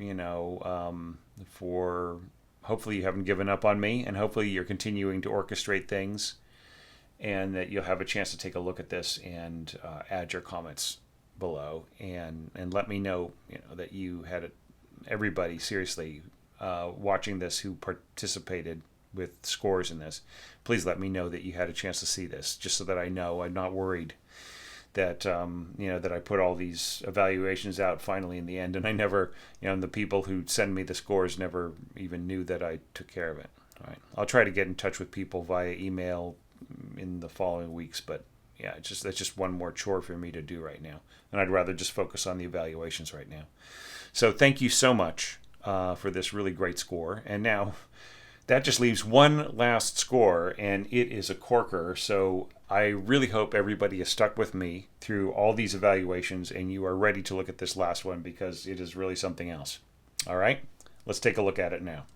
hopefully you haven't given up on me, and hopefully you're continuing to orchestrate things, and that you'll have a chance to take a look at this and add your comments below, and let me know that you had it. Everybody seriously watching this who participated with scores in this, please let me know that you had a chance to see this, just so that I know I'm not worried that that I put all these evaluations out finally in the end, and I never, the people who send me the scores never even knew that I took care of it. All right, I'll try to get in touch with people via email in the following weeks, but yeah, that's just one more chore for me to do right now, and I'd rather just focus on the evaluations right now. So thank you so much for this really great score, and now that just leaves one last score, and it is a corker. So I really hope everybody has stuck with me through all these evaluations, and you are ready to look at this last one, because it is really something else. All right, let's take a look at it now.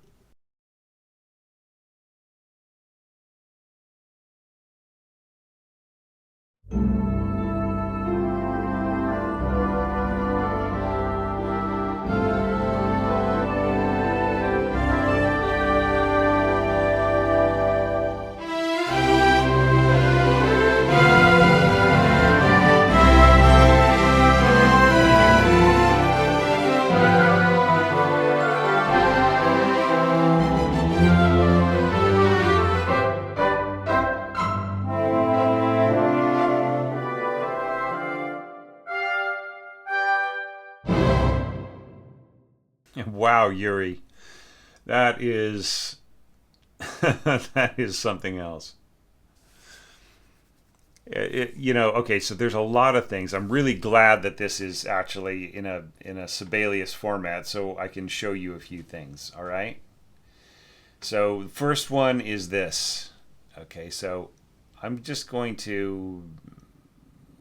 Wow, Yuri, that is that is something else. Okay, so there's a lot of things. I'm really glad that this is actually in a Sibelius format, so I can show you a few things. All right. So the first one is this. Okay, so I'm just going to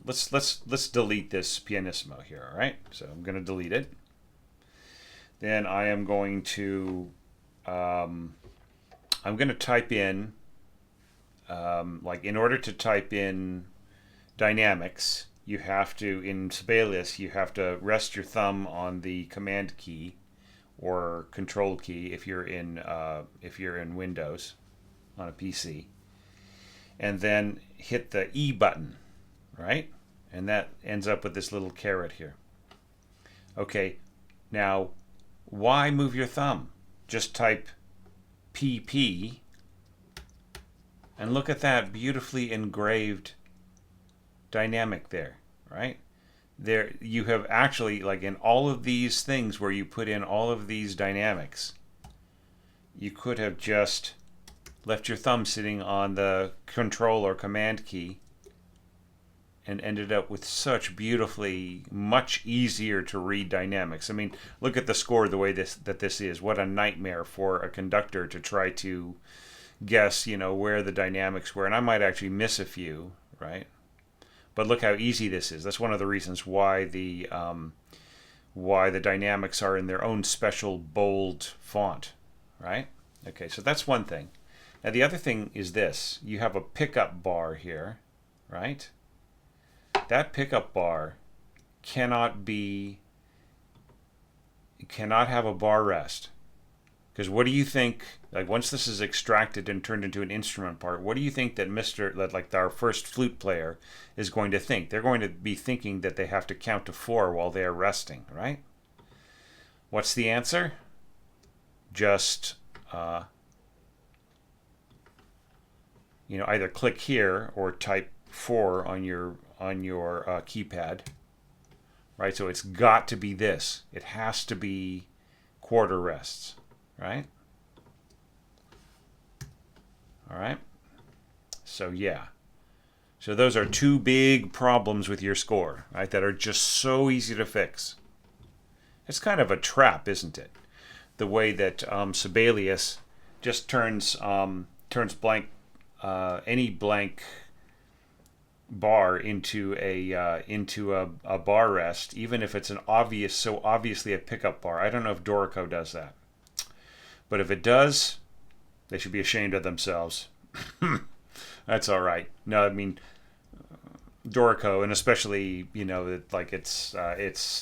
let's delete this pianissimo here. All right. So I'm going to delete it. Then I am going to type in like in order to type in dynamics, you have to, in Sibelius, you have to rest your thumb on the command key or control key if you're in Windows on a PC, and then hit the E button, right? And that ends up with this little caret here. Okay, now why move your thumb? Just type PP, and look at that beautifully engraved dynamic there, right? There you have actually, like in all of these things where you put in all of these dynamics, you could have just left your thumb sitting on the control or command key and ended up with such beautifully much easier to read dynamics. I mean, look at the score the way this is. What a nightmare for a conductor to try to guess, where the dynamics were, and I might actually miss a few, right? But look how easy this is. That's one of the reasons why the dynamics are in their own special bold font, right? Okay, so that's one thing. Now the other thing is this. You have a pickup bar here, right? That pickup bar cannot have a bar rest. Because what do you think, like once this is extracted and turned into an instrument part, what do you think that like our first flute player is going to think? They're going to be thinking that they have to count to 4 while they are resting, right? What's the answer? Just, either click here or type 4 on your keypad, right? So it's got to be this. It has to be quarter rests. Right? All right. So yeah. So those are 2 big problems with your score, right? That are just so easy to fix. It's kind of a trap, isn't it? The way that Sibelius just turns blank any blank bar into a bar rest, even if it's so obviously a pickup bar. I don't know if Dorico does that. But if it does, they should be ashamed of themselves. That's all right. No, I mean, Dorico, and especially, like its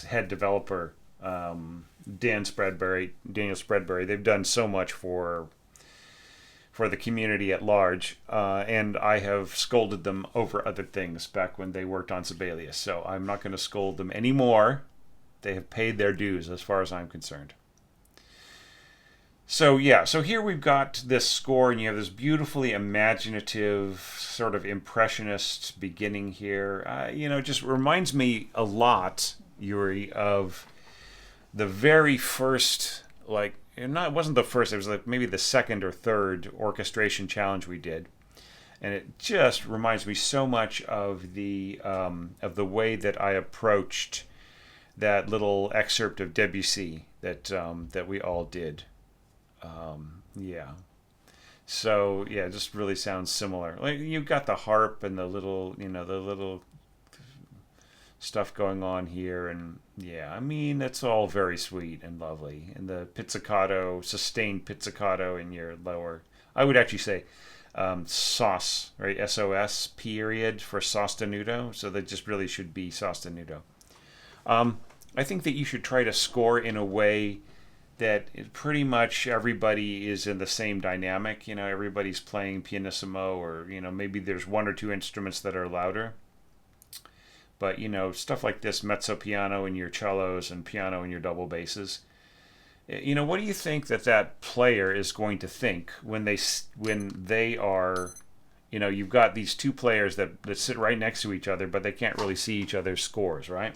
head developer, Daniel Spreadbury, they've done so much for the community at large, and I have scolded them over other things back when they worked on Sibelius. So I'm not going to scold them anymore. They have paid their dues as far as I'm concerned. So yeah, so here we've got this score, and you have this beautifully imaginative, sort of impressionist beginning here. Just reminds me a lot, Yuri, of the very first, it wasn't the first, it was like maybe the second or third orchestration challenge we did. And it just reminds me so much of the way that I approached that little excerpt of Debussy that we all did. Yeah. So yeah, it just really sounds similar. Like you've got the harp and the little stuff going on here, and yeah, I mean it's all very sweet and lovely. And the pizzicato, sustained pizzicato in your lower. I would actually say sos, right? SOS period for sostenuto. So that just really should be sostenuto. I think that you should try to score in a way that pretty much everybody is in the same dynamic. Everybody's playing pianissimo, or maybe there's 1 or 2 instruments that are louder. But stuff like this, mezzo piano in your cellos and piano in your double basses. What do you think that player is going to think when they are, you've got these 2 players that sit right next to each other, but they can't really see each other's scores, right?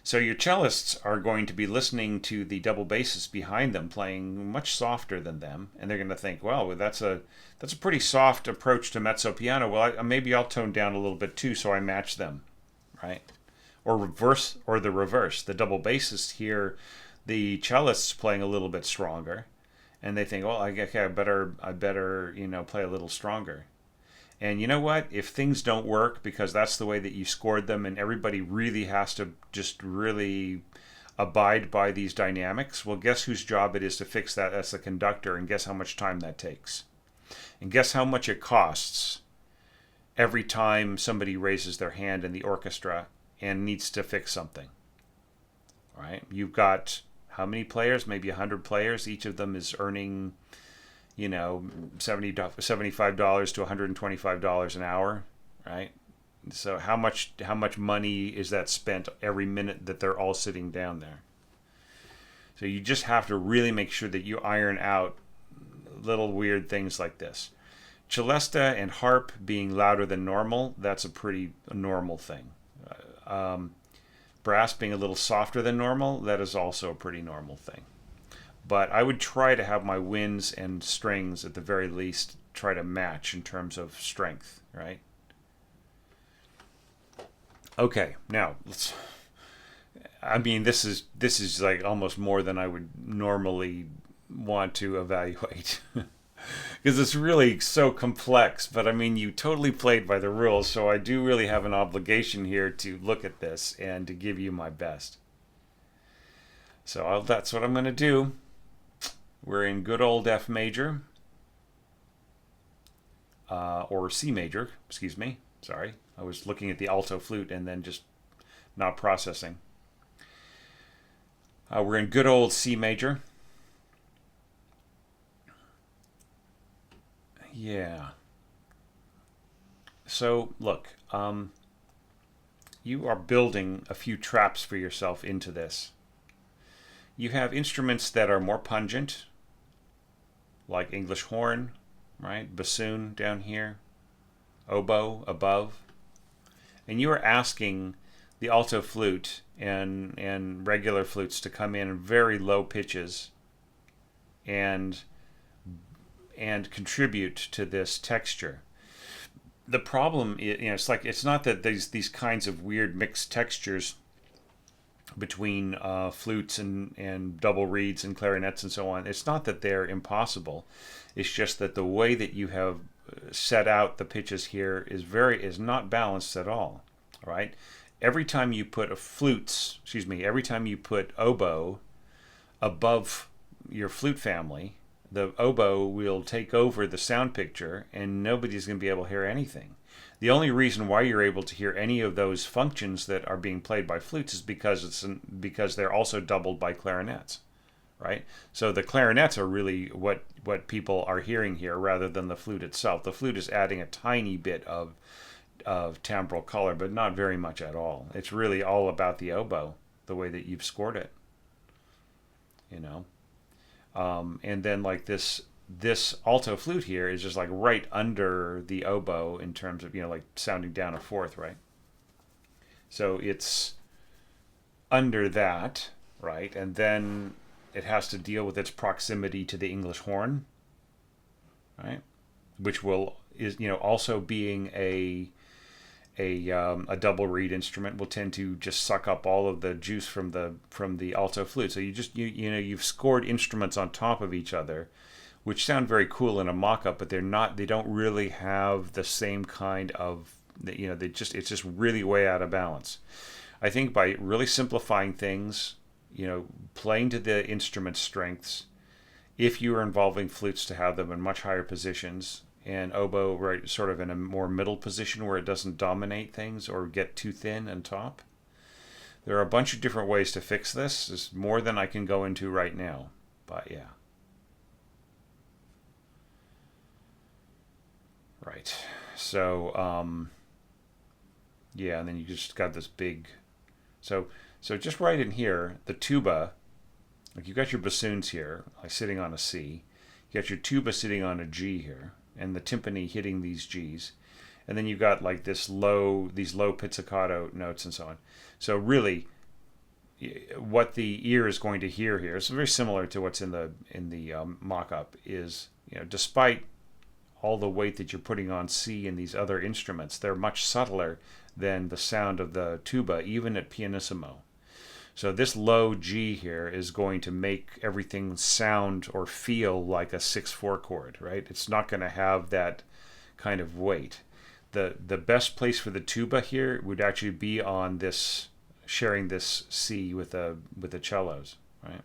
So your cellists are going to be listening to the double basses behind them playing much softer than them, and they're going to think, well, that's a pretty soft approach to mezzo piano. Well, maybe I'll tone down a little bit too, so I match them, right? Or the reverse. The double bassists hear the cellists playing a little bit stronger, and they think, well, I better play a little stronger. And you know what? If things don't work because that's the way that you scored them, and everybody really has to just really abide by these dynamics, well, guess whose job it is to fix that as the conductor, and guess how much time that takes. And guess how much it costs every time somebody raises their hand in the orchestra and needs to fix something. All right? You've got how many players? Maybe 100 players. Each of them is earning $75 to $125 an hour, right? So how much money is that spent every minute that they're all sitting down there? So you just have to really make sure that you iron out little weird things like this. Celesta and harp being louder than normal, that's a pretty normal thing. Brass being a little softer than normal, that is also a pretty normal thing. But I would try to have my winds and strings, at the very least, try to match in terms of strength, right? Okay, now let's. I mean, this is like almost more than I would normally want to evaluate. because it's really so complex. But I mean, you totally played by the rules, so I do really have an obligation here to look at this and to give you my best. So that's what I'm going to do. We're in good old F major, or C major, excuse me. Sorry, I was looking at the alto flute and then just not processing. We're in good old C major. Yeah. So, look, you are building a few traps for yourself into this. You have instruments that are more pungent, like English horn, right? Bassoon down here, oboe above. And you are asking the alto flute and regular flutes to come in very low pitches and contribute to this texture. The problem is, it's like, it's not that these kinds of weird mixed textures between flutes and double reeds and clarinets and so on. It's not that they're impossible. It's just that the way that you have set out the pitches here is not balanced at all. Right? Every time you put every time you put oboe above your flute family, the oboe will take over the sound picture and nobody's going to be able to hear anything. The only reason why you're able to hear any of those functions that are being played by flutes is because they're also doubled by clarinets, right? So the clarinets are really what people are hearing here rather than the flute itself. The flute is adding a tiny bit of timbral color, but not very much at all. It's really all about the oboe, the way that you've scored it, you know. And then like this alto flute here is just like right under the oboe in terms of, like sounding down a fourth, right? So it's under that, right? And then it has to deal with its proximity to the English horn, right? Which also being a double reed instrument will tend to just suck up all of the juice from the alto flute. So you've scored instruments on top of each other, which sound very cool in a mock-up, but they don't really have the same kind of, it's just really way out of balance. I think by really simplifying things, playing to the instrument strengths, if you are involving flutes to have them in much higher positions, and oboe right sort of in a more middle position where it doesn't dominate things or get too thin on top. There are a bunch of different ways to fix this. There's more than I can go into right now, but yeah. Right. So, yeah, and then you just got this big... So just right in here, the tuba, like you got your bassoons here, like sitting on a C. You got your tuba sitting on a G here, and the timpani hitting these Gs, and then you've got like these low pizzicato notes and so on. So really, what the ear is going to hear here is very similar to what's in the mock-up. Is despite all the weight that you're putting on C and these other instruments, they're much subtler than the sound of the tuba, even at pianissimo. So this low G here is going to make everything sound or feel like a 6/4 chord, right? It's not going to have that kind of weight. The best place for the tuba here would actually be on this, sharing this C with the cellos, right?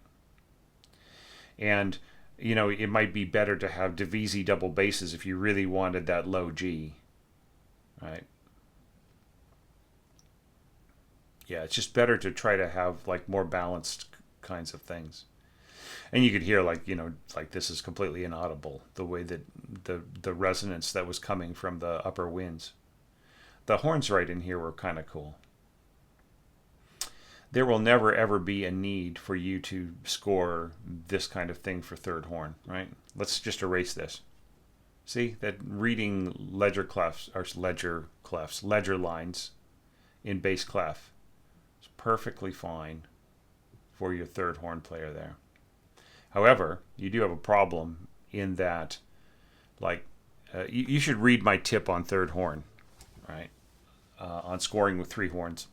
And it might be better to have divisi double basses if you really wanted that low G, right? Yeah, it's just better to try to have like more balanced kinds of things. And you could hear like this is completely inaudible, the way that the resonance that was coming from the upper winds. The horns right in here were kind of cool. There will never ever be a need for you to score this kind of thing for third horn, right? Let's just erase this. See that reading ledger lines in bass clef. Perfectly fine for your third horn player there. However, you do have a problem in that, like, you should read my tip on third horn, right? On scoring with three horns.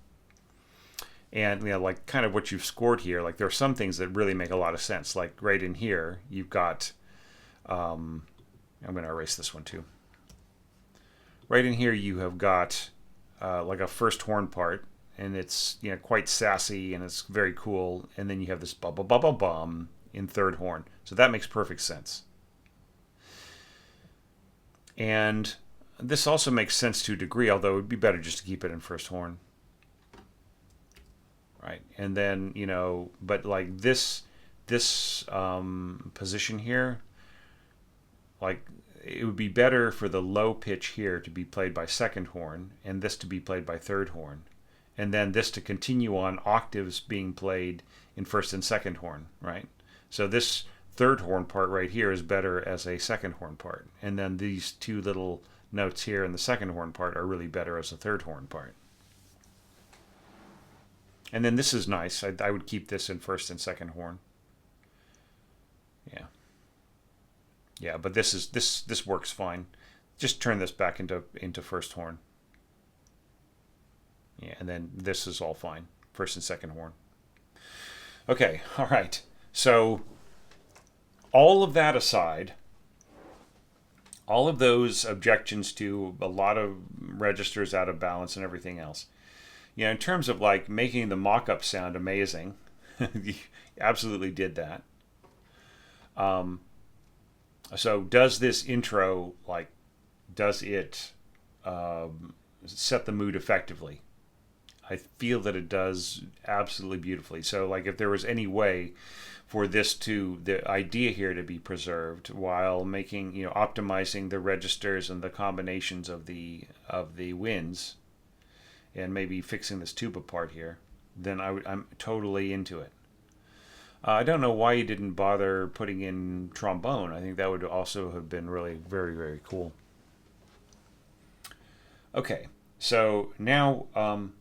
And, like, kind of what you've scored here, like, there are some things that really make a lot of sense. Like, right in here, you've got I'm going to erase this one too. Right in here you have got like a first horn part, and it's quite sassy and it's very cool. And then you have this ba ba ba ba bum in third horn, so that makes perfect sense. And this also makes sense to a degree, although it would be better just to keep it in first horn, right? And then but like this position here, like it would be better for the low pitch here to be played by second horn and this to be played by third horn, and then this to continue on octaves being played in first and second horn, right? So this third horn part right here is better as a second horn part, and then these two little notes here in the second horn part are really better as a third horn part. And then this is nice. I would keep this in first and second horn. Yeah. Yeah, but this works fine. Just turn this back into first horn. Yeah, and then this is all fine. First and second horn. Okay, all right. So all of that aside, all of those objections to a lot of registers out of balance and everything else, in terms of like making the mock-up sound amazing, you absolutely did that. So does this intro, does it set the mood effectively? I feel that it does absolutely beautifully. So like if there was any way for the idea here to be preserved while making, optimizing the registers and the combinations of the winds, and maybe fixing this tuba part here, then I'm totally into it. I don't know why you didn't bother putting in trombone. I think that would also have been really very, very cool. Okay, so now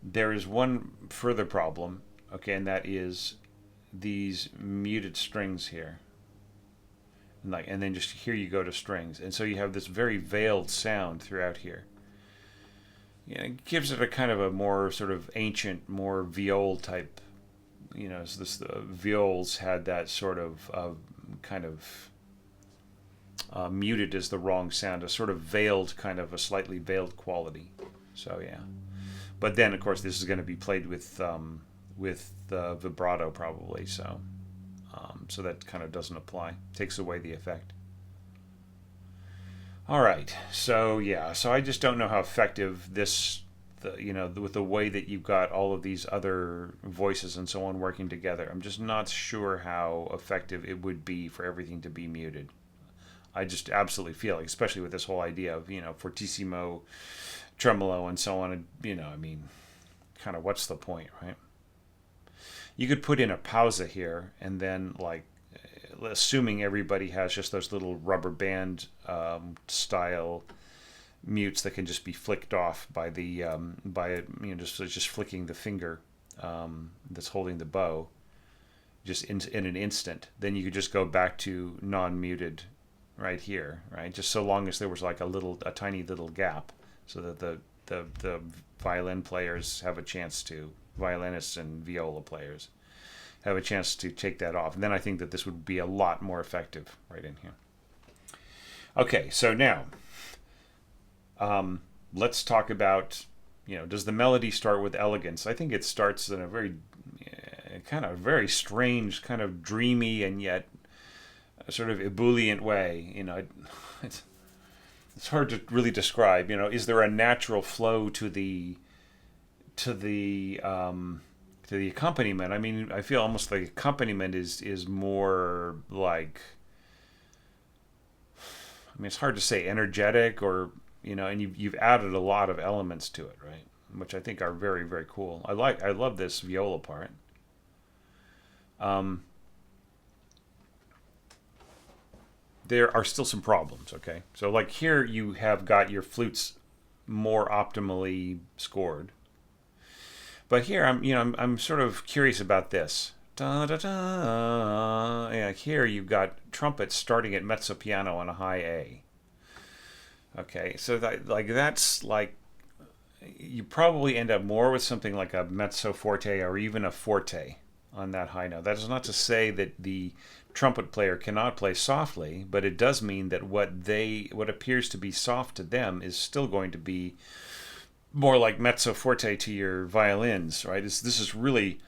there is one further problem, okay, and that is these muted strings here. And then just here you go to strings. And so you have this very veiled sound throughout here. It gives it a kind of a more sort of ancient, more viol type. So the viols had that sort of kind of muted is the wrong sound, a sort of veiled, kind of a slightly veiled quality. So yeah, but then of course this is going to be played with the vibrato probably, so that kind of doesn't apply, takes away the effect. All right, so yeah, so I just don't know how effective this, with the way that you've got all of these other voices and so on working together. I'm just not sure how effective it would be for everything to be muted. I just absolutely feel like, especially with this whole idea of, fortissimo, tremolo, and so on, I mean, kind of what's the point, right? You could put in a pausa here, and then, assuming everybody has just those little rubber band style mutes that can just be flicked off by the just flicking the finger that's holding the bow just in an instant. Then you could just go back to non-muted right here, right? Just so long as there was like a tiny little gap, so that the violin players have a chance to, violinists and viola players have a chance to take that off. And then I think that this would be a lot more effective right in here. Okay, so now let's talk about, does the melody start with elegance? I think it starts in a very kind of very strange, kind of dreamy and yet sort of ebullient way. It's hard to really describe. Is there a natural flow to the accompaniment? I mean, I feel almost like accompaniment is more like, I mean, it's hard to say energetic or, and you've added a lot of elements to it, right? Which I think are very, very cool. I love this viola part. There are still some problems, okay? So like here you have got your flutes more optimally scored. But here I'm sort of curious about this. Da, da, da. Yeah, here you've got trumpets starting at mezzo piano on a high A. Okay, so that's like, you probably end up more with something like a mezzo forte or even a forte. on that high note. That is not to say that the trumpet player cannot play softly, but it does mean that what appears to be soft to them is still going to be more like mezzo forte to your violins, right? This is really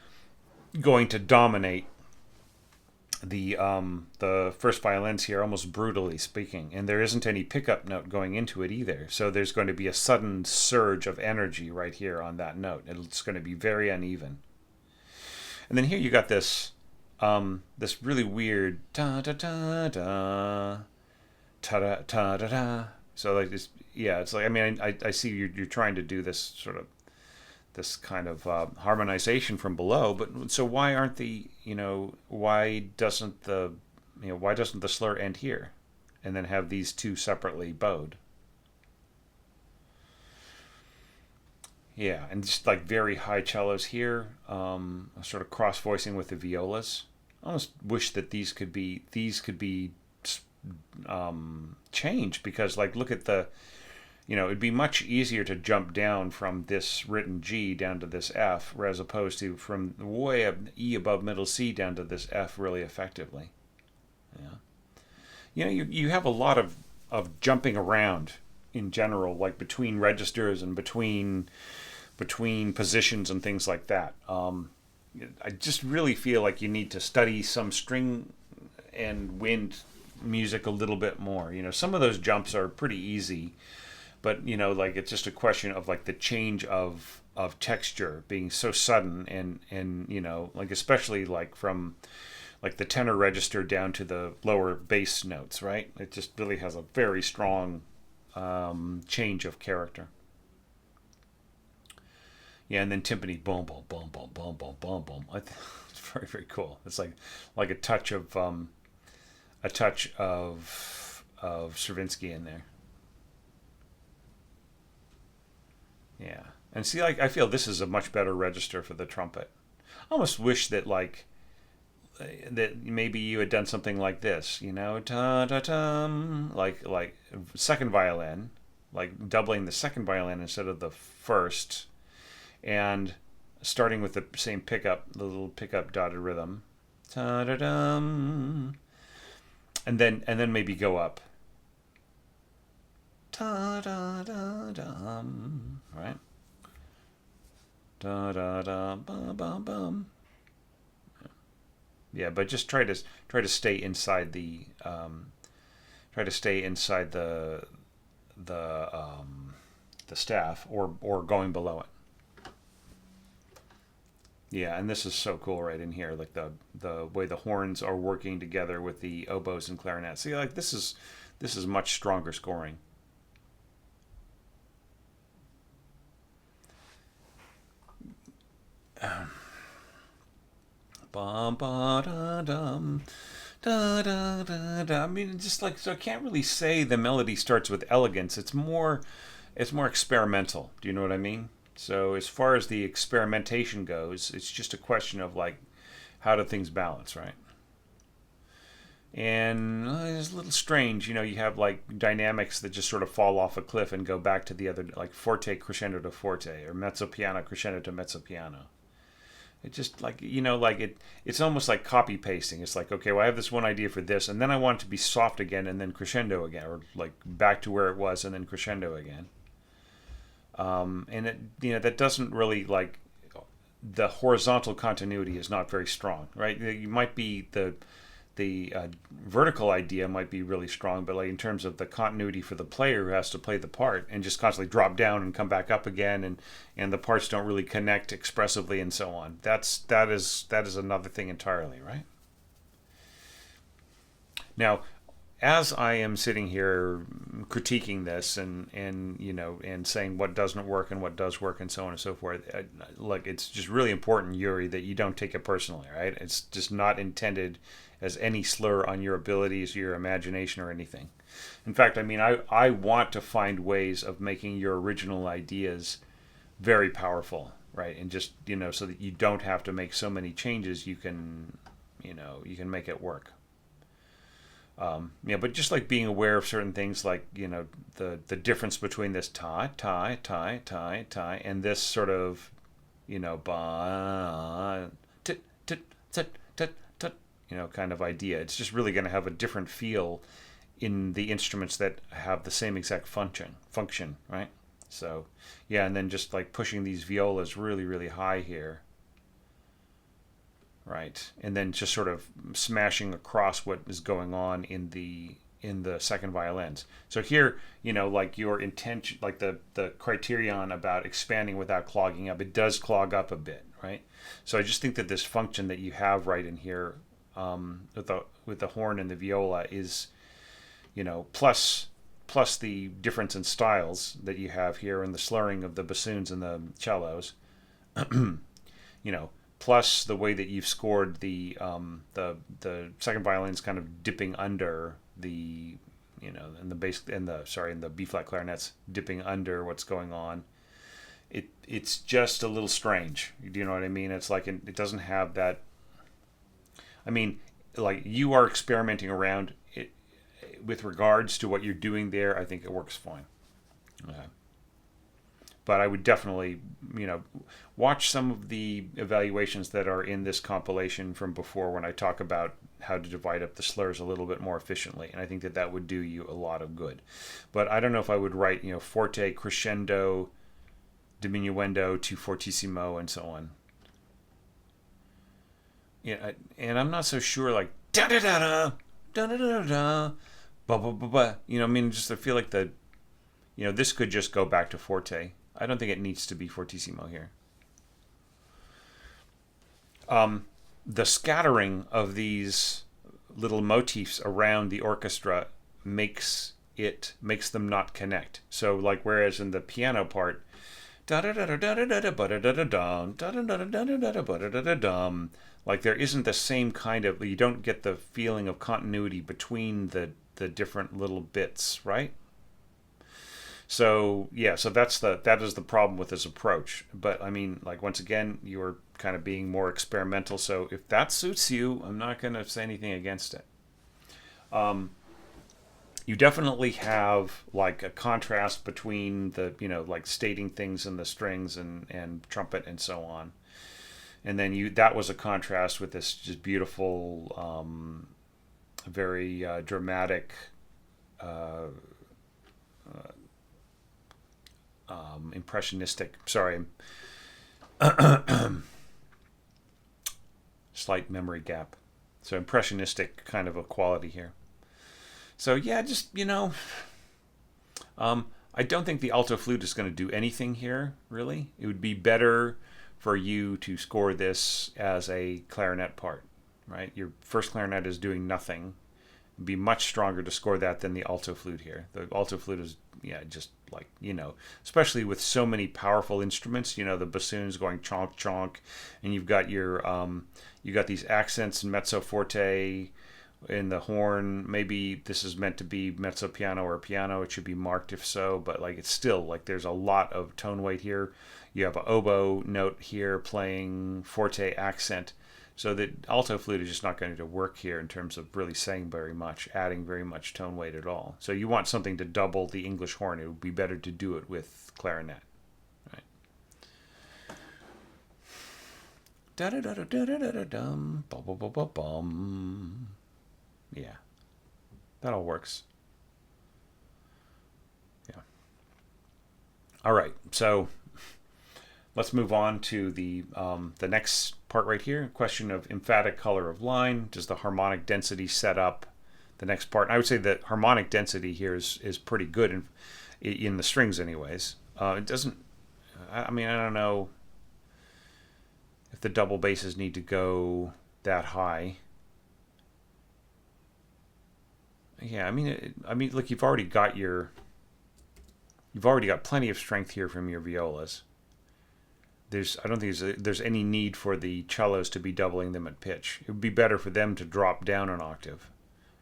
going to dominate the first violins here, almost brutally speaking, and there isn't any pickup note going into it either. So there's going to be a sudden surge of energy right here on that note. It's going to be very uneven. And then here you got this really weird da da da da ta da ta da da. So like this, yeah. It's like, I mean, I see you're trying to do this sort of this kind of harmonization from below, but so why aren't the why doesn't the slur end here, and then have these two separately bowed? Yeah, and just like very high cellos here, sort of cross voicing with the violas. I almost wish that these could be changed, because like look at the, it'd be much easier to jump down from this written G down to this F, as opposed to from way up E above middle C down to this F really effectively. Yeah, you have a lot of jumping around in general, like between registers and between positions and things like that. I just really feel like you need to study some string and wind music a little bit more. Some of those jumps are pretty easy, but like it's just a question of like the change of texture being so sudden, and like especially like from like the tenor register down to the lower bass notes, right? It just really has a very strong change of character. Yeah, and then timpani, boom, boom, boom, boom, boom, boom, boom, boom. It's very, very cool. It's like a touch of Stravinsky in there. Yeah, and see, like I feel this is a much better register for the trumpet. I almost wish that that maybe you had done something like this, ta ta tum, like second violin, like doubling the second violin instead of the first, and starting with the same pickup, the little pickup dotted rhythm, ta da dum, and then maybe go up, ta da da dum, right, da da da bum bum bum. Yeah, but just try to stay inside the staff, or going below it. Yeah, and this is so cool right in here, like the way the horns are working together with the oboes and clarinets. See, like this is much stronger scoring. Bum ba da dum. Da, da, da, da. I mean, just like, so I can't really say the melody starts with elegance. It's more experimental. Do you know what I mean? So as far as the experimentation goes, it's just a question of like how do things balance, right? And it's a little strange, you have like dynamics that just sort of fall off a cliff and go back to the other, like forte crescendo to forte, or mezzo piano crescendo to mezzo piano. It just like it's almost like copy pasting. It's like, okay, well I have this one idea for this, and then I want it to be soft again, and then crescendo again, or like back to where it was and then crescendo again. And it that doesn't really like, the horizontal continuity is not very strong, right? You might be the vertical idea might be really strong, but like in terms of the continuity for the player who has to play the part and just constantly drop down and come back up again, and the parts don't really connect expressively and so on. That is another thing entirely, right? Now, as I am sitting here critiquing this, and saying what doesn't work and what does work and so on and so forth, like it's just really important, Yuri, that you don't take it personally, right? It's just not intended as any slur on your abilities, your imagination, or anything. In fact, I mean, I want to find ways of making your original ideas very powerful, right? And just so that you don't have to make so many changes, you can make it work. Yeah, but just like being aware of certain things, like the difference between this tie, and this sort of ba tut, tut, tut, tut, kind of idea. It's just really going to have a different feel in the instruments that have the same exact function, right? So, yeah, and then just like pushing these violas really, really high here, right? And then just sort of smashing across what is going on in the second violins. So here, like your intention, like the criterion about expanding without clogging up, it does clog up a bit, right? So I just think that this function that you have right in here with the horn and the viola is, plus the difference in styles that you have here and the slurring of the bassoons and the cellos, you know, plus the way that you've scored the second violin's kind of dipping under the and the bass and the B flat clarinets dipping under what's going on. It's just a little strange. Do you know what I mean? It's like it doesn't have that. I mean, like you are experimenting around it with regards to what you're doing there. I think it works fine. Okay. But I would definitely, watch some of the evaluations that are in this compilation from before when I talk about how to divide up the slurs a little bit more efficiently. And I think that that would do you a lot of good. But I don't know if I would write, forte, crescendo, diminuendo to fortissimo and so on. Yeah, and I'm not so sure, like, da da da da, da da da da, ba ba ba ba. I mean, just I feel like this could just go back to forte. I don't think it needs to be fortissimo here. The scattering of these little motifs around the orchestra makes them not connect. So, like, whereas in the piano part, like there isn't the same kind of, you don't get the feeling of continuity between the different little bits, right? So yeah, so that is the problem with this approach. But I mean, like once again, you're kind of being more experimental. So if that suits you, I'm not going to say anything against it. You definitely have like a contrast between the like stating things in the strings and trumpet and so on, and then that was a contrast with this just beautiful, very dramatic. Impressionistic, sorry, slight memory gap. So impressionistic kind of a quality here. So yeah, just I don't think the alto flute is going to do anything here. Really, it would be better for you to score this as a clarinet part, right? Your first clarinet is doing nothing. It'd be much stronger to score that than the alto flute here. The alto flute is just like especially with so many powerful instruments. The bassoons going chonk chonk, and you've got these accents and mezzo forte in the horn. Maybe this is meant to be mezzo piano or piano. It should be marked if so, but like it's still like there's a lot of tone weight here. You have an oboe note here playing forte accent. So the alto flute is just not going to work here in terms of really saying very much, adding very much tone weight at all. So you want something to double the English horn. It would be better to do it with clarinet. Right. Da da da da da da da dum, bum bum bum bum. Yeah, that all works. Yeah. All right. So let's move on to the next part right here. Question of emphatic color of line. Does the harmonic density set up the next part? I would say that harmonic density here is pretty good in the strings, anyways. It doesn't. I mean, I don't know if the double basses need to go that high. Yeah, I mean, look, you've already got plenty of strength here from your violas. I don't think there's any need for the cellos to be doubling them at pitch. It would be better for them to drop down an octave,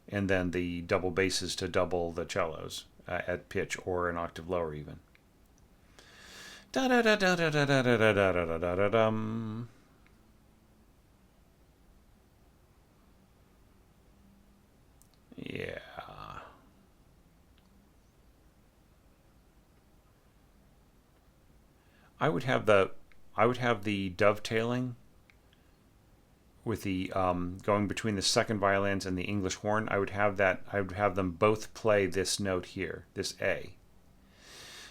and then the double basses to double the cellos at pitch or an octave lower even. Da da da da da da da da da da da da dum. Yeah. I would have the dovetailing going between the second violins and the English horn, I would have them both play this note here, this A.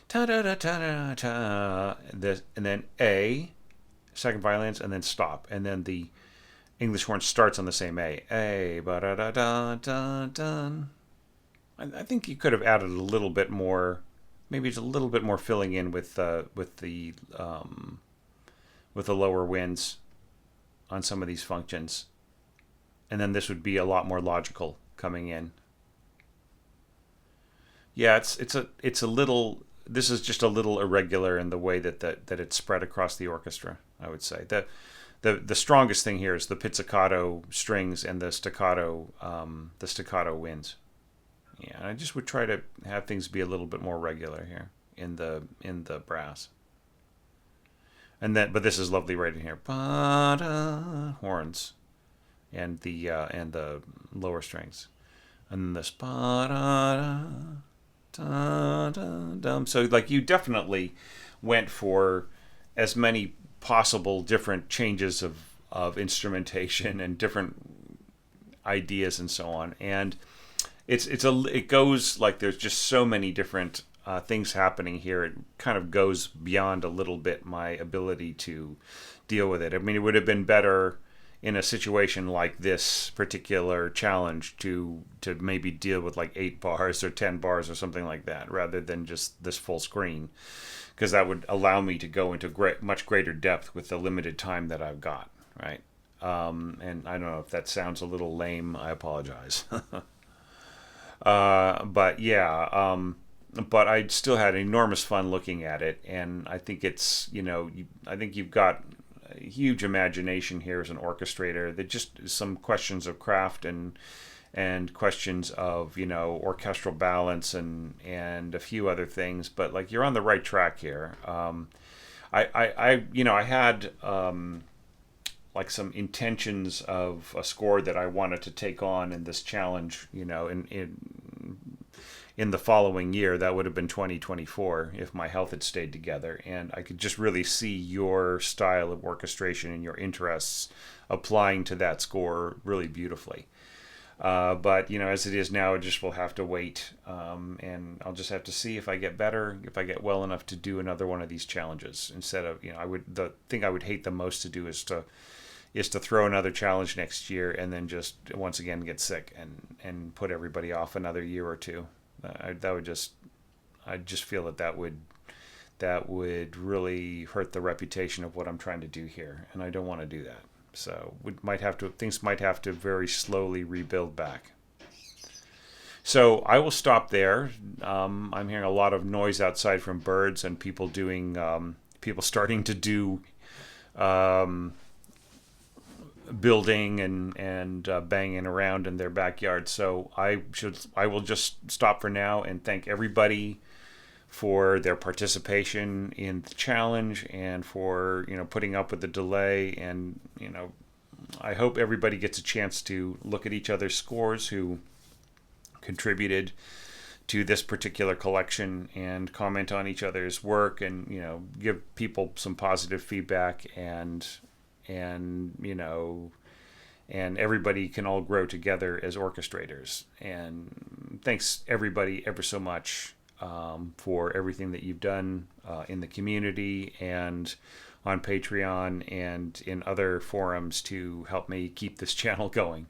Ta da da ta da ta. This, and then A, second violins, and then stop, and then the English horn starts on the same A. A ba da da da da da. I think you could have added a little bit more, maybe just a little bit more filling in with the lower winds on some of these functions, and then this would be a lot more logical coming in. Yeah, it's a little. This is just a little irregular in the way that it's spread across the orchestra, I would say. The strongest thing here is the pizzicato strings and the staccato winds. Yeah, and I just would try to have things be a little bit more regular here in the brass. But this is lovely right in here. Ba-da, horns and the lower strings, and then this ba-da, da, da, dum. So like you definitely went for as many possible different changes of instrumentation and different ideas and so on. And it goes like there's just so many different things happening here. It kind of goes beyond a little bit my ability to deal with it. I mean, it would have been better in a situation like this particular challenge to maybe deal with like 8 bars or 10 bars or something like that, rather than just this full screen, because that would allow me to go into much greater depth with the limited time that I've got, right? And I don't know if that sounds a little lame. I apologize. But yeah, but I still had enormous fun looking at it, and I think it's, I think you've got a huge imagination here as an orchestrator. That just some questions of craft and questions of orchestral balance and a few other things, but like you're on the right track here. I had like some intentions of a score that I wanted to take on in this challenge, in the following year. That would have been 2024 if my health had stayed together, and I could just really see your style of orchestration and your interests applying to that score really beautifully. But as it is now, I just will have to wait, and I'll just have to see if I get better, if I get well enough to do another one of these challenges. Instead of, the thing I would hate the most to do is to throw another challenge next year and then just once again get sick and put everybody off another year or two. I just feel that would really hurt the reputation of what I'm trying to do here, and I don't want to do that. So things might have to very slowly rebuild back. So I will stop there. I'm hearing a lot of noise outside from birds and people starting to do building and banging around in their backyard. So I will just stop for now and thank everybody for their participation in the challenge and for putting up with the delay. And I hope everybody gets a chance to look at each other's scores who contributed to this particular collection and comment on each other's work, and give people some positive feedback, and everybody can all grow together as orchestrators. And thanks everybody ever so much for everything that you've done in the community and on Patreon and in other forums to help me keep this channel going.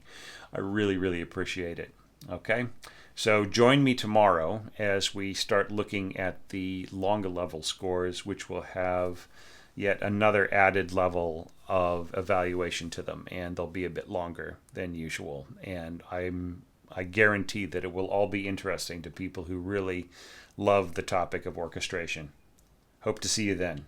I really, really appreciate it. Okay, so join me tomorrow as we start looking at the longer level scores, which will have yet another added level of evaluation to them, and they'll be a bit longer than usual. And I guarantee that it will all be interesting to people who really love the topic of orchestration. Hope to see you then.